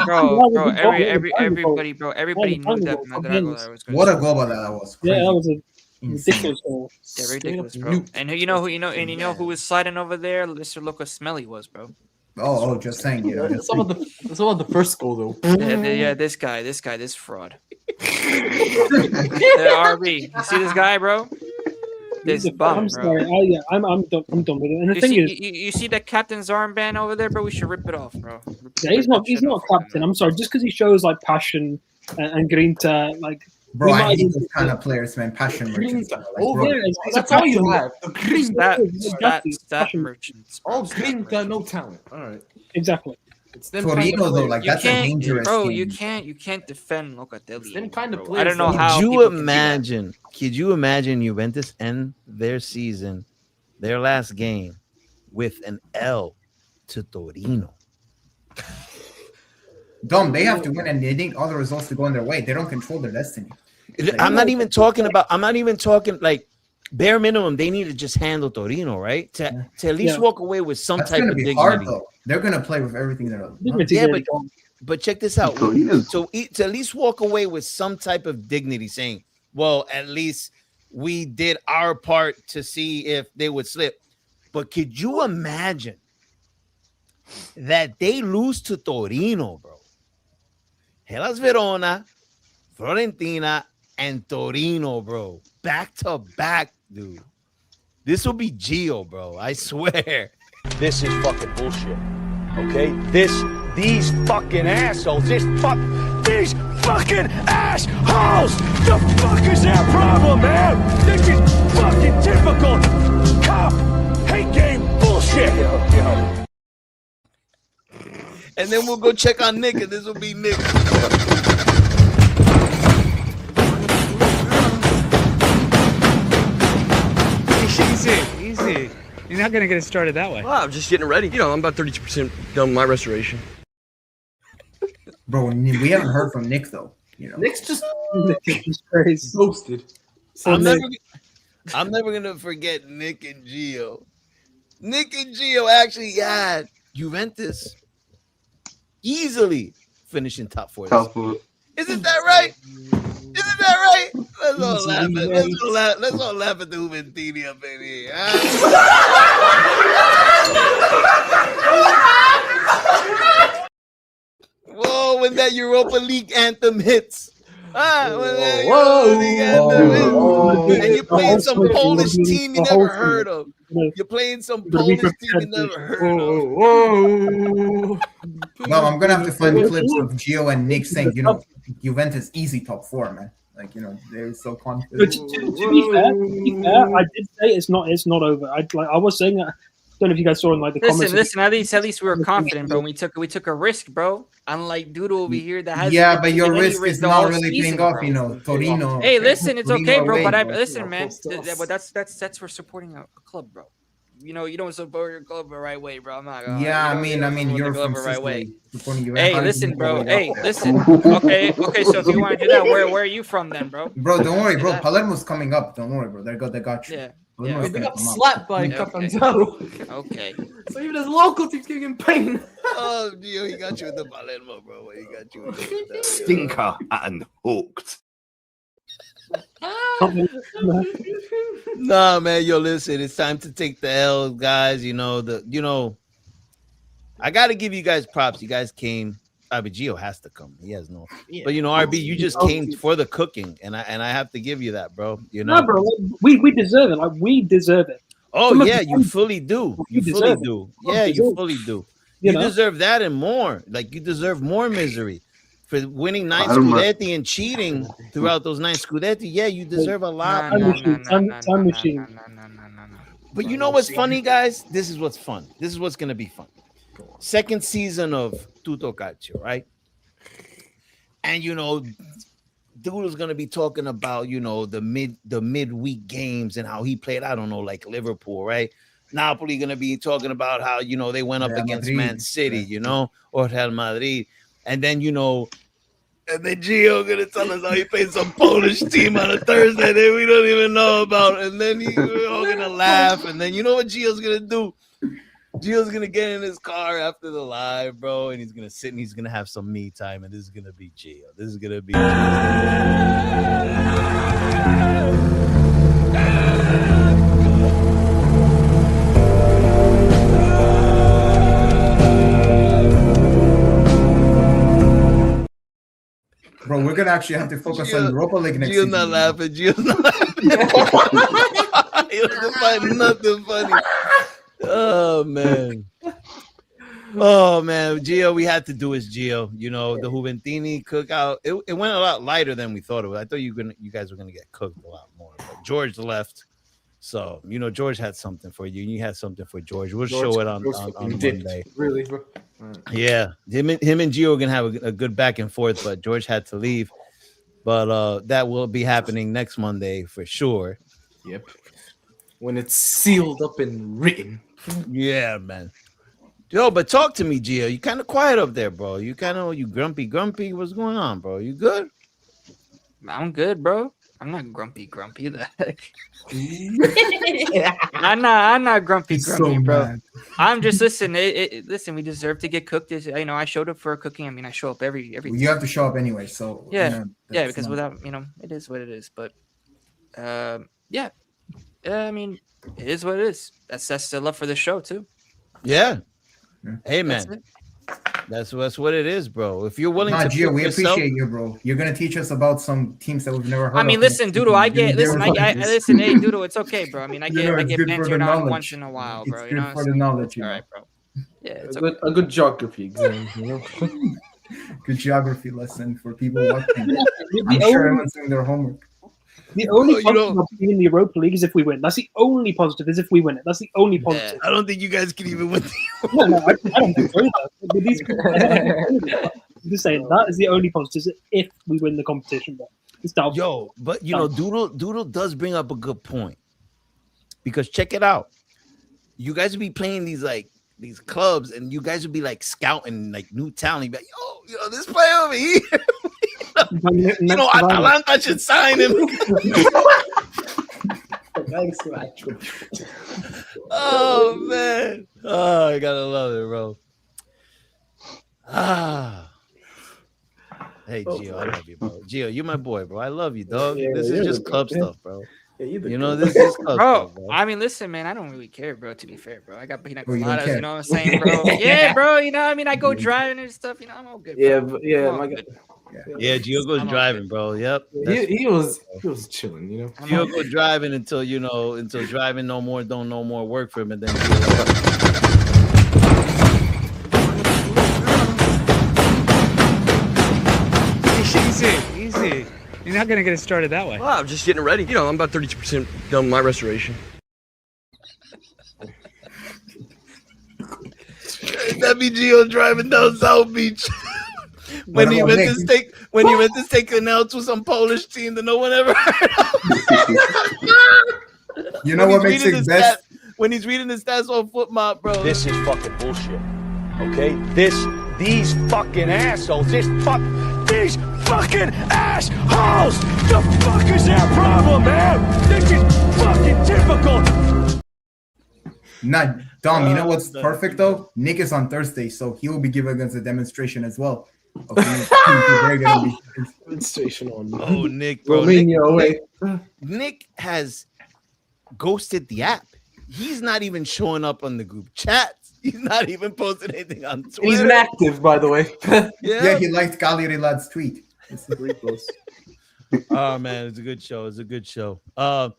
bro. Everybody knew that Mandragora was going What to a goal that was. Yeah, Crazy. that was a Insane. ridiculous goal. Yeah, ridiculous, bro. And you know who was sliding over there? Mr. Look how smelly was, bro. Oh, just saying. You know, That's about the first goal though. Yeah, this fraud. RB, you see this guy, bro? This bum, I'm bro. sorry. I'm done with it. And the thing is, you see that captain's armband over there, bro? We should rip it off, bro. yeah, he's not captain. I'm sorry, just because he shows like passion and grinta, like. Bro, I hate those kind of players, man. Passion merchants. Like, That's all you have. Stat merchants. All green got no talent. All right. Exactly. It's them Torino though, like that's a dangerous bro. team. You can't defend Locatelli. Them kind of bro. I don't know players, how. Could you imagine Juventus end their season, their last game, with an L to Torino? Dom, they have to win, and they need all the results to go in their way. They don't control their destiny. I'm not even talking like bare minimum. They need to just handle Torino, right? To at least walk away with some That's type gonna of be dignity. hard though. They're gonna play with everything they're. Yeah, but check this out. So to at least walk away with some type of dignity, saying, "Well, at least we did our part to see if they would slip." But could you imagine that they lose to Torino, bro? Hellas Verona, Fiorentina, and Torino, bro. Back to back, dude. This will be Gio, bro. I swear. This is fucking bullshit. Okay? These fucking assholes. These fucking assholes! The fuck is their problem, man? This is fucking typical cop hate game bullshit. And then we'll go check on Nick, and this will be Nick. Easy. You're not gonna get it started that way. Well, I'm just getting ready. You know, I'm about 32% done with my restoration. Bro, we haven't heard from Nick though. You know, Nick's just crazy. ghosted. I'm never gonna forget Nick and Gio. Nick and Gio actually had Juventus easily finishing top four. Isn't that right? Isn't that right? Let's all laugh at the Juventini up in here. Huh? Whoa, when that Europa League anthem hits. And you're playing some Polish team you never heard of. You're playing some Polish team you never heard of. Well, I'm gonna have to find clips of Gio and Nick saying, you know, Juventus easy top four, man. Like, you know, they're so confident. But to be fair, I did say it's not over. I was saying that. I don't know if you guys saw in like the comments. Listen. At least we were confident, bro. We took a risk, bro. Unlike Doodle over here that has. Yeah, but your risk is not really paying off, you know. Torino. Hey, listen, it's Torino okay, bro. away, But listen, man. But that's for supporting a club, bro. You know, you don't support your club the right way, bro. I'm not gonna. Yeah, I mean, you're from the right way. Sicily. Hey, listen, bro. Hey, listen. Okay. So if you want to do that, where are you from then, bro? Bro, don't worry, bro. Palermo's coming up. Don't worry, bro. They got you. Yeah. They got slapped by Catanzaro. Okay. So even his local team's giving him pain. Oh, Gio, he got you with the Palermo, bro. He got you with the Stinker and hooked. Nah, man, yo, listen, it's time to take the L, guys. I gotta give you guys props. You guys came. But Gio has to come. He has no. Yeah. But RB, you just came for the cooking, and I have to give you that, bro. You know, no, bro, we deserve it. Like we deserve it. Oh yeah, you fully do. You fully do. Yeah, you fully do. You deserve that and more. Like you deserve more misery. For winning 9 Scudetti and cheating throughout those 9 Scudetti, yeah, you deserve a lot. Time machine. But you know what's funny, guys? This is what's fun. This is what's gonna be fun. Second season of Tutto Calcio, right? And Doodle's gonna be talking about the midweek games and how he played. I don't know, like Liverpool, right? Napoli gonna be talking about how they went up against Man City, or Real Madrid. and then and then Gio gonna tell us how he played some Polish team on a Thursday that we don't even know about, and then we're all gonna laugh, and then you know what Gio's gonna do? Gio's gonna get in his car after the live, bro, and he's gonna sit and he's gonna have some me time, and this is gonna be Gio. This is gonna be Bro, we're gonna actually have to focus on Europa League next season. Gio's not laughing. Gio's not laughing. He doesn't find nothing funny. Oh man. Gio, we had to do his Gio. The Juventini cookout. It went a lot lighter than we thought it would. I thought you guys were gonna get cooked a lot more. But George left, so George had something for you. You had something for George. We'll show it on Monday. Really, bro. Yeah, him and Gio are gonna have a good back and forth, but George had to leave. But that will be happening next Monday for sure. Yep. When it's sealed up and written. Yeah, man. Yo, but talk to me, Gio. You kind of quiet up there, bro. You grumpy. What's going on, bro? You good? I'm good, bro. I'm not grumpy. The heck? I'm not grumpy, so bro. mad. I'm just listen. We deserve to get cooked. I showed up for a cooking. I mean, I show up every. Well, you have to show up anyway. So yeah, because without it is what it is. But yeah, I mean, it is what it is. That's the love for the show too. Yeah. Hey, man. That's what it is, bro. If you're willing to, Gio, we appreciate you, bro. You're gonna teach us about some teams that we've never heard. I mean, of. listen, Doodle. Listen, hey, Doodle. It's okay, bro. I mean, I get bantered on once in a while, bro. It's good for the knowledge, all right, bro. Yeah, it's a good geography exam. Good geography lesson for people watching. I'm sure everyone's doing their homework. The only positive of being in the Europa League is if we win. That's the only positive. Is if we win it. That's the only positive. I don't think you guys can even win. No, I don't think so either. Just saying that is the only positive. Is if we win the competition, but it's down. Yo, but Doodle does bring up a good point, because check it out. You guys would be playing these clubs, and you guys would be like scouting like new talent. You'd be like, yo, this player over here. Atalanta should sign him. Oh man. Oh, I gotta love it, bro. Hey, Gio, I love you, bro. Gio, you're my boy, bro. I love you, dog. This is just club stuff, bro. This is club stuff, bro. I mean, listen, man, I don't really care, bro. To be fair, bro, I got pina coladas, you know what I'm saying, bro? Yeah, bro. I mean, I go driving and stuff. I'm all good. Bro. Yeah, Gio goes driving, bro. Yep. He was chilling, Gio go driving until driving no more work for him, and then Easy. You're not gonna get it started that way. Well, I'm just getting ready. I'm about 32% done with my restoration. That be Gio driving down South Beach. When he went to take canals with some Polish team that no one ever heard of. You know what makes it best? When he's reading the stats on FootMop, bro. This is fucking bullshit. Okay? These fucking assholes. These fucking assholes! The fuck is their problem, man? This is fucking typical. Nah, Dom, you know what's perfect though? Nick is on Thursday, so he will be giving us a demonstration as well. Demonstration on. Oh, Nick, bro. Nick has ghosted the app. He's not even showing up on the group chats. He's not even posting anything on Twitter. He's inactive, by the way. Yeah, he liked Cagliari Lad's tweet. It's a great post. Oh man, it's a good show. I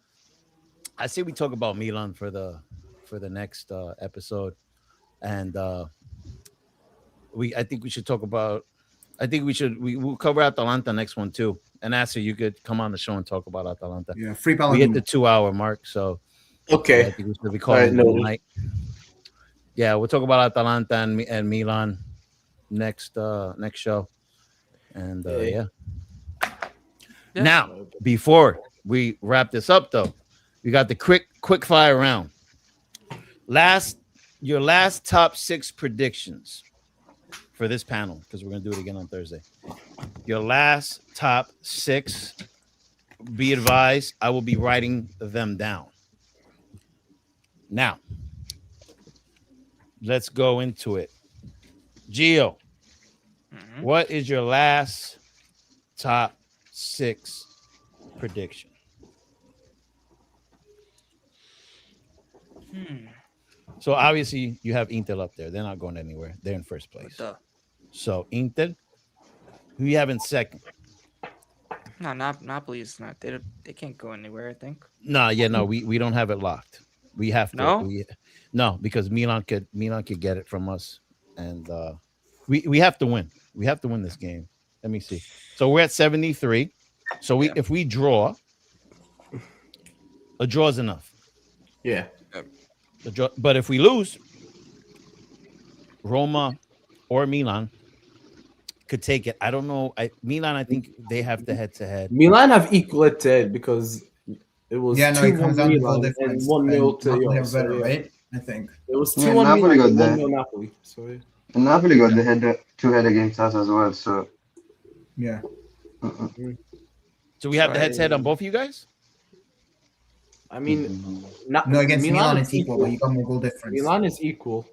say we talk about Milan for the next episode, and I think we should talk about. We'll cover Atalanta next one too. And Asa, you could come on the show and talk about Atalanta. Yeah, FREEFALL. We hit the 2-hour mark, so okay. I think we should be calling it tonight. Yeah, we'll talk about Atalanta and Milan next show. And yeah. Now, before we wrap this up, though, we got the quick fire round. Your last top 6 predictions for this panel, because we're gonna do it again on Thursday. Your last top 6. Be advised, I will be writing them down. Now, let's go into it. Gio, what is your last top 6 prediction? So obviously you have Inter up there. They're not going anywhere. They're in first place. So Inter, who you have in second? No, Napoli is not. They can't go anywhere, I think. No, we don't have it locked. We have to. No, because Milan could get it from us, and we have to win. We have to win this game. Let me see. So we're at 73. So if we draw, a draw is enough. Yeah. But if we lose, Roma or Milan could take it. I don't know. Milan, I think they have the head-to-head. Milan have equal head-to-head because it was it comes down to goal Milan difference. and 1-0 to Juve, better, right? I think it was 2-1 Napoli Milan got and that. 1-0 Napoli. Sorry. And Napoli got the head against us as well. So yeah. So we have the head-to-head on both of you guys. I mean, no, against Milan it's equal, but you got more goal difference. Milan is equal.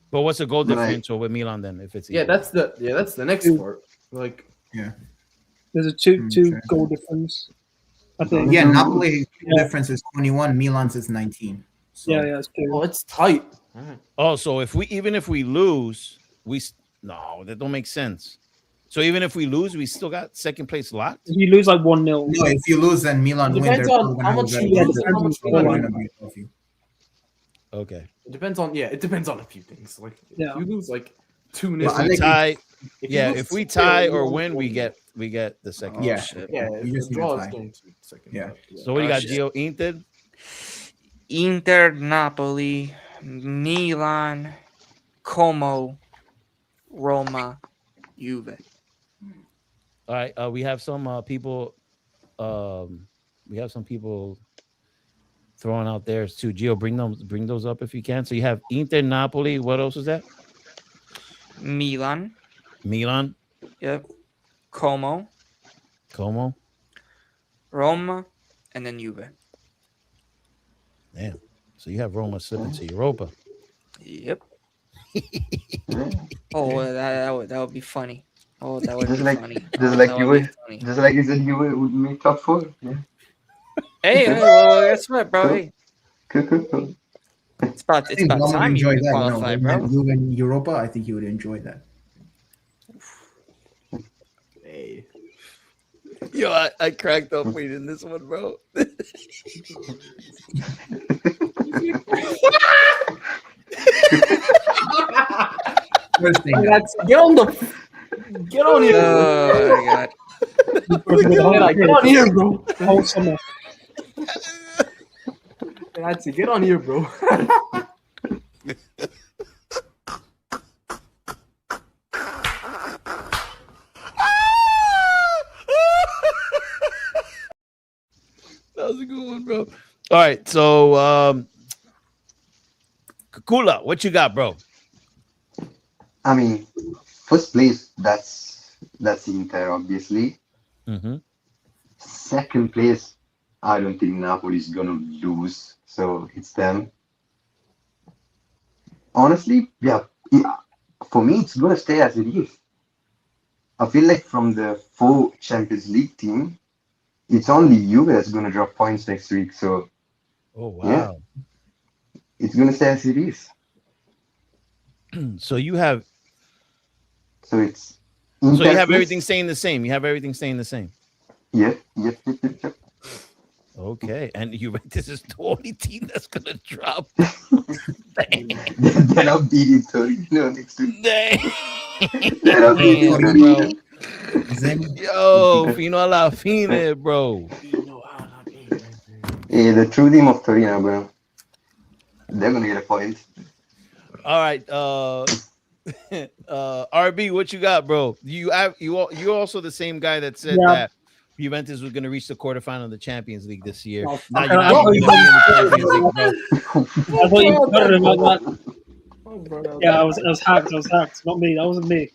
But what's the goal differential with Milan then? If it's equal? that's the next part. Like there's a two goal difference. I think. Yeah, Napoli difference is 21. Milan's is 19. So. Yeah, it's true. Oh, it's tight. Oh, so if we lose, that don't make sense. So even if we lose, we still got second place locked. If you lose like 1-0. No, if you lose, then Milan win. Depends on how much you Okay. It depends on a few things. Like if you lose like 2-0. If we tie, if we tie or win, we get the second. Yeah, you just draw game second. Yeah. So what do you got, Gio? Inter, Napoli, Milan, Como, Roma, Juve. All right, we have some people. We have some people throwing out there too. Gio, bring those up if you can. So you have Inter, Napoli. What else is that? Milan. Yep. Como. Roma, and then Juve. Damn. So you have Roma slipping to Europa. Yep. That would be funny. Oh, that would be funny. Just like you said, you would make top 4. Yeah. Hey, well, guess what, bro? Hey. Cool. It's about time you qualify, bro. You in Europa, I think you would enjoy that. Hey. Yo, I cracked up reading this one, bro. Get on here. Oh my god. Get on here, bro. Whole summer. Get on here, bro. That was a good one, bro. All right, so Kekula, what you got, bro? I mean, first place, that's Inter, obviously. Second place, I don't think Napoli is gonna lose, so it's them. Honestly, yeah, for me, it's gonna stay as it is. I feel like from the 4 Champions League team, it's only Juve that's gonna drop points next week. So, yeah, it's gonna stay as it is. So you have. So it's. So you have everything staying the same. You have everything staying the same. Yep. Okay, and Juventus is the only team that's gonna drop. They're not beating Torino next week. They're not beating Torino. Yo, fino alla fine, bro. Yeah, the true team of Torino, bro. They're gonna get a point. All right, RB, what you got, bro? You're also the same guy that said that Juventus was going to reach the quarterfinal of the Champions League this year. Now you're not going to be in the Champions League, bro. Yeah, I was hacked. I was hacked. Not me. That wasn't me.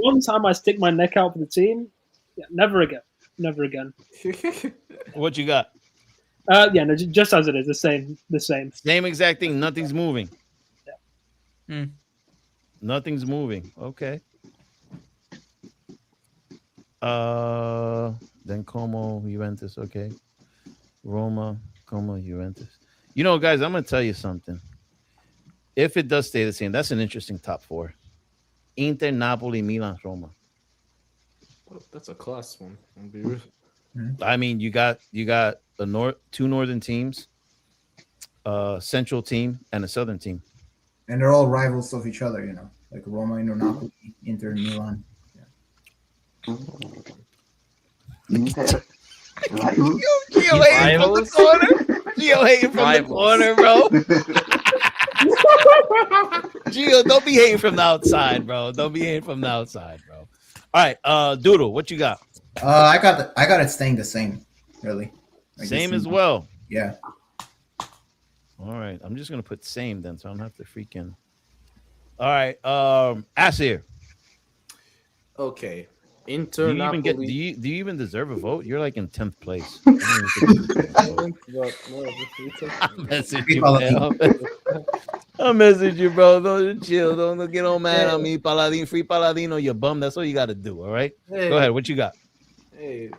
One time I stick my neck out for the team. Yeah, never again. Never again. What you got? Yeah, no, just as it is, the same. Same exact thing. Nothing's moving. Yeah. Nothing's moving. Okay. Then Como, Juventus. Okay. Roma, Como, Juventus. You know, guys, I'm gonna tell you something. If it does stay the same, that's an interesting top four. Inter, Napoli, Milan, Roma. That's a class one. I mean, you got the two northern teams, central team, and a southern team. And they're all rivals of each other, you know, like Roma, Napoli, Inter, Milan. Yeah. Inter. Gio hating from the corner. Gio hating from the corner, bro. Gio, don't be hating from the outside, bro. Don't be hating from the outside, bro. All right, Doodle, what you got? I got it staying the same, really. Like same as well. Yeah. All right, I'm just gonna put same then, so I don't have to freaking. All right, Asir. Okay. Inter, do you even Napoli. do you even deserve a vote? You're like in 10th place. I'm messaging you, man. I'll message you, bro. Don't chill. Don't get on mad on me. Paladin, free Paladino, you bum. That's all you got to do. All right. Hey. Go ahead. What you got? Hey,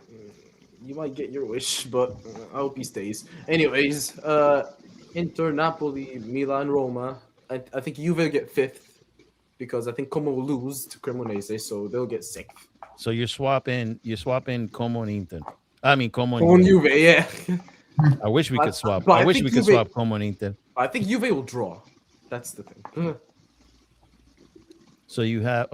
you might get your wish, but I hope he stays. Anyways, Inter, Napoli, Milan, Roma. I think Juve get 5th because I think Como will lose to Cremonese, so they'll get 6th. So you're swapping Como and Inter. I mean Como and Juve, yeah. I wish we could swap. I wish we could swap Como and Inter. I think Juve will draw. That's the thing. So you have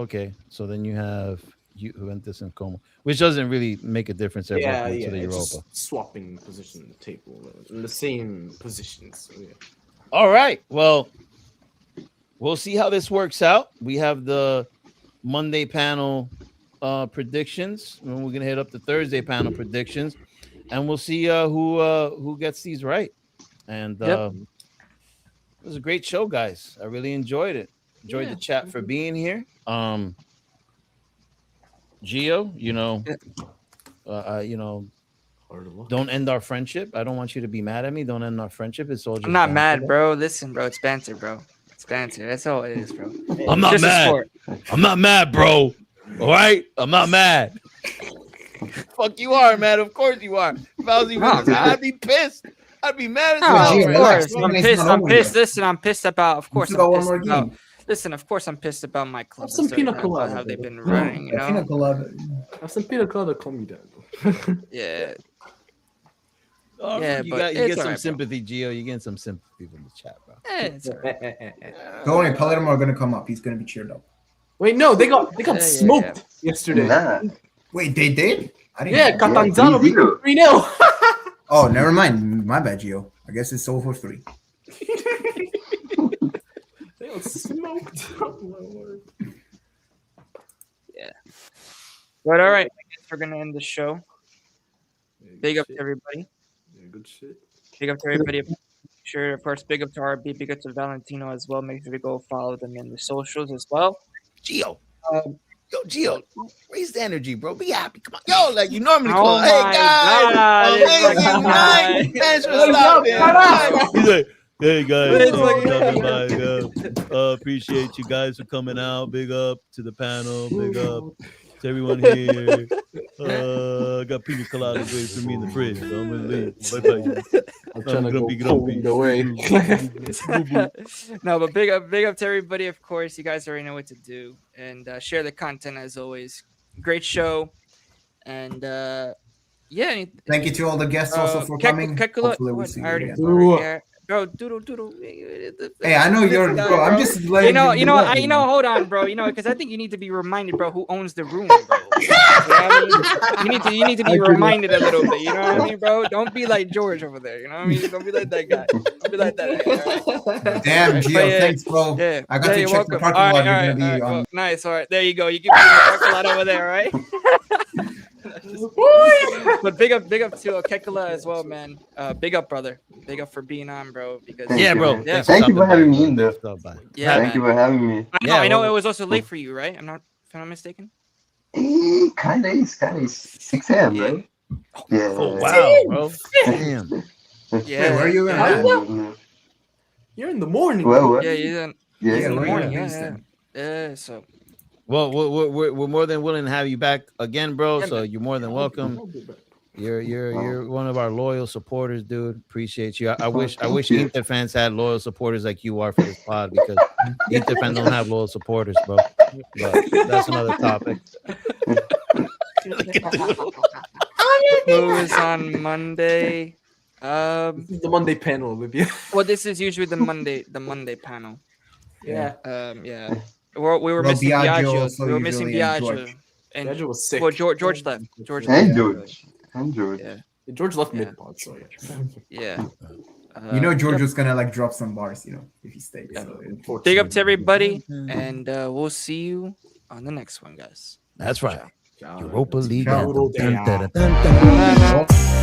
So then you have Juventus and Como, which doesn't really make a difference. To the Europa. Just swapping position on the table in the same positions. So, yeah. All right. Well, we'll see how this works out. We have the Monday panel predictions, and we're gonna hit up the Thursday panel predictions, and we'll see who gets these right. And it was a great show, guys. I really enjoyed it. Enjoyed the chat for being here. Gio, don't end our friendship. I don't want you to be mad at me. Don't end our friendship. It's all just I'm not banter. mad, bro. Listen, bro, it's banter, bro. It's banter. That's all it is, bro. I'm not mad. I'm not mad, bro. All right, I'm not mad. Fuck, you are mad. Of course you are. If I was you, I'd be pissed. I'd be mad as well. Of course, I'm pissed. I'm pissed. Listen, I'm pissed about. Of course, I'm pissed about. Listen, of course, I'm pissed about my club. Have some pina colada. How they've been running, you know. Pina colada. Have some pina colada. Calm me down. Yeah. Oh, Yeah, you but get it's some alright, sympathy, Gio. You getting some sympathy from the chat, bro. It's Don't worry, Palermo are gonna come up. He's gonna be cheered up. Wait, no, they got smoked yesterday. Nah. Wait, they did? I didn't Yeah, know. Catanzaro beat 3-0. Oh, never mind. My bad, Gio. I guess it's over 3. They got smoked. Oh, my word. Yeah. But all right, I guess we're gonna end the show. Big up to everybody. Yeah, good shit. Big up to everybody. Sure, of course, big up to RB, big up to Valentino as well. Make sure to go follow them in the socials as well. Gio. Yo, Gio, raise the energy, bro. Be happy. Come on. Yo, like you normally Oh call. Hey, my guys. God, Amazing night. Thanks for stopping. He's like, hey, guys. Coming by, appreciate you guys for coming out. Big up to the panel. Big up to everyone here. I got pina colada waiting for me in the fridge. So I'm going to leave. Bye-bye. I'm trying to go cold away. No, but big up to everybody. Of course, you guys already know what to do, and share the content as always. Great show, and yeah. Thank you to all the guests also for coming. Kekula, Hopefully we'll see you already again. Bro, doodle. Hey, I know you're, bro. I'm just letting you know. Hold on, bro. You know, because I think you need to be reminded, bro, who owns the room, bro. You know what I mean? You need to be reminded a little bit. You know what I mean, bro? Don't be like George over there. You know what I mean? Don't be like that guy. Don't be like that guy. Right? Damn, Gio, thanks, bro. Yeah, I got to you're check the welcome. parking lot. All right, You're gonna be well, nice. All right, there you go. You can be in the parking lot over there, all right? But big up to Kekula as well, man. Big up, brother. Big up for being on, bro. Because Thank you, bro. man. Thank you for having me in there. Yeah, Thank you for having me. I know it was also late for you, right? If I'm not mistaken. Kinda is 6 a.m. right? Yeah. Oh wow, bro. Damn. Yeah. Wait, where are you at? You're in the morning. Well, what? Yeah, he's in Yeah, the where morning. you at? Yeah. So. Well, we're more than willing to have you back again, bro. So you're more than welcome. You're one of our loyal supporters, dude. Appreciate you. I wish Inter fans had loyal supporters like you are for this pod, because Inter fans don't have loyal supporters, bro. But that's another topic. Who is on Monday? This is the Monday panel, Olivia. Well, this is usually the Monday panel. Yeah. Yeah. We were Well, missing Biagio Biagio. also We were missing usually, and Biagio. George. And Biagio was sick. Well, George left. George And left. George. And George. Yeah. George left mid-pod, so Yeah. You know, George was gonna like drop some bars, you know, if he stayed. So, Big up to everybody, and we'll see you on the next one, guys. That's right. Ciao. Europa League. Ciao. anthem. Dun, dun, dun, dun, dun.